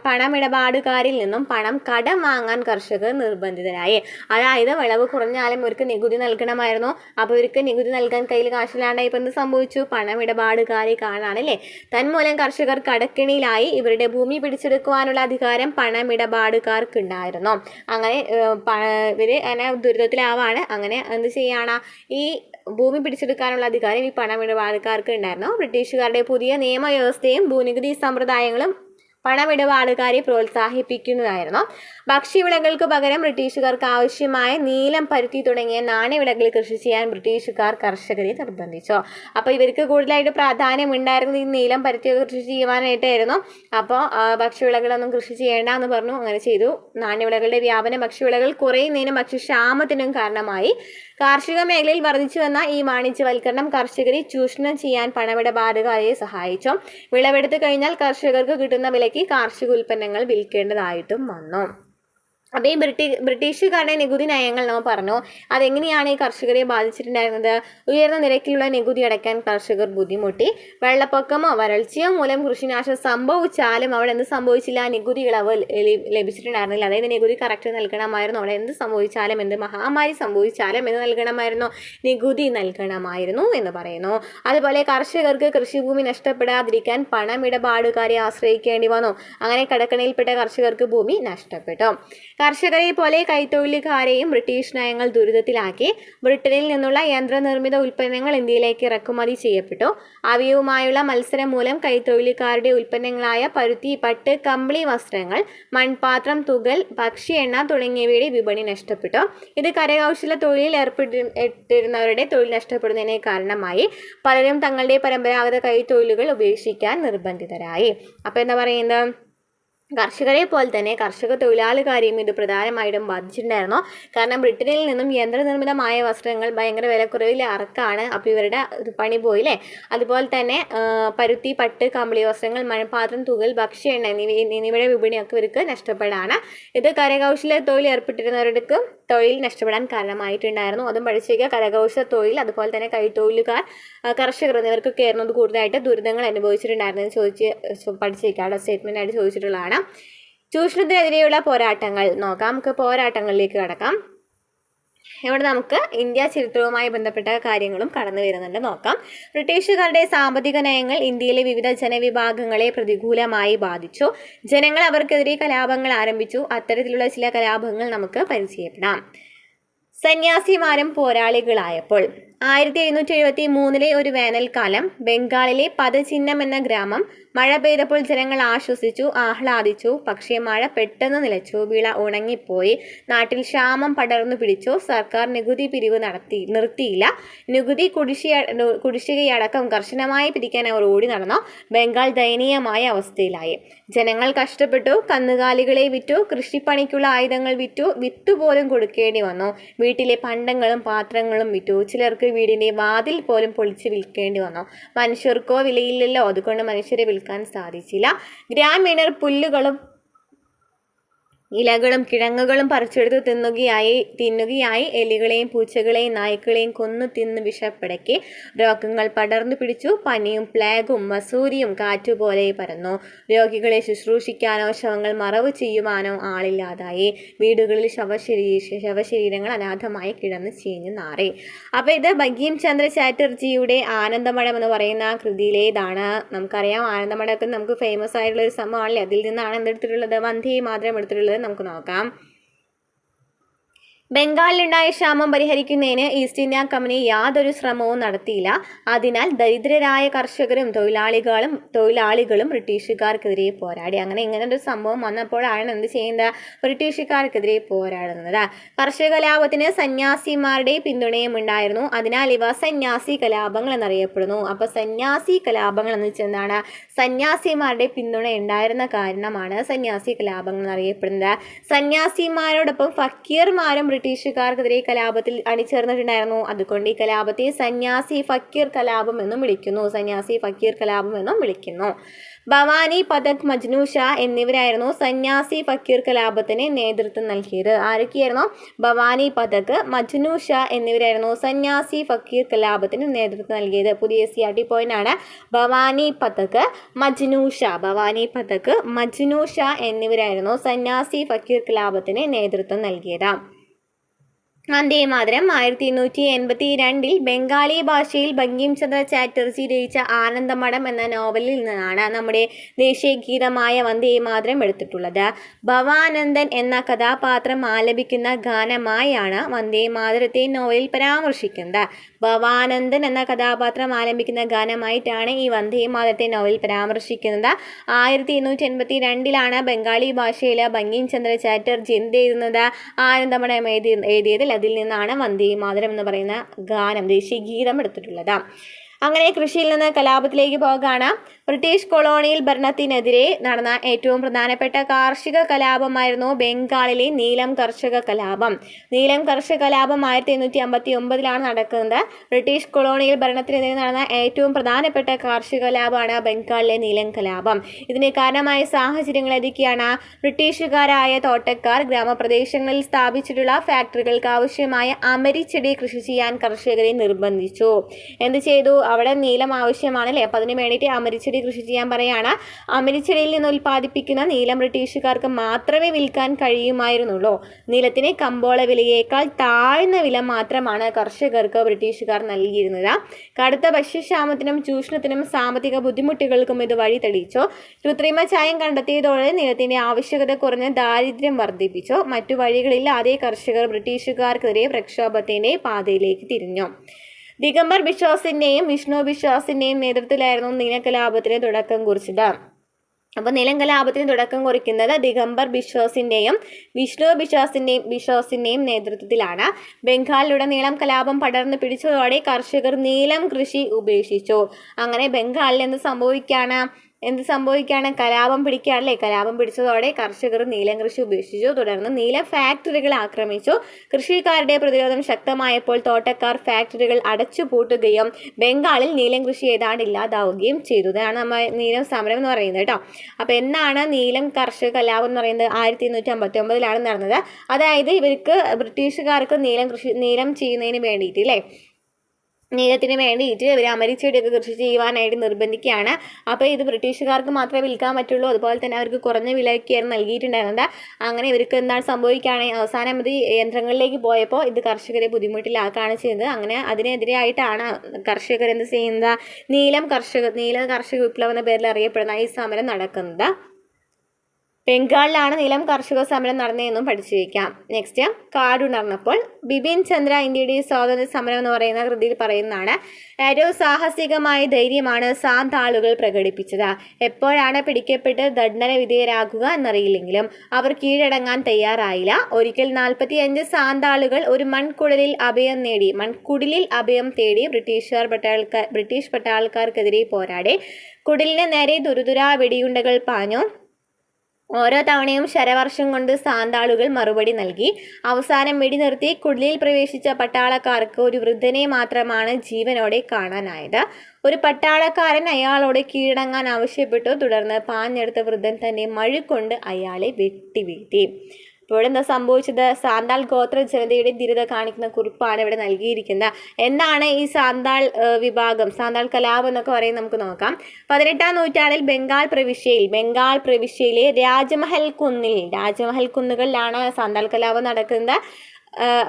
പണമിടപാടുകാരിൽ നിന്നും പണം കടം വാങ്ങാൻ കർഷകർ നിർബന്ധിതരായി. അതായത് വിളവ് കുറഞ്ഞാലും ഇവർക്ക് നികുതി നൽകണമായിരുന്നു. അപ്പോൾ ഇവർക്ക് നികുതി നൽകാൻ കയ്യിൽ കാശില്ലാണ്ടായി ഇപ്പം എന്ത് സംഭവിച്ചു? പണമിടപാടുകാരെ കാണാനല്ലേ. തന്മൂലം കർഷകർ കടക്കിണിയിലായി. ഇവരുടെ ഭൂമി പിടിച്ചെടുക്കുവാനുള്ള അധികാരം പണമിടപാടുകാർക്കുണ്ടായിരുന്നു. അങ്ങനെ ഇവര് അങ്ങനെ ദുരിതത്തിലാവാണ്. അങ്ങനെ എന്ത് ചെയ്യാണ്? ഈ ഭൂമി പിടിച്ചെടുക്കാനുള്ള അധികാരം ഈ പണമിടപാടുകാർക്ക് ഉണ്ടായിരുന്നു. ബ്രിട്ടീഷുകാരുടെ പുതിയ നിയമവ്യവസ്ഥയും ഭൂനികുതി സമ്പ്രദായങ്ങളും പണമിടപാടുകാരെ പ്രോത്സാഹിപ്പിക്കുന്നതായിരുന്നു. ഭക്ഷ്യവിളകൾക്ക് പകരം ബ്രിട്ടീഷുകാർക്ക് ആവശ്യമായ നീലം, പരുത്തി തുടങ്ങിയ നാണ്യവിളകൾ കൃഷി ചെയ്യാൻ ബ്രിട്ടീഷുകാർ കർഷകരെ നിർബന്ധിച്ചു. അപ്പോൾ ഇവർക്ക് കൂടുതലായിട്ട് പ്രാധാന്യം ഉണ്ടായിരുന്നത് ഈ നീലം, പരുത്തിയൊക്കെ കൃഷി ചെയ്യുവാനായിട്ടായിരുന്നു. അപ്പോൾ ഭക്ഷ്യവിളകളൊന്നും കൃഷി ചെയ്യേണ്ട എന്ന് പറഞ്ഞു. അങ്ങനെ ചെയ്തു. നാണ്യവിളകളുടെ വ്യാപനം ഭക്ഷ്യവിളകൾ കുറയുന്നതിനും ഭക്ഷ്യക്ഷാമത്തിനും കാരണമായി. കാർഷിക മേഖലയിൽ വർദ്ധിച്ചു വന്ന ഈ വാണിജ്യവൽക്കരണം കർഷകരെ ചൂഷണം ചെയ്യാൻ പണമിടപാടുകാരെ സഹായിച്ചു. വിളവെടുത്തു കഴിഞ്ഞാൽ കർഷകർക്ക് കിട്ടുന്ന വിലയ്ക്ക് കാർഷിക ഉൽപ്പന്നങ്ങൾ വിൽക്കേണ്ടതായിട്ടും വന്നു. അപ്പോൾ ഈ ബ്രിട്ടീഷുകാരുടെ നികുതി നയങ്ങൾ നമ്മൾ പറഞ്ഞു. അതെങ്ങനെയാണ് ഈ കർഷകരെ ബാധിച്ചിട്ടുണ്ടായിരുന്നത്? ഉയർന്ന നിരക്കിലുള്ള നികുതി അടയ്ക്കാൻ കർഷകർ ബുദ്ധിമുട്ടി. വെള്ളപ്പൊക്കമോ വരൾച്ചയോ മൂലം കൃഷിനാശം സംഭവിച്ചാലും അവിടെ എന്ത് സംഭവിച്ചില്ല? നികുതി ഇളവ് ലഭിച്ചിട്ടുണ്ടായിരുന്നില്ല. അതായത് നികുതി കറക്റ്റ് നൽകണമായിരുന്നു. അവിടെ എന്ത് സംഭവിച്ചാലും, എന്ത് മഹാമാരി സംഭവിച്ചാലും എന്ത് നൽകണമായിരുന്നു? നികുതി നൽകണമായിരുന്നു എന്ന് പറയുന്നു. അതുപോലെ കർഷകർക്ക് കൃഷിഭൂമി നഷ്ടപ്പെടാതിരിക്കാൻ പണമിടപാടുകാരെ ആശ്രയിക്കേണ്ടി വന്നു. അങ്ങനെ കടക്കണിയിൽപ്പെട്ട കർഷകർക്ക് ഭൂമി നഷ്ടപ്പെട്ടു. കർഷകരെ പോലെ കൈത്തൊഴിലുകാരെയും ബ്രിട്ടീഷ് നയങ്ങൾ ദുരിതത്തിലാക്കി. ബ്രിട്ടനിൽ നിന്നുള്ള യന്ത്രനിർമ്മിത ഉൽപ്പന്നങ്ങൾ ഇന്ത്യയിലേക്ക് ഇറക്കുമതി ചെയ്യപ്പെട്ടു. അവയുമായുള്ള മത്സരം മൂലം കൈത്തൊഴിലുകാരുടെ ഉൽപ്പന്നങ്ങളായ പരുത്തി, പട്ട്, കമ്പിളി വസ്ത്രങ്ങൾ, മൺപാത്രം, തുകൽ, ഭക്ഷ്യ എണ്ണ തുടങ്ങിയവയുടെ വിപണി നഷ്ടപ്പെട്ടു. ഇത് കരകൗശല തൊഴിലിൽ ഏർപ്പെട്ടിരുന്നവരുടെ തൊഴിൽ നഷ്ടപ്പെടുന്നതിന് കാരണമായി. പലരും തങ്ങളുടെ പരമ്പരാഗത കൈത്തൊഴിലുകൾ ഉപേക്ഷിക്കാൻ നിർബന്ധിതരായി. അപ്പോൾ എന്താ പറയുന്നത്? കർഷകരെ പോലെ തന്നെ കർഷക തൊഴിലാളികാരെയും ഇത് പ്രധാനമായിട്ടും ബാധിച്ചിട്ടുണ്ടായിരുന്നു. കാരണം ബ്രിട്ടനിൽ നിന്നും യന്ത്രനിർമ്മിതമായ വസ്ത്രങ്ങൾ ഭയങ്കര വിലക്കുറവിൽ ഇറക്കാണ്. അപ്പോൾ ഇവരുടെ പണി പോയില്ലേ. അതുപോലെ തന്നെ പരുത്തി, പട്ട്, കമ്പിളി വസ്ത്രങ്ങൾ, മൺപാത്രം, തുകൽ, ഭക്ഷ്യ എണ്ണ എന്നിവയുടെ വിപണിയൊക്കെ ഇവർക്ക് നഷ്ടപ്പെടാണ്. ഇത് കരകൗശല തൊഴിൽ ഏർപ്പെട്ടിരുന്നവർക്ക് തൊഴിൽ നഷ്ടപ്പെടാൻ കാരണമായിട്ടുണ്ടായിരുന്നു. അതും പഠിച്ചേക്കുക. കരകൗശല തൊഴിൽ, അതുപോലെ തന്നെ കൈത്തൊഴിലുകാർ, കർഷകർ എന്നിവർക്കൊക്കെ ആയിരുന്നു കൂടുതലായിട്ട് ദുരിതങ്ങൾ അനുഭവിച്ചിട്ടുണ്ടായിരുന്നെന്ന് പഠിച്ചേക്കാനുള്ള സ്റ്റേറ്റ്മെൻ്റ് ആയിട്ട് ചോദിച്ചിട്ടുള്ളതാണ്. ചൂഷണത്തിനെതിരെയുള്ള പോരാട്ടങ്ങൾ നോക്കാം. നമുക്ക് പോരാട്ടങ്ങളിലേക്ക് കടക്കാം. ഇവിടെ നമുക്ക് ഇന്ത്യ ചരിത്രവുമായി ബന്ധപ്പെട്ട കാര്യങ്ങളും കടന്നു വരുന്നുണ്ട്, നോക്കാം. ബ്രിട്ടീഷുകാരുടെ സാമ്പത്തിക നയങ്ങൾ ഇന്ത്യയിലെ വിവിധ ജനവിഭാഗങ്ങളെ പ്രതികൂലമായി ബാധിച്ചു. ജനങ്ങൾ അവർക്കെതിരെ കലാപങ്ങൾ ആരംഭിച്ചു. അത്തരത്തിലുള്ള ചില കലാപങ്ങൾ നമുക്ക് പരിചയപ്പെടാം. സന്യാസിമാരും പോരാളികളായപ്പോൾ 1773 ഒരു വേനൽക്കാലം ബംഗാളിലെ പദചിഹ്നം എന്ന ഗ്രാമം മഴ പെയ്തപ്പോൾ ജനങ്ങൾ ആശ്വസിച്ചു, ആഹ്ലാദിച്ചു. പക്ഷേ മഴ പെട്ടെന്ന് നിലച്ചു. വിള ഉണങ്ങിപ്പോയി. നാട്ടിൽ ക്ഷാമം പടർന്നു പിടിച്ചു. സർക്കാർ നികുതി പിരിവ് നിർത്തിയില്ല. നികുതി കുടിശ്ശികയടക്കം കർശനമായി പിരിക്കാൻ അവർ ഓടി നടന്നു. ബംഗാൾ ദയനീയമായ അവസ്ഥയിലായി. ജനങ്ങൾ കഷ്ടപ്പെട്ടു. കന്നുകാലികളെ വിറ്റു. കൃഷിപ്പണിക്കുള്ള ആയുധങ്ങൾ വിറ്റു. വിത്തുപോലും കൊടുക്കേണ്ടി വന്നു. വീട്ടിലെ പണ്ടങ്ങളും പാത്രങ്ങളും വിറ്റു. ചിലർക്ക് വീടിൻ്റെ വാതിൽ പോലും പൊളിച്ച് വിൽക്കേണ്ടി വന്നു. മനുഷ്യർക്കോ വിലയില്ലല്ലോ, അതുകൊണ്ട് മനുഷ്യരെ വിൽക്കാൻ സാധിച്ചില്ല. ഗ്രാമീണർ പുല്ലുകളും ഇലകളും കിഴങ്ങുകളും പറിച്ചെടുത്ത് തിന്നുകയായി. എലികളെയും പൂച്ചകളെയും നായ്ക്കളെയും കൊന്നു തിന്ന് വിഷപ്പടക്കി. രോഗങ്ങൾ പടർന്നു പിടിച്ചു. പനിയും പ്ലേഗും മസൂരിയും കാറ്റുപോലെ പരന്നു. രോഗികളെ ശുശ്രൂഷിക്കാനോ ശവങ്ങൾ മറവ് ചെയ്യുവാനോ ആളില്ലാതായി. വീടുകളിൽ ശവശരീരങ്ങൾ അനാഥമായി കിടന്ന് ചീഞ്ഞു നാറി. അപ്പോൾ ഇത് ബങ്കിം ചന്ദ്ര ചാറ്റർജിയുടെ ആനന്ദമഠം എന്ന് പറയുന്ന കൃതിയിലേതാണ്. നമുക്കറിയാം ആനന്ദമഠമൊക്കെ നമുക്ക് ഫേമസ് ആയിട്ടുള്ള ഒരു സംഭവമാണല്ലേ. അതിൽ നിന്നാണ് എന്തെടുത്തിട്ടുള്ളത്? വന്ദേ മാതരം എടുത്തിട്ടുള്ളത്. നമുക്ക് നോക്കാം. ബംഗാളിലുണ്ടായ ക്ഷാമം പരിഹരിക്കുന്നതിന് ഈസ്റ്റ് ഇന്ത്യ കമ്പനി യാതൊരു ശ്രമവും നടത്തിയില്ല. അതിനാൽ ദരിദ്രരായ കർഷകരും തൊഴിലാളികളും ബ്രിട്ടീഷുകാർക്കെതിരെ പോരാടി. അങ്ങനെ ഇങ്ങനൊരു സംഭവം വന്നപ്പോഴാണ് എന്ത് ചെയ്യുന്നത്? ബ്രിട്ടീഷുകാർക്കെതിരെ പോരാടുന്നത്. കർഷക കലാപത്തിന് സന്യാസിമാരുടെ പിന്തുണയും ഉണ്ടായിരുന്നു. അതിനാൽ ഇവ സന്യാസി കലാപങ്ങൾ എന്നറിയപ്പെടുന്നു. അപ്പോൾ സന്യാസി കലാപങ്ങൾ എന്ന് വെച്ചാൽ എന്താണ്? സന്യാസിമാരുടെ പിന്തുണ ഉണ്ടായിരുന്ന കാരണമാണ് സന്യാസി കലാപങ്ങൾ എന്നറിയപ്പെടുന്നത്. സന്യാസിമാരോടൊപ്പം ഫക്കീർമാരും ബ്രിട്ടീഷുകാർക്കെതിരെ കലാപത്തിൽ അണിചേർന്നിട്ടുണ്ടായിരുന്നു. അതുകൊണ്ട് ഈ കലാപത്തെ സന്യാസി ഫക്കീർ കലാപം എന്നും വിളിക്കുന്നു. ഭവാനി പഥക്, മജ്നു ഷാ എന്നിവരായിരുന്നു സന്യാസി ഫക്കീർ കലാപത്തിന് നേതൃത്വം നൽകിയത്. ആരൊക്കെയായിരുന്നു? ഭവാനി പഥക്, മജ്നു ഷാ എന്നിവരായിരുന്നു സന്യാസി ഫക്കീർ കലാപത്തിന് നേതൃത്വം നൽകിയത്. പുതിയ CRT പോയിന്റ് ആണ്. ഭവാനി പഥക്, മജ്നു ഷാ, ഭവാനി പഥക്, മജ്നു ഷാ എന്നിവരായിരുന്നു സന്യാസി ഫക്കീർ കലാപത്തിന് നേതൃത്വം നൽകിയത്. വന്ദേമാതരം 1882 ബംഗാളി ഭാഷയിൽ ബങ്കിം ചന്ദ്ര ചാറ്റർജി രചിച്ച ആനന്ദമഠം എന്ന നോവലിൽ നിന്നാണ് നമ്മുടെ ദേശീയ ഗീതമായ വന്ദേമാതരം എടുത്തിട്ടുള്ളത്. ഭവാനന്ദൻ എന്ന കഥാപാത്രം ആലപിക്കുന്ന ഗാനമായാണ് വന്ദേമാതരത്തെ നോവലിൽ പരാമർശിക്കുന്നത്. ഭവാനന്ദൻ എന്ന കഥാപാത്രം ആലപിക്കുന്ന ഗാനമായിട്ടാണ് ഈ വന്ദേമാതരത്തെ നോവലിൽ പരാമർശിക്കുന്നത്. 1882 ബംഗാളി ഭാഷയിൽ ബങ്കിം ചന്ദ്ര ചാറ്റർജി എന്ത് എഴുതുന്നത്? ആനന്ദമഠം എഴുതിയതിൽ അതിൽ നിന്നാണ് വന്ദേമാതരം എന്ന് പറയുന്ന ഗാനം, ദേശീയ ഗീതം എടുത്തിട്ടുള്ളത്. അങ്ങനെ കൃഷിയിൽ നിന്ന് കലാപത്തിലേക്ക് പോകാണ്. ബ്രിട്ടീഷ് കൊളോണിയൽ ഭരണത്തിനെതിരെ നടന്ന ഏറ്റവും പ്രധാനപ്പെട്ട കാർഷിക കലാപമായിരുന്നു ബംഗാളിലെ നീലം കർഷക കലാപം. നീലം കർഷക കലാപം 1859 നടക്കുന്നത്. ബ്രിട്ടീഷ് കൊളോണിയൽ ഭരണത്തിനെതിരെ നടന്ന ഏറ്റവും പ്രധാനപ്പെട്ട കാർഷിക കലാപമാണ് ബംഗാളിലെ നീലം കലാപം. ഇതിന് കാരണമായ സാഹചര്യങ്ങൾ ഏതൊക്കെയാണ്? ബ്രിട്ടീഷുകാരായ തോട്ടക്കാർ ഗ്രാമപ്രദേശങ്ങളിൽ സ്ഥാപിച്ചിട്ടുള്ള ഫാക്ടറികൾക്ക് ആവശ്യമായ അമരിച്ചെടി കൃഷി ചെയ്യാൻ കർഷകരെ നിർബന്ധിച്ചു. എന്ത് ചെയ്തു? അവിടെ നീലം ആവശ്യമാണല്ലേ, അപ്പം അതിന് വേണ്ടിയിട്ട് അമരിച്ചെടി കൃഷി ചെയ്യാൻ പറയാണ്. അമരിച്ചെടിയിൽ നിന്ന് ഉൽപ്പാദിപ്പിക്കുന്ന നീലം ബ്രിട്ടീഷുകാർക്ക് മാത്രമേ വിൽക്കാൻ കഴിയുമായിരുന്നുള്ളൂ. നീലത്തിന് കമ്പോള വിലയേക്കാൾ താഴ്ന്ന വില മാത്രമാണ് കർഷകർക്ക് ബ്രിട്ടീഷുകാർ നൽകിയിരുന്നത്. കടുത്ത ഭക്ഷ്യക്ഷാമത്തിനും ചൂഷണത്തിനും സാമ്പത്തിക ബുദ്ധിമുട്ടുകൾക്കും ഇത് വഴി തെളിയിച്ചു. കൃത്രിമ ചായം കണ്ടെത്തിയതോടെ നീലത്തിന്റെ ആവശ്യകത കുറഞ്ഞ് ദാരിദ്ര്യം വർദ്ധിപ്പിച്ചു. മറ്റു വഴികളില്ലാതെ കർഷകർ ബ്രിട്ടീഷുകാർക്കെതിരെ പ്രക്ഷോഭത്തിന്റെ പാതയിലേക്ക് തിരിഞ്ഞു. ദിഗംബർ ബിശ്വാസിന്റെയും വിഷ്ണു ബിശ്വാസിന്റെയും നേതൃത്വത്തിലായിരുന്നു നീലം കലാപത്തിന് തുടക്കം കുറിച്ചത്. അപ്പോൾ നീലം കലാപത്തിന് തുടക്കം കുറിക്കുന്നത് ദിഗംബർ ബിശ്വാസിന്റെയും വിഷ്ണു ബിശ്വാസിന്റെയും നേതൃത്വത്തിലാണ്. ബംഗാളിലുടനീളം കലാപം പടർന്നു പിടിച്ചതോടെ കർഷകർ നീലം കൃഷി ഉപേക്ഷിച്ചു. അങ്ങനെ ബംഗാളിൽ എന്ത് സംഭവിക്കുകയാണ്? കലാപം പിടിക്കുകയാണല്ലേ. കലാപം പിടിച്ചതോടെ കർഷകർ നീലം കൃഷി ഉപേക്ഷിച്ചു. തുടർന്ന് നീലം ഫാക്ടറികൾ ആക്രമിച്ചു. കൃഷിക്കാരുടെ പ്രതിരോധം ശക്തമായപ്പോൾ തോട്ടക്കാർ ഫാക്ടറികൾ അടച്ചുപൂട്ടുകയും ബംഗാളിൽ നീലം കൃഷി ഏതാണ്ട് ഇല്ലാതാവുകയും ചെയ്തു. ഇതാണ് നമ്മൾ നീലം സമരം എന്ന് പറയുന്നത് കേട്ടോ. അപ്പോൾ എന്നാണ് നീലം കർഷക കലാപം എന്ന് പറയുന്നത്? 1859 നടന്നത്. അതായത് ഇവർക്ക് ബ്രിട്ടീഷുകാർക്ക് നീലം ചെയ്യുന്നതിന് വേണ്ടിയിട്ട് അല്ലേ, നീലത്തിന് വേണ്ടിയിട്ട് ഇവർ അമരിച്ചെടിയൊക്കെ കൃഷി ചെയ്യുവാനായിട്ട് നിർബന്ധിക്കുകയാണ്. അപ്പോൾ ഇത് ബ്രിട്ടീഷുകാർക്ക് മാത്രമേ വിൽക്കാൻ പറ്റുള്ളൂ. അതുപോലെ തന്നെ അവർക്ക് കുറഞ്ഞ വിലയ്ക്കായിരുന്നു നൽകിയിട്ടുണ്ടായിരുന്നത്. അങ്ങനെ ഇവർക്ക് എന്താണ് സംഭവിക്കുകയാണെങ്കിൽ അവസാനം ഇത് യന്ത്രങ്ങളിലേക്ക് പോയപ്പോൾ ഇത് കർഷകരെ ബുദ്ധിമുട്ടിലാക്കുകയാണ് ചെയ്തത്. അങ്ങനെ അതിനെതിരെയായിട്ടാണ് കർഷകർ എന്ത് ചെയ്യുന്നത്? നീല കർഷക വിപ്ലവം എന്ന പേരിൽ അറിയപ്പെടുന്ന ഈ സമരം നടക്കുന്നത്. ബംഗാളിലാണ് നീലം കർഷക സമരം നടന്നതെന്നും പഠിച്ചു വയ്ക്കാം. നെക്സ്റ്റ്, കാടുണർന്നപ്പോൾ. ബിപിൻ ചന്ദ്ര ഇന്ത്യയുടെ സ്വാതന്ത്ര്യ സമരം എന്ന് പറയുന്ന കൃതിയിൽ പറയുന്നതാണ്, ഏറ്റവും സാഹസികമായ ധൈര്യമാണ് സാന്താളുകൾ പ്രകടിപ്പിച്ചത്. എപ്പോഴാണ് പിടിക്കപ്പെട്ട് ദണ്ഡന വിധേയരാകുക എന്നറിയില്ലെങ്കിലും അവർ കീഴടങ്ങാൻ തയ്യാറായില്ല. ഒരിക്കൽ 45 സാന്താളുകൾ ഒരു മൺകുടിലിൽ അഭയം തേടി ബ്രിട്ടീഷ് പട്ടാളക്കാർക്കെതിരെ പോരാടി. കുടിലിന് നേരെ തുരുതുരാ വെടിയുണ്ടകൾ പാഞ്ഞു. ഓരോ തവണയും ശരവർഷം കൊണ്ട് സാന്താളുകൾ മറുപടി നൽകി. അവസാനം വെടിനിർത്തി കുടിലിൽ പ്രവേശിച്ച പട്ടാളക്കാർക്ക് ഒരു വൃദ്ധനെ മാത്രമാണ് ജീവനോടെ കാണാനായത്. ഒരു പട്ടാളക്കാരൻ അയാളോട് കീഴടങ്ങാൻ ആവശ്യപ്പെട്ടു. തുടർന്ന് പാഞ്ഞെടുത്ത വൃദ്ധൻ തന്നെ മഴുകൊണ്ട് അയാളെ വെട്ടിവീഴ്ത്തി. ഇപ്പോൾ എന്താ സംഭവിച്ചത്? സാന്താൾ ഗോത്ര ജനതയുടെ ധീരത കാണിക്കുന്ന കുറിപ്പാണ് ഇവിടെ നൽകിയിരിക്കുന്നത്. എന്താണ് ഈ സാന്താൾ വിഭാഗം, സാന്താൾ കലാപം എന്നൊക്കെ പറയുന്നത് നമുക്ക് നോക്കാം. 18-ാം നൂറ്റാണ്ടിൽ ബംഗാൾ പ്രവിശ്യയിലെ രാജ്മഹൽ കുന്നുകളിലാണ് സാന്താൾ കലാപം നടക്കുന്നത്.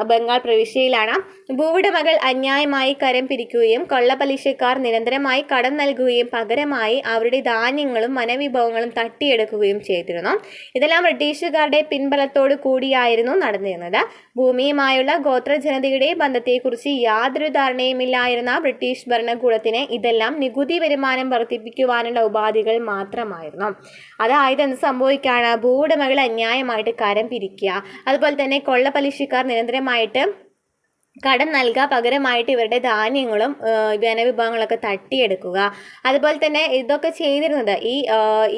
ബംഗാൾ പ്രവിശ്യയിലാണ്. ഭൂവുടമകൾ അന്യായമായി കരം പിരിക്കുകയും കൊള്ളപ്പലിശക്കാർ നിരന്തരമായി കടം നൽകുകയും പകരമായി അവരുടെ ധാന്യങ്ങളും വനവിഭവങ്ങളും തട്ടിയെടുക്കുകയും ചെയ്തിരുന്നു. ഇതെല്ലാം ബ്രിട്ടീഷുകാരുടെ പിൻബലത്തോടു കൂടിയായിരുന്നു നടന്നിരുന്നത്. ഭൂമിയുമായുള്ള ഗോത്ര ജനതയുടെ ബന്ധത്തെക്കുറിച്ച് യാതൊരു ധാരണയുമില്ലായിരുന്ന ബ്രിട്ടീഷ് ഭരണകൂടത്തിന് ഇതെല്ലാം നികുതി വരുമാനം വർദ്ധിപ്പിക്കുവാനുള്ള ഉപാധികൾ മാത്രമായിരുന്നു. അതായത് എന്ത് സംഭവിക്കുകയാണ്? ഭൂവുടമകൾ അന്യായമായിട്ട് കരം പിരിക്കുക, അതുപോലെ തന്നെ കൊള്ളപ്പലിശക്കാർ നിരന്തരമായിട്ട് കടം നൽകുക, പകരമായിട്ട് ഇവരുടെ ധാന്യങ്ങളും വനവിഭവങ്ങളൊക്കെ തട്ടിയെടുക്കുക. അതുപോലെ തന്നെ ഇതൊക്കെ ചെയ്തിരുന്നത്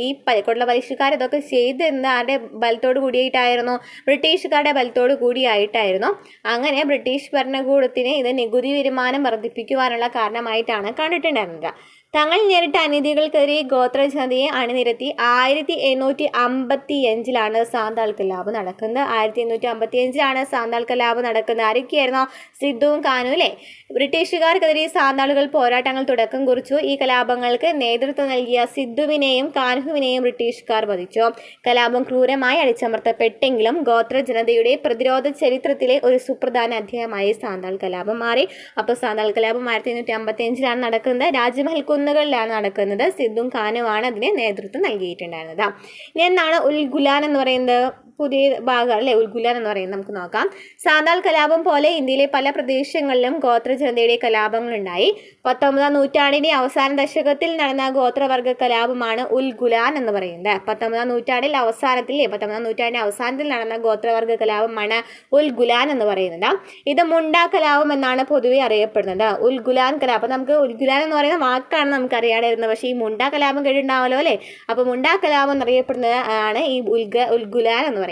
ഈ കൊള്ളപ്പലിശക്കാർ ഇതൊക്കെ ചെയ്തിരുന്നത് ആരുടെ ബലത്തോട് കൂടിയായിട്ടായിരുന്നു? ബ്രിട്ടീഷുകാരുടെ ബലത്തോട് കൂടിയായിട്ടായിരുന്നു. അങ്ങനെ ബ്രിട്ടീഷ് ഭരണകൂടത്തിന് ഇത് നികുതി വരുമാനം വർദ്ധിപ്പിക്കുവാനുള്ള കാരണമായിട്ടാണ് കണ്ടിട്ടുണ്ടായിരുന്നത്. തങ്ങൾ നേരിട്ട അനീതികൾക്കെതിരെ ഗോത്ര ജനതയെ അണിനിരത്തി 1855 സാന്താൾ കലാപം നടക്കുന്നത്. 1855 സാന്താൾ കലാപം നടക്കുന്നത്. ആരൊക്കെയായിരുന്നോ? സിദ്ധുവും കാനു അല്ലേ? ബ്രിട്ടീഷുകാർക്കെതിരെ സാന്താളുകൾ പോരാട്ടങ്ങൾ തുടക്കം കുറിച്ചു. ഈ കലാപങ്ങൾക്ക് നേതൃത്വം നൽകിയ സിദ്ധുവിനെയും കാൻഹുവിനെയും ബ്രിട്ടീഷുകാർ വധിച്ചു. കലാപം ക്രൂരമായി അടിച്ചമർത്തപ്പെട്ടെങ്കിലും ഗോത്ര ജനതയുടെ പ്രതിരോധ ചരിത്രത്തിലെ ഒരു സുപ്രധാന അധ്യായമായി സാന്താൾ കലാപം മാറി. അപ്പോൾ സാന്താൾ കലാപം 1855 നടക്കുന്നത്. രാജ്മഹൽ കുന്നുകളിലാണ് നടക്കുന്നത്. സിദ്ധും കാനുവാണ് അതിന് നേതൃത്വം നൽകിയിട്ടുണ്ടായിരുന്നത്. ഇനി എന്താണ് ഉൽഗുലാൻ എന്ന് പറയുന്നത്? പുതിയ ഭാഗം അല്ലേ ഉൽഗുലാൻ എന്ന് പറയുന്നത്. നമുക്ക് നോക്കാം. സാന്താൾ കലാപം പോലെ ഇന്ത്യയിലെ പല പ്രദേശങ്ങളിലും ഗോത്ര ജനതയുടെ കലാപങ്ങളുണ്ടായി. 19ാം നൂറ്റാണ്ടിന്റെ അവസാന ദശകത്തിൽ നടന്ന ഗോത്രവർഗ കലാപമാണ് ഉൽഗുലാൻ എന്ന് പറയുന്നത്. 19ാം നൂറ്റാണ്ടിന്റെ അവസാനത്തിൽ നടന്ന ഗോത്രവർഗ കലാപമാണ് ഉൽഗുലാൻ എന്ന് പറയുന്നത്. ഇത് മുണ്ട കലാപം എന്നാണ് പൊതുവെ അറിയപ്പെടുന്നത്. ഉൽഗുലാൻ കലാപം, നമുക്ക് ഉൽഗുലാൻ എന്ന് പറയുന്ന വാക്കാണ് നമുക്ക് അറിയാതിരുന്നത്. പക്ഷേ ഈ മുണ്ട കലാപം കേട്ടിട്ടുണ്ടാവല്ലോ അല്ലേ? അപ്പോൾ മുണ്ട കലാപം എന്നറിയപ്പെടുന്നത് ആണ് ഈ ഉൽഗുലാൻ എന്ന് പറയുന്നത്.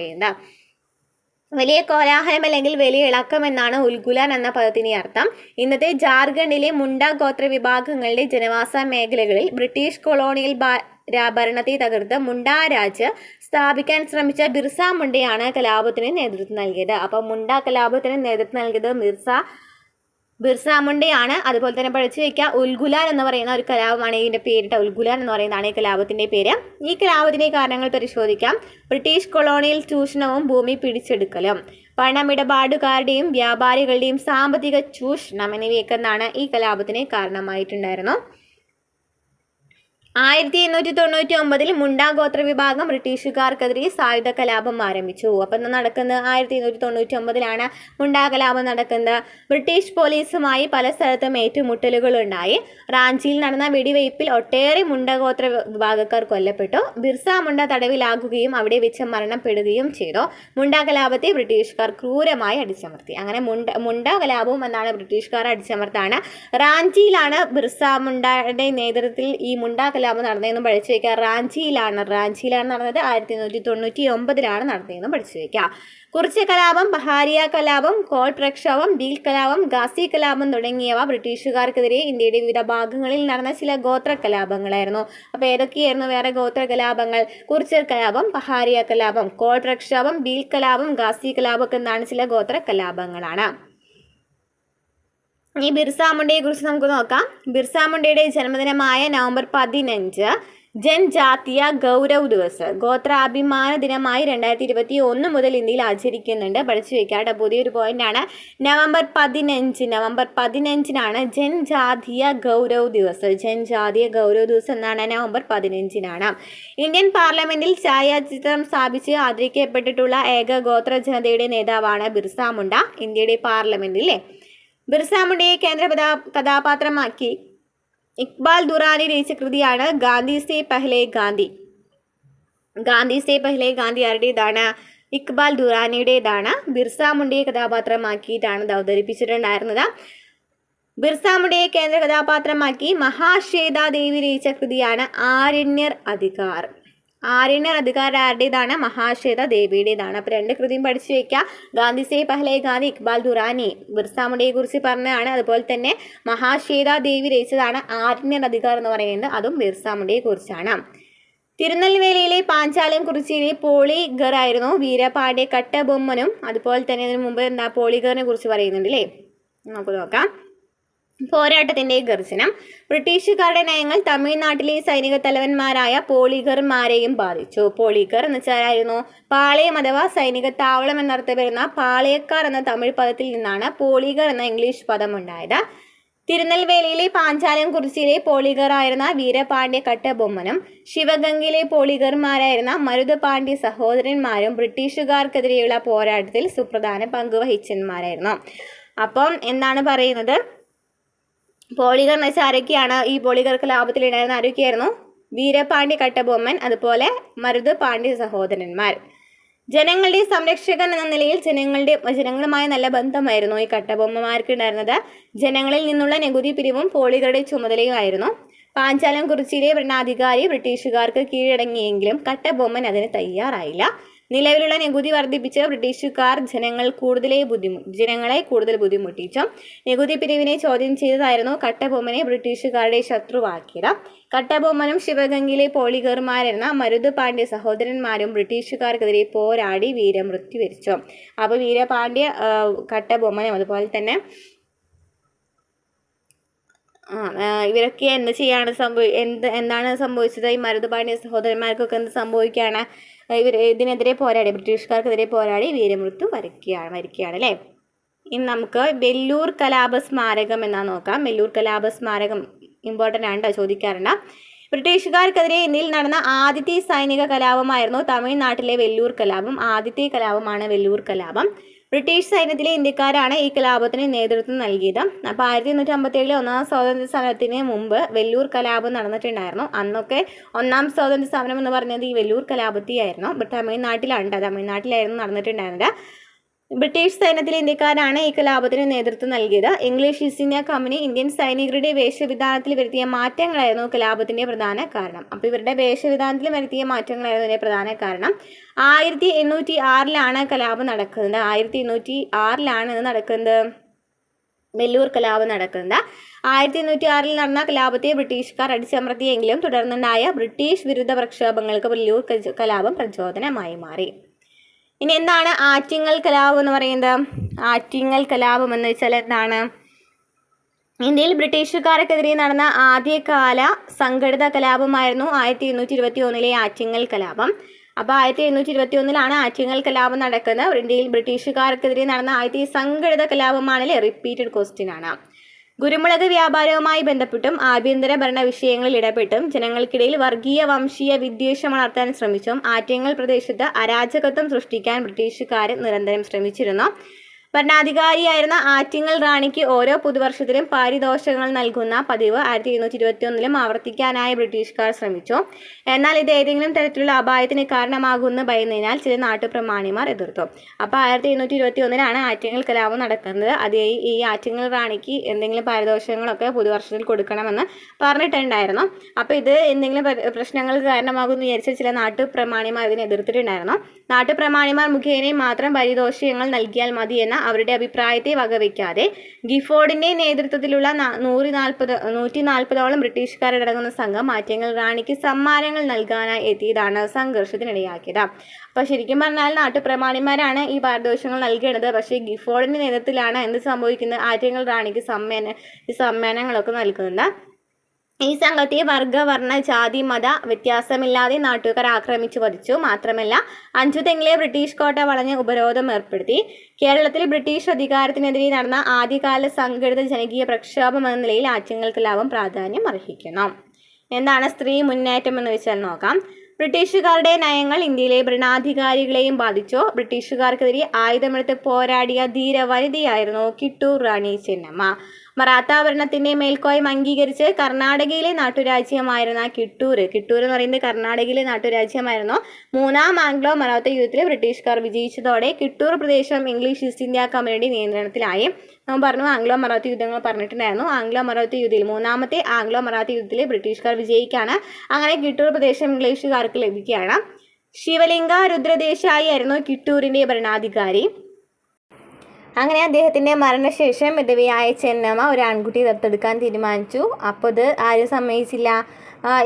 വലിയ കോലാഹലം അല്ലെങ്കിൽ വലിയ ഇളക്കം എന്നാണ് ഉൽഗുലാൻ എന്ന പദത്തിന് അർത്ഥം. ഇന്നത്തെ ജാർഖണ്ഡിലെ മുണ്ട ഗോത്ര വിഭാഗങ്ങളുടെ ജനവാസ മേഖലകളിൽ ബ്രിട്ടീഷ് കൊളോണിയൽ ഭരണത്തെ തകർത്ത് മുണ്ട രാജ് സ്ഥാപിക്കാൻ ശ്രമിച്ച ബിർസ മുണ്ടയാണ് കലാപത്തിന് നേതൃത്വം നൽകിയത്. അപ്പോൾ മുണ്ട കലാപത്തിന് നേതൃത്വം നൽകിയത് ബിർസ മുണ്ടയാണ്. അതുപോലെ തന്നെ പഠിച്ചു വയ്ക്കുക, ഉൽഗുലാൻ എന്ന് പറയുന്ന ഒരു കലാപമാണ് ഇതിൻ്റെ പേരിട്ട. ഉൽഗുലാൻ എന്ന് പറയുന്നതാണ് ഈ കലാപത്തിൻ്റെ പേര്. ഈ കലാപത്തിൻ്റെ കാരണങ്ങൾ പരിശോധിക്കാം. ബ്രിട്ടീഷ് കൊളോണിയൽ ചൂഷണവും ഭൂമി പിടിച്ചെടുക്കലും, പണമിടപാടുകാരുടെയും വ്യാപാരികളുടെയും സാമ്പത്തിക ചൂഷണം എന്നിവയൊക്കെ എന്നാണ് ഈ കലാപത്തിന് കാരണമായിട്ടുണ്ടായിരുന്നു. 1899 മുണ്ട ഗോത്ര വിഭാഗം ബ്രിട്ടീഷുകാർക്കെതിരെ സായുധ കലാപം ആരംഭിച്ചു. അപ്പം നടക്കുന്നത് 1899 മുണ്ട കലാപം നടക്കുന്നത്. ബ്രിട്ടീഷ് പോലീസുമായി പല സ്ഥലത്തും ഏറ്റുമുട്ടലുകൾ ഉണ്ടായി. റാഞ്ചിയിൽ നടന്ന വെടിവയ്പിൽ ഒട്ടേറെ മുണ്ട ഗോത്ര വിഭാഗക്കാർ കൊല്ലപ്പെട്ടു. ബിർസ മുണ്ട തടവിലാകുകയും അവിടെ വെച്ച് മരണപ്പെടുകയും ചെയ്തു. മുണ്ട കലാപത്തെ ബ്രിട്ടീഷുകാർ ക്രൂരമായി അടിച്ചമർത്തി. അങ്ങനെ മുണ്ട കലാപവും എന്നാണ് ബ്രിട്ടീഷുകാർ അടിച്ചമർത്താണ്. റാഞ്ചിയിലാണ് ബിർസ മുണ്ടയുടെ നേതൃത്വത്തിൽ ഈ മുണ്ട കലാപം നടന്നതെന്നും പഠിച്ചു വയ്ക്കുക. റാഞ്ചിയിലാണ് നടന്നത്. 1899 നടന്നതെന്നും പഠിച്ചു വയ്ക്കുക. കുറിച്യ കലാപം, ബഹാരിയ കലാപം, കോൾ പ്രക്ഷോഭം, ഭീൽ കലാപം, ഗാസി കലാപം തുടങ്ങിയവ ബ്രിട്ടീഷുകാർക്കെതിരെ ഇന്ത്യയുടെ വിവിധ ഭാഗങ്ങളിൽ നടന്ന ചില ഗോത്ര കലാപങ്ങളായിരുന്നു. അപ്പോൾ ഏതൊക്കെയായിരുന്നു വേറെ ഗോത്ര കലാപങ്ങൾ? കുറിച്യ കലാപം, ബഹാരിയ കലാപം, കോൾ പ്രക്ഷോഭം, ഭീൽ കലാപം, ഗാസി കലാപം ഒക്കെ എന്താണ് ചില ഗോത്ര കലാപങ്ങളാണ്. ഈ ബിർസ മുണ്ടയെ കുറിച്ച് നമുക്ക് നോക്കാം. ബിർസ മുണ്ടയുടെ ജന്മദിനമായ നവംബർ 15 ജൻജാതീയ ഗൗരവ് ദിവസ്, ഗോത്രാഭിമാന ദിനമായി 2021 മുതൽ ഇന്ത്യയിൽ ആചരിക്കുന്നുണ്ട്. പഠിച്ചു വയ്ക്കാട്ടെ, പുതിയൊരു പോയിന്റാണ്. നവംബർ 15 ജൻജാതീയ ഗൗരവ് ദിവസ്. ജൻജാതീയ ഗൗരവ് ദിവസ് എന്നാണ് നവംബർ 15. ഇന്ത്യൻ പാർലമെന്റിൽ ഛായാചിത്രം സ്ഥാപിച്ച് ആദരിക്കപ്പെട്ടിട്ടുള്ള ഏക ഗോത്ര ജനതയുടെ നേതാവാണ് ബിർസ മുണ്ട. ഇന്ത്യയുടെ പാർലമെന്റിലെ ബിർസ മുണ്ടയെ കേന്ദ്ര കഥാപാത്രമാക്കി ഇക്ബാൽ ദുറാനി രചിച്ച കൃതിയാണ് ഗാന്ധി സേ പെഹ്ലെ ഗാന്ധി. ഗാന്ധി സേ പെഹ്ലെ ഗാന്ധി ആരുടേതാണ്? ഇക്ബാൽ ദുറാനിയുടേതാണ്. ബിർസ മുണ്ടയെ കഥാപാത്രമാക്കിയിട്ടാണ് ഇത് അവതരിപ്പിച്ചിട്ടുണ്ടായിരുന്നത്. ബിർസ മുണ്ടയെ കേന്ദ്ര കഥാപാത്രമാക്കി മഹാശ്വേത ദേവി രചിച്ച കൃതിയാണ് ആരണ്യർ അധികാർ. ആരണ്യർ അധികാർ ആരുടേതാണ്? മഹാശ്വേത ദേവിയുടേതാണ്. അപ്പോൾ രണ്ട് കൃതിയും പഠിച്ചു വയ്ക്കുക. ഗാന്ധി സേ പെഹ്ലെ ഗാന്ധി, ഇക്ബാൽ ദുറാനി ബിർസ മുണ്ടയെ കുറിച്ച് പറഞ്ഞതാണ്. അതുപോലെ തന്നെ മഹാശ്വേത ദേവി രചിച്ചതാണ് ആരണ്യർ അധികാർ എന്ന് പറയുന്നത്, അതും ബിർസ മുണ്ടയെ കുറിച്ചാണ്. തിരുനെൽവേലിയിലെ പാഞ്ചാലം കുറിച്ചിയിലെ പോളിഗർ ആയിരുന്നു വീരപാണ്ഡ്യ കട്ടബൊമ്മനും. അതുപോലെ തന്നെ അതിന് മുമ്പ് പോളിഗറിനെ കുറിച്ച് പറയുന്നുണ്ട് അല്ലേ? നമുക്ക് നോക്കാം. പോരാട്ടത്തിന്റെ ഗർജനം. ബ്രിട്ടീഷുകാരുടെ നയങ്ങൾ തമിഴ്നാട്ടിലെ സൈനിക തലവന്മാരായ പോളിഗർമാരെയും ബാധിച്ചു. പോളിഗർ എന്ന് വെച്ചാലായിരുന്നു പാളയം അഥവാ സൈനിക താവളം എന്നർത്ഥം വരുന്ന പാളയക്കാർ എന്ന തമിഴ് പദത്തിൽ നിന്നാണ് പോളിഗർ എന്ന ഇംഗ്ലീഷ് പദം ഉണ്ടായത്. തിരുനെൽവേലിയിലെ പാഞ്ചാലം കുറിച്ചിയിലെ പോളിഗർ ആയിരുന്ന വീരപാണ്ഡ്യ കട്ടബൊമ്മനും ശിവഗംഗയിലെ പോളിഗർമാരായിരുന്ന മരുതപാണ്ഡ്യ സഹോദരന്മാരും ബ്രിട്ടീഷുകാർക്കെതിരെയുള്ള പോരാട്ടത്തിൽ സുപ്രധാന പങ്കുവഹിച്ചന്മാരായിരുന്നു. അപ്പം എന്താണ് പറയുന്നത്? പോളിഗർ എന്ന് വെച്ചാൽ ആരൊക്കെയാണ്? ഈ പോളിഗർ കലാപത്തിലുണ്ടായിരുന്ന ആരൊക്കെയായിരുന്നു? വീരപാണ്ഡ്യ കട്ടബൊമ്മൻ, അതുപോലെ മരുതപാണ്ഡ്യ സഹോദരന്മാർ. ജനങ്ങളുടെ സംരക്ഷകൻ എന്ന നിലയിൽ ജനങ്ങളുമായി നല്ല ബന്ധമായിരുന്നു ഈ കട്ടബൊമ്മമാർക്ക് ഉണ്ടായിരുന്നത്. ജനങ്ങളിൽ നിന്നുള്ള നികുതി പിരിവും പോളിഗറുടെ ചുമതലയുമായിരുന്നു. പാഞ്ചാലം കുറിച്ചിയിലെ ഭരണാധികാരി ബ്രിട്ടീഷുകാർക്ക് കീഴടങ്ങിയെങ്കിലും കട്ടബൊമ്മൻ അതിന് തയ്യാറായില്ല. നിലവിലുള്ള നികുതി വർദ്ധിപ്പിച്ച് ബ്രിട്ടീഷുകാർ ജനങ്ങളെ കൂടുതൽ ബുദ്ധിമുട്ടിച്ചു. നികുതി പിരിവിനെ ചോദ്യം ചെയ്തതായിരുന്നു കട്ടബൊമ്മനെ ബ്രിട്ടീഷുകാരുടെ ശത്രുവാക്കിയത്. കട്ടബൊമ്മനും ശിവഗംഗയിലെ പോളിഗർമാരെന്ന മരുത് പാണ്ഡ്യ സഹോദരന്മാരും ബ്രിട്ടീഷുകാർക്കെതിരെ പോരാടി വീരമൃത്യു വരിച്ചു. അപ്പോൾ വീരപാണ്ഡ്യ കട്ടബൊമ്മനും അതുപോലെ തന്നെ ഇവരൊക്കെ എന്താണ് സംഭവിച്ചത്? ഈ മരുത് പാണ്ഡ്യ സഹോദരന്മാർക്കൊക്കെ എന്ത് സംഭവിക്കുകയാണ്? ഇതിനെതിരെ പോരാടി, ബ്രിട്ടീഷുകാർക്കെതിരെ പോരാടി വീരമൃത്യു മരിക്കുകയാണ് അല്ലേ. ഇനി നമുക്ക് വെല്ലൂർ കലാപ സ്മാരകം എന്നാ നോക്കാം. വെല്ലൂർ കലാപ സ്മാരകം ഇമ്പോർട്ടൻ്റ് ആണ് കേട്ടോ, ചോദിക്കാറുണ്ട്. ബ്രിട്ടീഷുകാർക്കെതിരെ ഇന്ത്യയിൽ നടന്ന ആദ്യത്തെ സൈനിക കലാപമായിരുന്നു തമിഴ്നാട്ടിലെ വെല്ലൂർ കലാപം. ആദ്യത്തെ കലാപമാണ് വെല്ലൂർ കലാപം. ബ്രിട്ടീഷ് സൈന്യത്തിലെ ഇന്ത്യക്കാരാണ് ഈ കലാപത്തിന് നേതൃത്വം നൽകിയത്. അപ്പോൾ 1857 ഒന്നാം സ്വാതന്ത്ര്യ സമരത്തിന് മുമ്പ് വെല്ലൂർ കലാപം നടന്നിട്ടുണ്ടായിരുന്നു. അന്നൊക്കെ ഒന്നാം സ്വാതന്ത്ര്യ സമരം എന്ന് പറഞ്ഞത് ഈ വെല്ലൂർ കലാപത്തിയായിരുന്നു. തമിഴ്നാട്ടിലായിരുന്നു നടന്നിട്ടുണ്ടായിരുന്നത്. ബ്രിട്ടീഷ് സൈന്യത്തിലെ ഇന്ത്യക്കാരാണ് ഈ കലാപത്തിന് നേതൃത്വം നൽകിയത്. English East India company Indian സൈനികരുടെ വേഷവിധാനത്തിൽ വരുത്തിയ മാറ്റങ്ങളായിരുന്നു കലാപത്തിന്റെ പ്രധാന കാരണം. അപ്പോൾ ഇവരുടെ വേഷവിധാനത്തിൽ വരുത്തിയ മാറ്റങ്ങളായിരുന്നു ഇതിന്റെ പ്രധാന കാരണം. 1806 കലാപം നടക്കുന്നത്. 1806 ഇത് നടക്കുന്നത്, വെല്ലൂർ കലാപം നടക്കുന്നത്. 1806 നടന്ന കലാപത്തെ ബ്രിട്ടീഷുകാർ അടിച്ചമർത്തിയെങ്കിലും തുടർന്നുണ്ടായ ബ്രിട്ടീഷ് വിരുദ്ധ പ്രക്ഷോഭങ്ങൾക്ക് വെല്ലൂർ കലാപം പ്രചോദനമായി മാറി. ഇനി എന്താണ് ആറ്റിങ്ങൽ കലാപം എന്ന് പറയുന്നത്? ആറ്റിങ്ങൽ കലാപം എന്ന് വെച്ചാൽ എന്താണ്? ഇന്ത്യയിൽ ബ്രിട്ടീഷുകാർക്കെതിരെ നടന്ന ആദ്യകാല സംഘടിത കലാപമായിരുന്നു 1821 ആറ്റിങ്ങൽ കലാപം. അപ്പോൾ 1821 ആറ്റിങ്ങൽ കലാപം നടക്കുന്നത്. ഇന്ത്യയിൽ ബ്രിട്ടീഷുകാർക്കെതിരെ നടന്ന ആദ്യത്തെ സംഘടിത കലാപമാണല്ലേ, റിപ്പീറ്റഡ് ക്വസ്റ്റ്യൻ ആണ്. കുരുമുളക് വ്യാപാരവുമായി ബന്ധപ്പെട്ടും ആഭ്യന്തര ഭരണ വിഷയങ്ങളിൽ ഇടപെട്ടും ജനങ്ങൾക്കിടയിൽ വർഗീയ വംശീയ വിദ്വേഷം വളർത്താൻ ശ്രമിച്ചും ആറ്റിങ്ങൽ പ്രദേശത്ത് അരാജകത്വം സൃഷ്ടിക്കാൻ ബ്രിട്ടീഷുകാർ നിരന്തരം ശ്രമിച്ചിരുന്നു. ഭരണാധികാരിയായിരുന്ന ആറ്റിങ്ങൽ റാണിക്ക് ഓരോ പുതുവർഷത്തിലും പാരിതോഷികങ്ങൾ നൽകുന്ന പതിവ് 1821 ആവർത്തിക്കാനായി ബ്രിട്ടീഷുകാർ ശ്രമിച്ചു. എന്നാൽ ഇത് ഏതെങ്കിലും തരത്തിലുള്ള അപായത്തിന് കാരണമാകുമെന്ന് ഭയന്നതിനാൽ ചില നാട്ടുപ്രമാണിമാർ എതിർത്തു. അപ്പോൾ 1821 ആറ്റിങ്ങൽ കലാപം നടക്കുന്നത്. അത് ഈ ആറ്റിങ്ങൽ റാണിക്ക് എന്തെങ്കിലും പാരിതോഷികങ്ങളൊക്കെ പുതുവർഷത്തിൽ കൊടുക്കണമെന്ന് പറഞ്ഞിട്ടുണ്ടായിരുന്നു. അപ്പോൾ ഇത് എന്തെങ്കിലും പ്രശ്നങ്ങൾക്ക് കാരണമാകുമെന്ന് വിചാരിച്ച ചില നാട്ടുപ്രമാണിമാർ ഇതിനെ എതിർത്തിട്ടുണ്ടായിരുന്നു. നാട്ടുപ്രമാണിമാർ മുഖേന മാത്രം പാരിതോഷികങ്ങൾ നൽകിയാൽ മതി എന്ന അവരുടെ അഭിപ്രായത്തെ വകവയ്ക്കാതെ ഗിഫോർഡിന്റെ നേതൃത്വത്തിലുള്ള 140ഓളം ബ്രിട്ടീഷുകാരടങ്ങുന്ന സംഘം ആറ്റിങ്ങൽ റാണിക്ക് സമ്മാനങ്ങൾ നൽകാനായി എത്തിയതാണ് സംഘർഷത്തിനിടയാക്കിയത്. അപ്പോൾ ശരിക്കും പറഞ്ഞാൽ നാട്ടുപ്രമാണിമാരാണ് ഈ പാരിതോഷികങ്ങൾ നൽകേണ്ടത്. പക്ഷേ ഗിഫോർഡിന്റെ നേതൃത്വത്തിലാണ് എന്ത് സംഭവിക്കുന്നത്? ആറ്റിങ്ങൽ റാണിക്ക് സമ്മാനങ്ങളൊക്കെ നൽകുന്നത്. ഈ സംഘത്തെ വർഗ വർണ്ണ ജാതി മത വ്യത്യാസമില്ലാതെ നാട്ടുകാർ ആക്രമിച്ചു വധിച്ചു. മാത്രമല്ല 5 തെങ്ങിലെ ബ്രിട്ടീഷ് കോട്ട വളഞ്ഞ് ഉപരോധം ഏർപ്പെടുത്തി. കേരളത്തിൽ ബ്രിട്ടീഷ് അധികാരത്തിനെതിരെ നടന്ന ആദ്യകാല സംഘടിത ജനകീയ പ്രക്ഷോഭം എന്ന നിലയിൽ ആറ്റിങ്ങൽ കലാപം പ്രാധാന്യം അർഹിക്കണം. എന്താണ് സ്ത്രീ മുന്നേറ്റം എന്ന് വെച്ചാൽ നോക്കാം. ബ്രിട്ടീഷുകാരുടെ നയങ്ങൾ ഇന്ത്യയിലെ ഭരണാധികാരികളെയും ബാധിച്ചു. ബ്രിട്ടീഷുകാർക്കെതിരെ ആയുധമെടുത്ത് പോരാടിയ ധീര വനിതയായിരുന്നു കിട്ടൂർ റാണി ചെന്നമ്മ. മറാത്ത ഭരണത്തിന്റെ മേൽക്കോയ്മ അംഗീകരിച്ച് കർണാടകയിലെ നാട്ടുരാജ്യമായിരുന്ന കിട്ടൂർ എന്ന് പറയുന്നത് കർണാടകയിലെ നാട്ടുരാജ്യമായിരുന്നു. 3ാം ആംഗ്ലോ മറാത്ത യുദ്ധത്തിൽ ബ്രിട്ടീഷുകാർ വിജയിച്ചതോടെ കിട്ടൂർ പ്രദേശം ഇംഗ്ലീഷ് ഈസ്റ്റ് ഇന്ത്യ കമ്പനിയുടെ നിയന്ത്രണത്തിലായി. നമ്മൾ പറഞ്ഞു ആംഗ്ലോ മറാത്ത യുദ്ധങ്ങൾ പറഞ്ഞിട്ടുണ്ടായിരുന്നു. ആംഗ്ലോ മറാത്ത യുദ്ധത്തിൽ 3ാമത്തെ ആംഗ്ലോ മറാത്ത യുദ്ധത്തിൽ ബ്രിട്ടീഷുകാർ വിജയിക്കുകയാണ്. അങ്ങനെ കിട്ടൂർ പ്രദേശം ഇംഗ്ലീഷുകാർക്ക് ലഭിക്കുകയാണ്. ശിവലിംഗ രുദ്രദേശായി ആയിരുന്നു കിട്ടൂരിന്റെ ഭരണാധികാരി. അങ്ങനെ അദ്ദേഹത്തിൻ്റെ മരണശേഷം വിധവയായ ചെന്നമ്മ ഒരു ആൺകുട്ടി ദത്തെടുക്കാൻ തീരുമാനിച്ചു. അപ്പോൾ ഇത് ആരും സമ്മതിച്ചില്ല,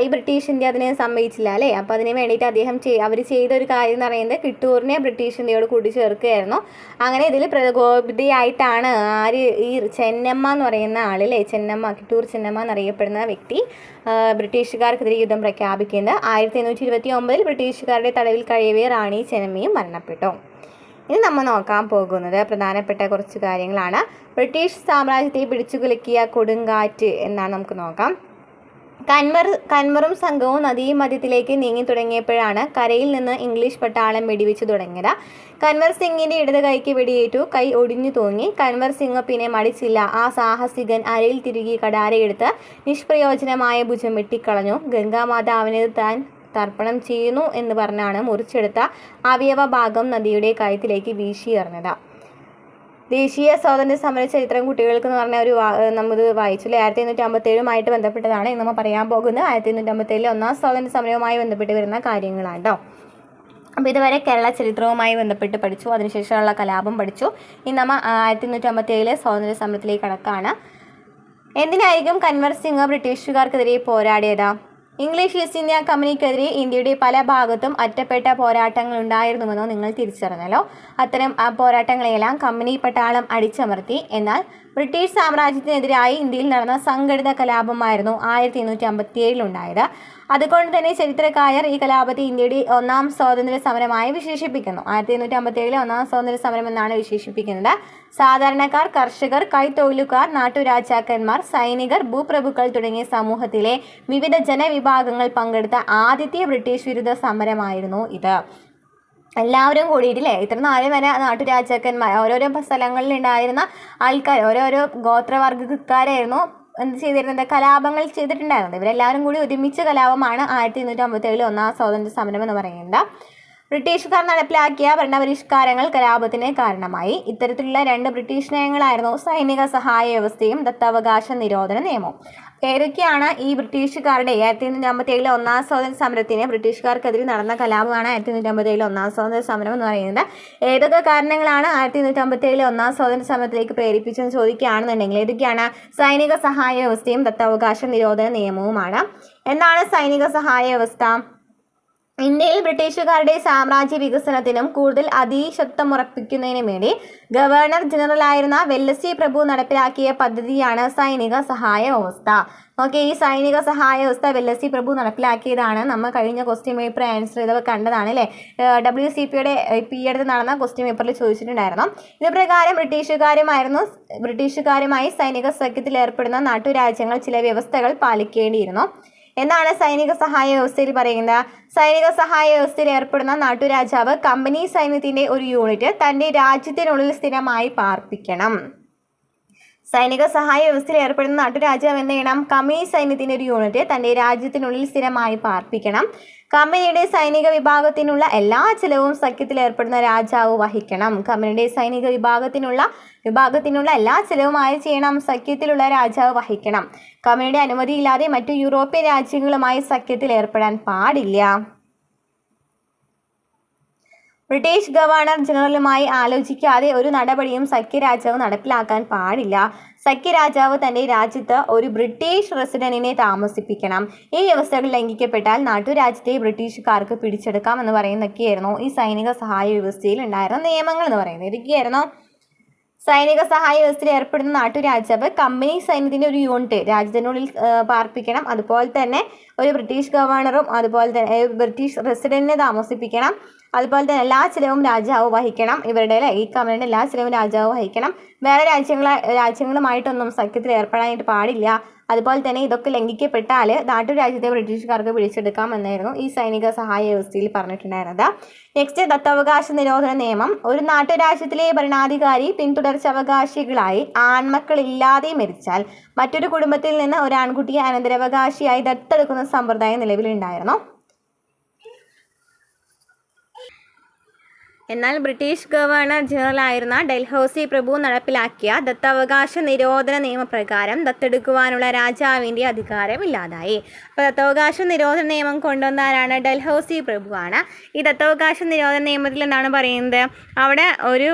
ഈ ബ്രിട്ടീഷ് ഇന്ത്യ അതിനെ സമ്മതിച്ചില്ല അല്ലേ. അപ്പോൾ അതിന് വേണ്ടിയിട്ട് അവർ ചെയ്ത ഒരു കാര്യം എന്ന് പറയുന്നത് കിട്ടൂരിനെ ബ്രിട്ടീഷ് ഇന്ത്യയോട് കൂട്ടിച്ചേർക്കുകയായിരുന്നു. അങ്ങനെ ഇതിൽ പ്രകോപിതയായിട്ടാണ് ഈ ചെന്നമ്മ എന്ന് പറയുന്ന ആളല്ലേ, കിട്ടൂർ ചെന്നമ്മ എന്നറിയപ്പെടുന്ന വ്യക്തി ബ്രിട്ടീഷുകാർക്കെതിരെ യുദ്ധം പ്രഖ്യാപിക്കുന്നത്. 1829 ബ്രിട്ടീഷുകാരുടെ തടവിൽ കഴിയവേ റാണി ചെന്നമ്മയും മരണപ്പെട്ടു. ഇനി നമ്മൾ നോക്കാൻ പോകുന്നത് പ്രധാനപ്പെട്ട കുറച്ച് കാര്യങ്ങളാണ്. ബ്രിട്ടീഷ് സാമ്രാജ്യത്തെ പിടിച്ചുകുലുക്കിയ കൊടുങ്കാറ്റ് എന്നാണ് നമുക്ക് നോക്കാം. കൻവറും സംഘവും നദീമധ്യത്തിലേക്ക് നീങ്ങി തുടങ്ങിയപ്പോഴാണ് കരയിൽ നിന്ന് ഇംഗ്ലീഷ് പട്ടാളം വെടിവെച്ച് തുടങ്ങിയത്. കൻവർ സിംഗിന്റെ ഇടത് കൈക്ക് വെടിയേറ്റു, കൈ ഒടിഞ്ഞു തൂങ്ങി. കൻവർ സിംഗ് പിന്നെ മടിച്ചില്ല. ആ സാഹസികൻ അരയിൽ തിരുകി കടാരയെടുത്ത് നിഷ്പ്രയോജനമായ ഭുജം വെട്ടിക്കളഞ്ഞു. ഗംഗാമാതാവിന് താൻ തർപ്പണം ചെയ്യുന്നു എന്ന് പറഞ്ഞാണ് മുറിച്ചെടുത്ത അവയവ ഭാഗം നദിയുടെ കയത്തിലേക്ക് വീശി എറിഞ്ഞത്. ദേശീയ സ്വാതന്ത്ര്യ സമര ചരിത്രം കുട്ടികൾക്ക് എന്ന് പറഞ്ഞ ഒരു നമ്മൾ വായിച്ചു. 1857 ബന്ധപ്പെട്ടതാണ് നമ്മൾ പറയാൻ പോകുന്നത്. 1857 ഒന്നാം സ്വാതന്ത്ര്യ സമരവുമായി ബന്ധപ്പെട്ട് വരുന്ന കാര്യങ്ങളാണ് കേട്ടോ. അപ്പോൾ ഇതുവരെ കേരള ചരിത്രവുമായി ബന്ധപ്പെട്ട് പഠിച്ചു. അതിനുശേഷമുള്ള കലാപം പഠിച്ചു. ഇനി നമ്മൾ 1857 സ്വാതന്ത്ര്യ സമരത്തിലേക്ക് കടക്കാണ്. എന്തിനായിരിക്കും കൻവർ സിംഗ് ബ്രിട്ടീഷുകാർക്കെതിരെ പോരാടിയത്? ഇംഗ്ലീഷ് ഈസ്റ്റ് ഇന്ത്യ കമ്പനിക്കെതിരെ ഇന്ത്യയുടെ പല ഭാഗത്തും ഒറ്റപ്പെട്ട പോരാട്ടങ്ങൾ ഉണ്ടായിരുന്നുവെന്ന് നിങ്ങൾ തിരിച്ചറിഞ്ഞല്ലോ. അത്തരം പോരാട്ടങ്ങളെല്ലാം കമ്പനി പട്ടാളം അടിച്ചമർത്തി. എന്നാൽ ബ്രിട്ടീഷ് സാമ്രാജ്യത്തിനെതിരായി ഇന്ത്യയിൽ നടന്ന സംഘടിത കലാപമായിരുന്നു 1857 ഉണ്ടായത്. അതുകൊണ്ട് തന്നെ ചരിത്രകാരർ ഈ കലാപത്തെ ഇന്ത്യയുടെ ഒന്നാം സ്വാതന്ത്ര്യ സമരമായി വിശേഷിപ്പിക്കുന്നു. 1857 ഒന്നാം സ്വാതന്ത്ര്യ സമരം എന്നാണ് വിശേഷിപ്പിക്കുന്നത്. സാധാരണക്കാർ, കർഷകർ, കൈത്തൊഴിലുകാർ, നാട്ടുരാജാക്കന്മാർ, സൈനികർ, ഭൂപ്രഭുക്കൾ തുടങ്ങിയ സമൂഹത്തിലെ വിവിധ ജനവിഭാഗങ്ങൾ പങ്കെടുത്ത ആദ്യത്തെ ബ്രിട്ടീഷ് വിരുദ്ധ സമരമായിരുന്നു ഇത്. എല്ലാവരും കൂടിയിട്ടില്ലേ, ഇത്ര നാളെ വരെ നാട്ടുരാജാക്കന്മാർ, ഓരോരോ സ്ഥലങ്ങളിൽ ഉണ്ടായിരുന്ന ആൾക്കാർ, ഓരോരോ ഗോത്രവർഗ്ഗക്കാരായിരുന്നു എന്ത് ചെയ്തിരുന്നത്, കലാപങ്ങൾ ചെയ്തിട്ടുണ്ടായിരുന്നത്. ഇവരെല്ലാവരും കൂടി ഒരുമിച്ച് കലാപമാണ് 1857 ഒന്നാം സ്വാതന്ത്ര്യ സമരം എന്ന് പറയുന്നത്. ബ്രിട്ടീഷുകാർ നടപ്പിലാക്കിയ ഭരണപരിഷ്കാരങ്ങൾ കലാപത്തിന് കാരണമായി. ഇത്തരത്തിലുള്ള 2 ബ്രിട്ടീഷ് നയങ്ങളായിരുന്നു സൈനിക സഹായ വ്യവസ്ഥയും ദത്താവകാശ നിരോധന നിയമവും. ഏതൊക്കെയാണ് ഈ ബ്രിട്ടീഷുകാരുടെ 1857 ഒന്നാം സ്വാതന്ത്ര്യ സമരത്തിന് ബ്രിട്ടീഷുകാർക്കെതിരെ നടന്ന കലാപമാണ് 1857 ഒന്നാം സ്വാതന്ത്ര്യ സമരം എന്ന് പറയുന്നത്. ഏതൊക്കെ കാരണങ്ങളാണ് 1857 ഒന്നാം സ്വാതന്ത്ര്യ സമരത്തിലേക്ക് പ്രേരിപ്പിച്ചെന്ന് ചോദിക്കുകയാണെന്നുണ്ടെങ്കിൽ ഏതൊക്കെയാണ്? സൈനിക സഹായ വ്യവസ്ഥയും ദത്താവകാശ നിരോധന നിയമവുമാണ്. എന്താണ് സൈനിക സഹായ വ്യവസ്ഥ? ഇന്ത്യയിൽ ബ്രിട്ടീഷുകാരുടെ സാമ്രാജ്യ വികസനത്തിനും കൂടുതൽ അധീശത്വമുറപ്പിക്കുന്നതിനും വേണ്ടി ഗവർണർ ജനറലായിരുന്ന വെല്ലസ്ലി പ്രഭു നടപ്പിലാക്കിയ പദ്ധതിയാണ് സൈനിക സഹായ വ്യവസ്ഥ. ഓക്കെ, ഈ സൈനിക സഹായ വ്യവസ്ഥ വെല്ലസ്ലി പ്രഭു നടപ്പിലാക്കിയതാണ്. നമ്മൾ കഴിഞ്ഞ ക്വസ്റ്റ്യൻ പേപ്പർ ആൻസർ ചെയ്തവ കണ്ടതാണ് അല്ലേ. WCPയുടെ ഈ അടുത്ത് നടന്ന ക്വസ്റ്റ്യൻ പേപ്പറിൽ ചോദിച്ചിട്ടുണ്ടായിരുന്നു. ഇത് പ്രകാരം ബ്രിട്ടീഷുകാരുമായി സൈനിക സഖ്യത്തിൽ ഏർപ്പെടുന്ന നാട്ടുരാജ്യങ്ങൾ ചില വ്യവസ്ഥകൾ പാലിക്കേണ്ടിയിരുന്നു. എന്നാണ് സൈനിക സഹായ വ്യവസ്ഥയിൽ പറയുന്നത്? സൈനിക സഹായ വ്യവസ്ഥയിൽ ഏർപ്പെടുന്ന നാട്ടുരാജാവ് കമ്പനി സൈന്യത്തിന്റെ ഒരു യൂണിറ്റ് തന്റെ രാജ്യത്തിനുള്ളിൽ സ്ഥിരമായി പാർപ്പിക്കണം. സൈനിക സഹായ വ്യവസ്ഥയിൽ ഏർപ്പെടുന്ന നാട്ടുരാജാവ് എന്ത് ചെയ്യണം? കമ്പനി സൈന്യത്തിന്റെ ഒരു യൂണിറ്റ് തന്റെ രാജ്യത്തിനുള്ളിൽ സ്ഥിരമായി പാർപ്പിക്കണം. കമ്പനിയുടെ സൈനിക വിഭാഗത്തിനുള്ള എല്ലാ ചിലവും സഖ്യത്തിൽ ഏർപ്പെടുന്ന രാജാവ് വഹിക്കണം. കമ്പനിയുടെ സൈനിക വിഭാഗത്തിനുള്ള എല്ലാ ചിലവും ആര് ചെയ്യണം? സഖ്യത്തിലുള്ള രാജാവ് വഹിക്കണം. കമ്പനിയുടെ അനുമതിയില്ലാതെ മറ്റു യൂറോപ്യൻ രാജ്യങ്ങളുമായി സഖ്യത്തിൽ ഏർപ്പെടാൻ പാടില്ല. ബ്രിട്ടീഷ് ഗവർണർ ജനറലുമായി ആലോചിക്കാതെ ഒരു നടപടിയും സഖ്യരാജാവ് നടപ്പിലാക്കാൻ പാടില്ല. സഖ്യരാജാവ് തന്റെ രാജ്യത്ത് ഒരു ബ്രിട്ടീഷ് റെസിഡന്റിനെ താമസിപ്പിക്കണം. ഈ വ്യവസ്ഥകൾ ലംഘിക്കപ്പെട്ടാൽ നാട്ടുരാജ്യത്തെ ബ്രിട്ടീഷുകാർക്ക് പിടിച്ചെടുക്കാം എന്ന് പറയുന്നതൊക്കെയായിരുന്നു ഈ സൈനിക സഹായ വ്യവസ്ഥയിൽ ഉണ്ടായിരുന്ന നിയമങ്ങൾ എന്ന് പറയുന്നത്. ഇതൊക്കെയായിരുന്നു സൈനിക സഹായ വ്യവസ്ഥയിൽ ഏർപ്പെടുന്ന നാട്ടുരാജാവ് കമ്പനി സൈന്യത്തിന്റെ ഒരു യൂണിറ്റ് രാജ്യത്തിനുള്ളിൽ പാർപ്പിക്കണം. അതുപോലെ തന്നെ ഒരു ബ്രിട്ടീഷ് ഗവർണറും അതുപോലെ തന്നെ ബ്രിട്ടീഷ് റെസിഡന്റിനെ താമസിപ്പിക്കണം. അതുപോലെ തന്നെ എല്ലാ ചിലവും രാജാവ് വഹിക്കണം. ഇവരുടെ ഈ കമ്പനിയുടെ എല്ലാ ചിലവും രാജാവ് വഹിക്കണം. വേറെ രാജ്യങ്ങളുമായിട്ടൊന്നും സഖ്യത്തിൽ ഏർപ്പെടാനായിട്ട് പാടില്ല. അതുപോലെ തന്നെ ഇതൊക്കെ ലംഘിക്കപ്പെട്ടാൽ നാട്ടുരാജ്യത്തെ ബ്രിട്ടീഷുകാർക്ക് പിടിച്ചെടുക്കാം എന്നായിരുന്നു ഈ സൈനിക സഹായ വ്യവസ്ഥയിൽ പറഞ്ഞിട്ടുണ്ടായിരുന്നത്. നെക്സ്റ്റ്, ദത്തവകാശ നിരോധന നിയമം. ഒരു നാട്ടുരാജ്യത്തിലെ ഭരണാധികാരി പിന്തുടർച്ചാവകാശികളായി ആൺമക്കളില്ലാതെ മരിച്ചാൽ മറ്റൊരു കുടുംബത്തിൽ നിന്ന് ഒരു ആൺകുട്ടിയെ അനന്തരാവകാശിയായി ദത്തെടുക്കുന്ന സമ്പ്രദായം നിലവിലുണ്ടായിരുന്നു. എന്നാൽ ബ്രിട്ടീഷ് ഗവർണർ ജനറലായിരുന്ന ഡൽഹൌസി പ്രഭു നടപ്പിലാക്കിയ ദത്തവകാശ നിരോധന നിയമപ്രകാരം ദത്തെടുക്കുവാനുള്ള രാജാവിൻ്റെ അധികാരം ഇല്ലാതായി. അപ്പോൾ ദത്തവകാശ നിരോധന നിയമം കൊണ്ടുവന്നാരാണ്? ഡൽഹൌസി പ്രഭുവാണ്. ഈ ദത്തവകാശ നിരോധന നിയമത്തിൽ എന്താണ് പറയുന്നത്? അവിടെ ഒരു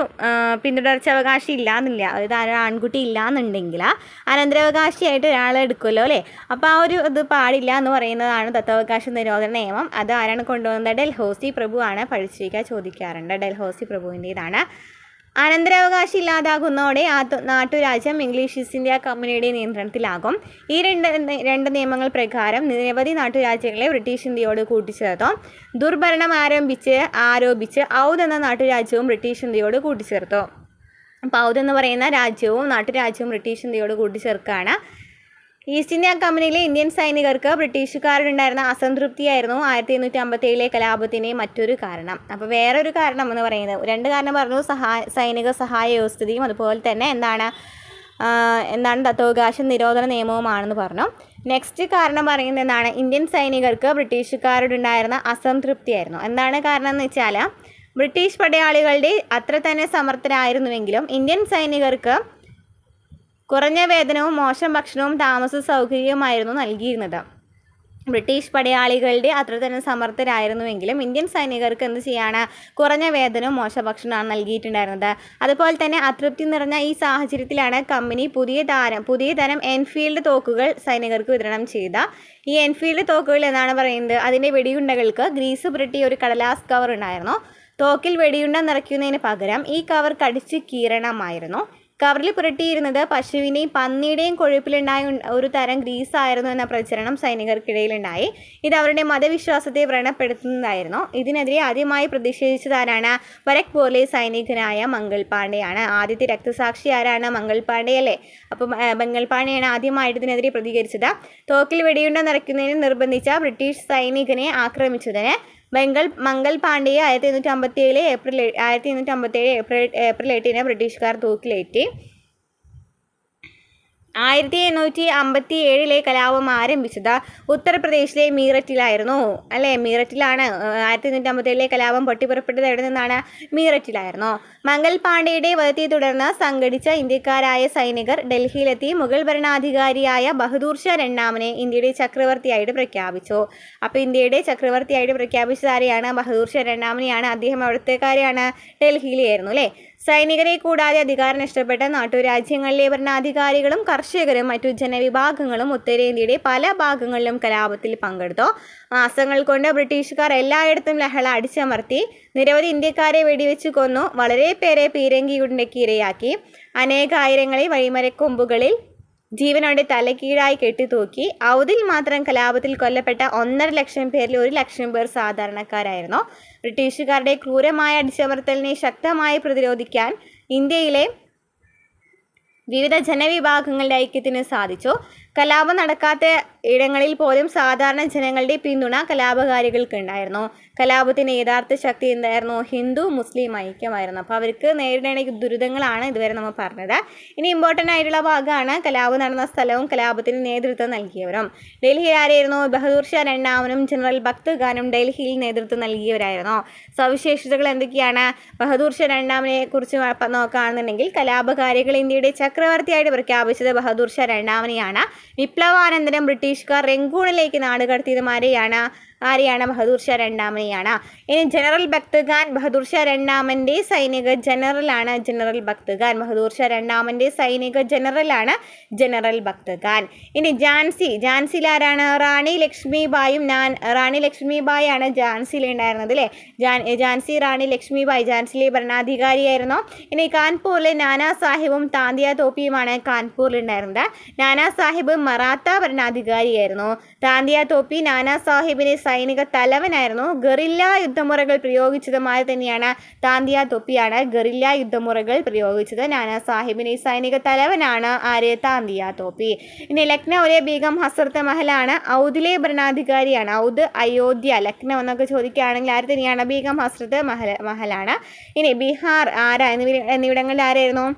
പിന്തുടർച്ചാവകാശി ഇല്ലാന്നില്ല, അതായത് ആൺകുട്ടി ഇല്ലാന്നുണ്ടെങ്കിൽ അനന്തരാവകാശിയായിട്ട് ഒരാളെ എടുക്കുമല്ലോ അല്ലേ. അപ്പോൾ ആ ഒരു ഇത് പാടില്ല എന്ന് പറയുന്നതാണ് ദത്തവകാശ നിരോധന നിയമം. അത് ആരാണ് കൊണ്ടുവന്നത്? ഡൽഹൌസി പ്രഭുവാണ്. പരീക്ഷയ്ക്ക് ചോദിക്കാറുണ്ട്. ഡൽഹൌസി പ്രഭുവിൻ്റെതാണ്. അനന്തരാവകാശം ഇല്ലാതാകുന്നതോടെ ആ നാട്ടുരാജ്യം ഇംഗ്ലീഷ് ഈസ്റ്റ് ഇന്ത്യ കമ്പനിയുടെ നിയന്ത്രണത്തിലാകും. ഈ രണ്ട് നിയമങ്ങൾ പ്രകാരം നിരവധി നാട്ടുരാജ്യങ്ങളെ ബ്രിട്ടീഷ് ഇന്ത്യയോട് കൂട്ടിച്ചേർത്തു. ദുർഭരണം ആരോപിച്ച് ഔധ് എന്ന നാട്ടുരാജ്യവും ബ്രിട്ടീഷ് ഇന്ത്യയോട് കൂട്ടിച്ചേർത്തു. അപ്പോൾ ഔധ് എന്ന് പറയുന്ന രാജ്യവും നാട്ടുരാജ്യവും ബ്രിട്ടീഷ് ഇന്ത്യയോട് കൂട്ടിച്ചേർക്കുകയാണ്. ഈസ്റ്റ് ഇന്ത്യ കമ്പനിയിലെ ഇന്ത്യൻ സൈനികർക്ക് ബ്രിട്ടീഷുകാരുണ്ടായിരുന്ന അസംതൃപ്തിയായിരുന്നു 1857 കലാപത്തിൻ്റെ മറ്റൊരു കാരണം. അപ്പോൾ വേറൊരു കാരണം എന്ന് പറയുന്നത്, 2 കാരണം പറഞ്ഞു, സൈനിക സഹായ വ്യവസ്ഥയും അതുപോലെ തന്നെ എന്താണ് ദത്തവകാശ നിരോധന നിയമവുമാണെന്ന് പറഞ്ഞു. നെക്സ്റ്റ് കാരണം പറയുന്നത് എന്താണ്? ഇന്ത്യൻ സൈനികർക്ക് ബ്രിട്ടീഷുകാരോടുണ്ടായിരുന്ന അസംതൃപ്തിയായിരുന്നു. എന്താണ് കാരണം എന്ന് വെച്ചാൽ ബ്രിട്ടീഷ് പടയാളികളുടെ അത്ര തന്നെ സമർത്ഥരായിരുന്നുവെങ്കിലും ഇന്ത്യൻ സൈനികർക്ക് കുറഞ്ഞ വേതനവും മോശം ഭക്ഷണവും താമസ സൗകര്യവുമായിരുന്നു നൽകിയിരുന്നത്. ബ്രിട്ടീഷ് പടയാളികളുടെ അത്ര തന്നെ സമർത്ഥരായിരുന്നുവെങ്കിലും ഇന്ത്യൻ സൈനികർക്ക് എന്ത് ചെയ്യാണ്, കുറഞ്ഞ വേതനവും മോശഭക്ഷണമാണ് നൽകിയിട്ടുണ്ടായിരുന്നത്. അതുപോലെ തന്നെ അതൃപ്തി നിറഞ്ഞ ഈ സാഹചര്യത്തിലാണ് കമ്പനി പുതിയ തരം എൻഫീൽഡ് തോക്കുകൾ സൈനികർക്ക് വിതരണം ചെയ്ത. ഈ എൻഫീൽഡ് തോക്കുകൾ എന്നാണ് പറയുന്നത്, അതിൻ്റെ വെടിയുണ്ടകൾക്ക് ഗ്രീസ് പുരട്ടിയ ഒരു കടലാസ് കവർ ഉണ്ടായിരുന്നു. തോക്കിൽ വെടിയുണ്ട നിറയ്ക്കുന്നതിന് പകരം ഈ കവർ കടിച്ച് കീറണമായിരുന്നു. കവറിൽ പുരട്ടിയിരുന്നത് പശുവിൻ്റെയും പന്നിയുടെയും കൊഴുപ്പിലുണ്ടായ ഒരു തരം ഗ്രീസായിരുന്നു എന്ന പ്രചരണം സൈനികർക്കിടയിലുണ്ടായി. ഇത് അവരുടെ മതവിശ്വാസത്തെ വ്രണപ്പെടുത്തുന്നതായിരുന്നു. ഇതിനെതിരെ ആദ്യമായി പ്രതിഷേധിച്ചതാരാണ്? ബരക്പൂരിലെ സൈനികനായ മംഗൾ പാണ്ഡെയാണ്. ആദ്യത്തെ രക്തസാക്ഷി ആരാണ്? മംഗൾ പാണ്ഡെ അല്ലേ? അപ്പം മംഗൾ പാണ്ഡെയാണ് ആദ്യമായിട്ട് ഇതിനെതിരെ പ്രതികരിച്ചത്. തോക്കിൽ വെടിയുണ്ട നിറയ്ക്കുന്നതിന് നിർബന്ധിച്ച ബ്രിട്ടീഷ് സൈനികനെ ആക്രമിച്ചതിന് മംഗൾ പാണ്ഡെയെ 1857 ഏപ്രിൽ 8 ബ്രിട്ടീഷുകാർ തൂക്കിലേറ്റി. 1857 കലാപം ആരംഭിച്ചത് ഉത്തർപ്രദേശിലെ മീററ്റിലായിരുന്നു അല്ലേ? മീററ്റിലാണ് 1857 കലാപം പൊട്ടിപ്പുറപ്പെട്ടത്. എവിടെ നിന്നാണ്? മീററ്റിലായിരുന്നു. മംഗൾ പാണ്ഡെയുടെ വധത്തെ തുടർന്ന് സംഘടിച്ച ഇന്ത്യക്കാരായ സൈനികർ ഡൽഹിയിലെത്തി മുഗൾ ഭരണാധികാരിയായ ബഹദൂർ ഷാ രണ്ടാമനെ ഇന്ത്യയുടെ ചക്രവർത്തിയായിട്ട് പ്രഖ്യാപിച്ചു. അപ്പോൾ ഇന്ത്യയുടെ ചക്രവർത്തിയായിട്ട് പ്രഖ്യാപിച്ചത് ആരെയാണ്? ബഹദൂർ ഷാ രണ്ടാമനെയാണ്. അദ്ദേഹം അവിടുത്തെക്കാരെയാണ്, ഡൽഹിയിലായിരുന്നു അല്ലേ? സൈനികരെ കൂടാതെ അധികാരം നഷ്ടപ്പെട്ട നാട്ടുരാജ്യങ്ങളിലെ ഭരണാധികാരികളും കർഷകരും മറ്റു ജനവിഭാഗങ്ങളും ഉത്തരേന്ത്യയുടെ പല ഭാഗങ്ങളിലും കലാപത്തിൽ പങ്കെടുത്തു. മാസങ്ങൾ കൊണ്ട് ബ്രിട്ടീഷുകാർ എല്ലായിടത്തും ലഹള അടിച്ചമർത്തി. നിരവധി ഇന്ത്യക്കാരെ വെടിവെച്ച് കൊന്നു. വളരെ പേരെ പീരങ്കിയുണ്ടയ്ക്ക് ഇരയാക്കി. അനേകായിരങ്ങളെ വഴിമരക്കൊമ്പുകളിൽ ജീവനോടെ തലക്കീഴായി കെട്ടിത്തൂക്കി. ഔദിൽ മാത്രം കലാപത്തിൽ കൊല്ലപ്പെട്ട 1.5 ലക്ഷം പേരിൽ 1 ലക്ഷം പേർ സാധാരണക്കാരായിരുന്നു. ബ്രിട്ടീഷുകാരുടെ ക്രൂരമായ അടിച്ചമർത്തലിനെ ശക്തമായി പ്രതിരോധിക്കാൻ ഇന്ത്യയിലെ വിവിധ ജനവിഭാഗങ്ങളുടെ ഐക്യത്തിന് സാധിച്ചു. കലാപം നടക്കാത്ത ഇടങ്ങളിൽ പോലും സാധാരണ ജനങ്ങളുടെ പിന്തുണ കലാപകാരികൾക്ക് ഉണ്ടായിരുന്നു. കലാപത്തിൻ്റെ യഥാർത്ഥ ശക്തി എന്തായിരുന്നു? ഹിന്ദു മുസ്ലിം ഐക്യമായിരുന്നു. അപ്പോൾ അവർക്ക് നേരിടേണ്ട ദുരിതങ്ങളാണ് ഇതുവരെ നമ്മൾ പറഞ്ഞത്. ഇനി ഇമ്പോർട്ടൻ്റ് ആയിട്ടുള്ള ഭാഗമാണ് കലാപം നടന്ന സ്ഥലവും കലാപത്തിന് നേതൃത്വം നൽകിയവരും. ഡൽഹിയിൽ ആരായിരുന്നു? ബഹദൂർ ഷാ രണ്ടാമനും ജനറൽ ഭക്ത് ഖാനും ഡൽഹിയിൽ നേതൃത്വം നൽകിയവരായിരുന്നു. സവിശേഷതകൾ എന്തൊക്കെയാണ്? ബഹദൂർ ഷാ രണ്ടാമനെ കുറിച്ച് നോക്കുകയാണെന്നുണ്ടെങ്കിൽ കലാപകാരികൾ ഇന്ത്യയുടെ ചക്രവർത്തിയായിട്ട് പ്രഖ്യാപിച്ചത് ബഹദൂർ ഷാ രണ്ടാമനെയാണ്. വിപ്ലവാനന്തരം ബ്രിട്ടീഷുകാർ റെങ്കൂണിലേക്ക് നാട് കടത്തിയത് ആരെയാണ്? ബഹദൂർ ഷാ രണ്ടാമനെയാണ്. ഇനി ജനറൽ ഭക്ത് ഖാൻ ബഹദൂർ ഷാ രണ്ടാമൻ്റെ സൈനിക ജനറലാണ്. ജനറൽ ഭക്ത് ഖാൻ ബഹദൂർ ഷാ രണ്ടാമൻ്റെ സൈനിക ജനറലാണ് ജനറൽ ഭക്ത് ഖാൻ. ഇനി ഝാൻസിയിൽ ആരാണ്? റാണി ലക്ഷ്മിബായും റാണി ലക്ഷ്മിബായാണ് ഝാൻസിയിൽ ഉണ്ടായിരുന്നത് അല്ലേ? ഝാൻസി റാണി ലക്ഷ്മിബായി ഝാൻസിയിലെ ഭരണാധികാരിയായിരുന്നു. ഇനി കാൺപൂരിലെ നാനാ സാഹിബും താന്തിയ തോപ്പിയുമാണ് കാൺപൂരിൽ ഉണ്ടായിരുന്നത്. നാനാ സാഹിബ് മറാത്ത ഭരണാധികാരിയായിരുന്നു. താന്തിയ തോപ്പി നാനാ സാഹിബിനെ സൈനിക തലവനായിരുന്നു. ഗറില്ല യുദ്ധമുറകൾ പ്രയോഗിച്ചതുമായി തന്നെയാണ് താന്തിയ തോപ്പിയാണ് ഗറില്ല യുദ്ധമുറകൾ പ്രയോഗിച്ചത്. നാനാ സാഹിബിനെ സൈനിക തലവനാണ് ആര്? താന്തിയ തോപ്പി. ഇനി ലക്നൌവിലെ ബീഗം ഹസ്രത്ത് മഹലാണ് ഔദിലെ ഭരണാധികാരിയാണ്. ഔദ്, അയോധ്യ, ലക്നൗ എന്നൊക്കെ ചോദിക്കുകയാണെങ്കിൽ ആര് തന്നെയാണ്? ബീഗം ഹസ്രത്ത് മഹലാണ്. ഇനി ബീഹാർ എന്നിവിടങ്ങളിൽ ആരായിരുന്നു?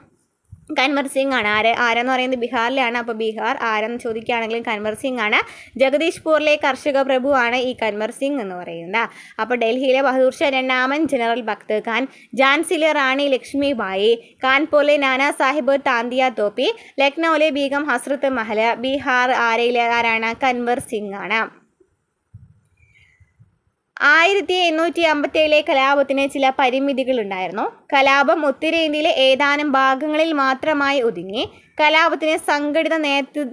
കൻവർ സിംഗ് ആണ്. ആരെന്ന് പറയുന്നത് ബീഹാറിലാണ്. അപ്പോൾ ബീഹാർ ആരെന്ന് ചോദിക്കുകയാണെങ്കിലും കൻവർ സിംഗ് ആണ്. ജഗദീഷ്പൂരിലെ കർഷക പ്രഭുവാണ് ഈ കൻവർ സിംഗ് എന്ന് പറയുന്നത്. അപ്പോൾ ഡൽഹിയിലെ ബഹദൂർ ഷാ രണ്ടാമൻ, ജനറൽ ഭക്ത് ഖാൻ, ഝാൻസിയിലെ റാണി ലക്ഷ്മിബായി, കാൺപൂരിലെ നാനാ സാഹിബ് താന്തിയ തോപ്പി, ലക്നൌവിലെ ബീഗം ഹസ്രത്ത് മഹൽ, ബീഹാർ ആരാണ്? കൻവർ സിംഗ് ആണ്. 1857 കലാപത്തിന് ചില പരിമിതികളുണ്ടായിരുന്നു. കലാപം ഉത്തരേന്ത്യയിലെ ഏതാനും ഭാഗങ്ങളിൽ മാത്രമായി ഒതുങ്ങി. കലാപത്തിന് സംഘടിത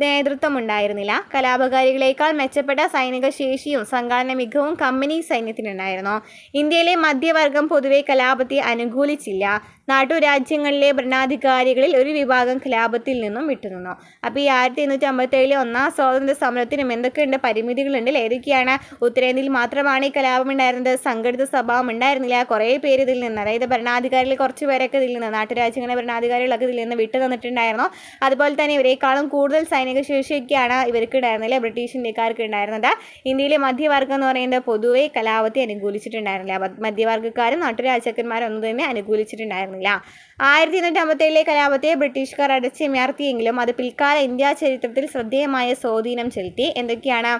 നേതൃത്വം ഉണ്ടായിരുന്നില്ല. കലാപകാരികളേക്കാൾ മെച്ചപ്പെട്ട സൈനിക ശേഷിയും സംഘാടന മികവും കമ്പനി സൈന്യത്തിനുണ്ടായിരുന്നു. ഇന്ത്യയിലെ മധ്യവർഗം പൊതുവെ കലാപത്തെ അനുകൂലിച്ചില്ല. നാട്ടുരാജ്യങ്ങളിലെ ഭരണാധികാരികളിൽ ഒരു വിഭാഗം കലാപത്തിൽ നിന്നും വിട്ടുനിന്നു. അപ്പോൾ ഈ 1857 ഒന്നാം സ്വാതന്ത്ര്യ സമരത്തിനും എന്തൊക്കെയുണ്ട്? പരിമിതികളുണ്ട്. ഏതൊക്കെയാണ്? ഉത്തരേന്ത്യയിൽ മാത്രമാണ് ഈ കലാപം ഉണ്ടായിരുന്നത്. സംഘടിത സ്വഭാവം ഉണ്ടായിരുന്നില്ല. കുറേ പേര് ഇതിൽ നിന്ന്, അതായത് ഭരണാധികാരികൾ കുറച്ച് പേരൊക്കെ ഇതിൽ നിന്ന്, നാട്ടുരാജ്യങ്ങളിലെ ഭരണാധികാരികളൊക്കെ ഇതിൽ നിന്ന് വിട്ടു നിന്നിട്ടുണ്ടായിരുന്നു. അതുപോലെ തന്നെ ഇവരെക്കാളും കൂടുതൽ സൈനിക ശേഷിയൊക്കെയാണ് ഇവർക്ക് ഉണ്ടായിരുന്നില്ല, ബ്രിട്ടീഷ് ഇന്ത്യക്കാർക്ക് ഉണ്ടായിരുന്നത്. ഇന്ത്യയിലെ മധ്യവർഗം എന്ന് പറയുന്നത് പൊതുവെ കലാപത്തെ അനുകൂലിച്ചിട്ടുണ്ടായിരുന്നില്ല. മധ്യവർഗ്ഗക്കാരും നാട്ടുരാജാക്കന്മാരും ഒന്നും തന്നെ അനുകൂലിച്ചിട്ടുണ്ടായിരുന്നില്ല. 1857 കലാപത്തെ ബ്രിട്ടീഷുകാർ അടച്ചുയർത്തിയെങ്കിലും അത് പിൽക്കാല ഇന്ത്യ ചരിത്രത്തിൽ ശ്രദ്ധേയമായ സ്വാധീനം ചെലുത്തി. എന്തൊക്കെയാണ്?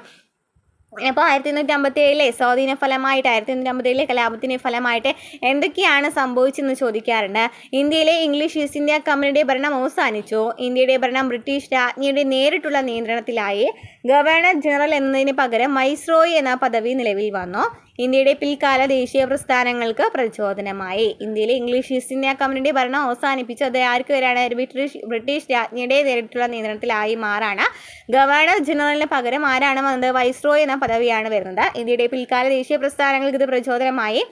അപ്പോൾ 1857 സ്വാധീന ഫലമായിട്ട് 1857 കലാപത്തിൻ്റെ ഫലമായിട്ട് എന്തൊക്കെയാണ് സംഭവിച്ചതെന്ന് ചോദിക്കാറുണ്ട്. ഇന്ത്യയിലെ ഇംഗ്ലീഷ് ഈസ്റ്റ് ഇന്ത്യ കമ്പനിയുടെ ഭരണം അവസാനിച്ചു. ഇന്ത്യയുടെ ഭരണം ബ്രിട്ടീഷ് രാജ്ഞിയുടെ നേരിട്ടുള്ള നിയന്ത്രണത്തിലായി. ഗവർണർ ജനറൽ എന്നതിന് പകരം വൈസ്രോയി എന്ന പദവി നിലവിൽ വന്നു. ഇന്ത്യയുടെ പിൽക്കാല ദേശീയ പ്രസ്ഥാനങ്ങൾക്ക് പ്രചോദനമായി. ഇന്ത്യയിലെ ഇംഗ്ലീഷ് ഈസ്റ്റ് ഇന്ത്യ കമ്പനിയുടെ ഭരണം അവസാനിപ്പിച്ചു. അത് ആർക്ക് വരെയാണ്? ബ്രിട്ടീഷ് രാജ്ഞിയുടെ നേരിട്ടുള്ള നിയന്ത്രണത്തിലായി മാറാണ്. ഗവർണർ ജനറലിന് പകരം ആരാണ് വന്നത്? വൈസ്രോയി എന്ന പദവിയാണ് വരുന്നത്. ഇന്ത്യയുടെ പിൽക്കാല ദേശീയ പ്രസ്ഥാനങ്ങൾക്ക് ഇത് പ്രചോദനമായി.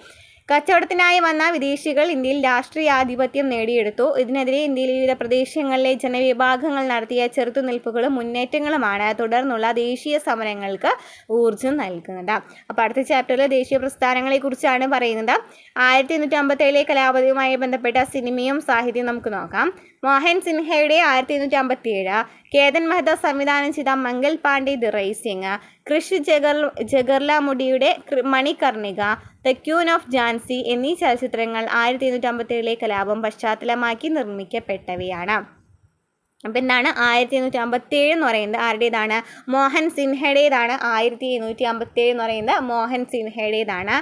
കച്ചവടത്തിനായി വന്ന വിദേശികൾ ഇന്ത്യയിൽ രാഷ്ട്രീയാധിപത്യം നേടിയെടുത്തു. ഇതിനെതിരെ ഇന്ത്യയിലെ വിവിധ പ്രദേശങ്ങളിലെ ജനവിഭാഗങ്ങൾ നടത്തിയ ചെറുത്തുനിൽപ്പുകളും മുന്നേറ്റങ്ങളുമാണ് തുടർന്നുള്ള ദേശീയ സമരങ്ങൾക്ക് ഊർജ്ജം നൽകുന്നത്. അപ്പോൾ അടുത്ത ചാപ്റ്ററിൽ ദേശീയ പ്രസ്ഥാനങ്ങളെക്കുറിച്ചാണ് പറയുന്നത്. 1857 കലാപവുമായി ബന്ധപ്പെട്ട സിനിമയും സാഹിത്യവും നമുക്ക് നോക്കാം. മോഹൻ സിൻഹയുടെ 1857, കേതൻ മെഹ്ത സംവിധാനം ചെയ്ത മംഗൽ പാണ്ഡെ ദി റൈസിംഗ്, കൃഷ് ജഗർലാമുഡിയുടെ Manikarnika, the queen of Jhansi എന്നീ ചലച്ചിത്രങ്ങൾ 1857 കലാപം പശ്ചാത്തലമാക്കി നിർമ്മിക്കപ്പെട്ടവയാണ്. അപ്പം എന്താണ് 1857 എന്ന് പറയുന്നത്? ആരുടേതാണ്? മോഹൻ സിൻഹയുടേതാണ്. 1857 എന്ന് പറയുന്നത് മോഹൻ സിൻഹയുടേതാണ്.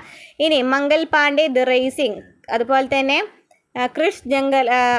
ഇനി മംഗൽ പാണ്ഡെ ദി റൈസിംഗ്, അതുപോലെ തന്നെ കൃഷ്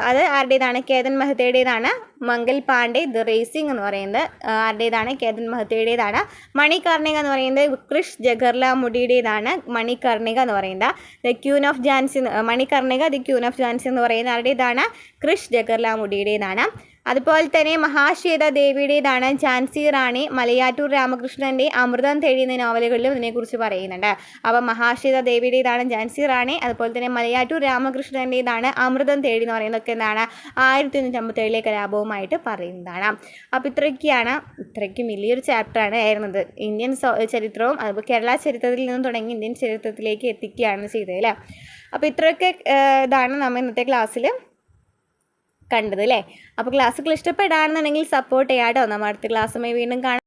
അത് ആരുടേതാണ്? കേതൻ മെഹ്തയുടേതാണ്. മംഗൽ പാണ്ഡെ ദി റേസിംഗ് എന്ന് പറയുന്നത് ആരുടേതാണ്? കേതൻ മെഹ്തയുടേതാണ്. മണികർണിക എന്ന് പറയുന്നത് കൃഷ് ജഗർലാമുഡിയുടേതാണ്. മണികർണിക എന്ന് പറയുന്നത് the queen of Jhansi, Manikarnika the queen of Jhansi എന്ന് പറയുന്നത് ആരുടേതാണ്? കൃഷ് ജഗർലാമുഡിയുടേതാണ്. അതുപോലെ തന്നെ മഹാശ്വേത ദേവിയുടേതാണ് ഝാൻസി റാണി. മലയാറ്റൂർ രാമകൃഷ്ണൻ്റെ അമൃതം തേടി എന്ന നോവലുകളിലും ഇതിനെക്കുറിച്ച് പറയുന്നുണ്ട്. അപ്പോൾ മഹാശ്വേത ദേവിയുടേതാണ് ഝാൻസി റാണി. അതുപോലെ തന്നെ മലയാറ്റൂർ രാമകൃഷ്ണൻ്റേതാണ് അമൃതം തേടി എന്ന് പറയുന്നതൊക്കെ എന്താണ്? 1857 കലാപവുമായിട്ട് പറയുന്നതാണ്. അപ്പോൾ ഇത്രയ്ക്കും വലിയൊരു ചാപ്റ്ററാണ് ആയിരുന്നത്. ഇന്ത്യൻ ചരിത്രവും അതുപോലെ കേരള ചരിത്രത്തിൽ നിന്നും തുടങ്ങി ഇന്ത്യൻ ചരിത്രത്തിലേക്ക് എത്തിക്കുകയാണ് ചെയ്തത് അല്ലേ. അപ്പോൾ ഇത്രയൊക്കെ ഇതാണ് നമ്മൾ ഇന്നത്തെ ക്ലാസ്സിൽ കണ്ടത് അല്ലേ. അപ്പോൾ ക്ലാസ്സുകൾ ഇഷ്ടപ്പെടുകയാണെന്നുണ്ടെങ്കിൽ സപ്പോർട്ട് ചെയ്യാം കേട്ടോ. നമ്മൾ അടുത്ത ക്ലാസ്സുമായി വീണ്ടും കാണാം.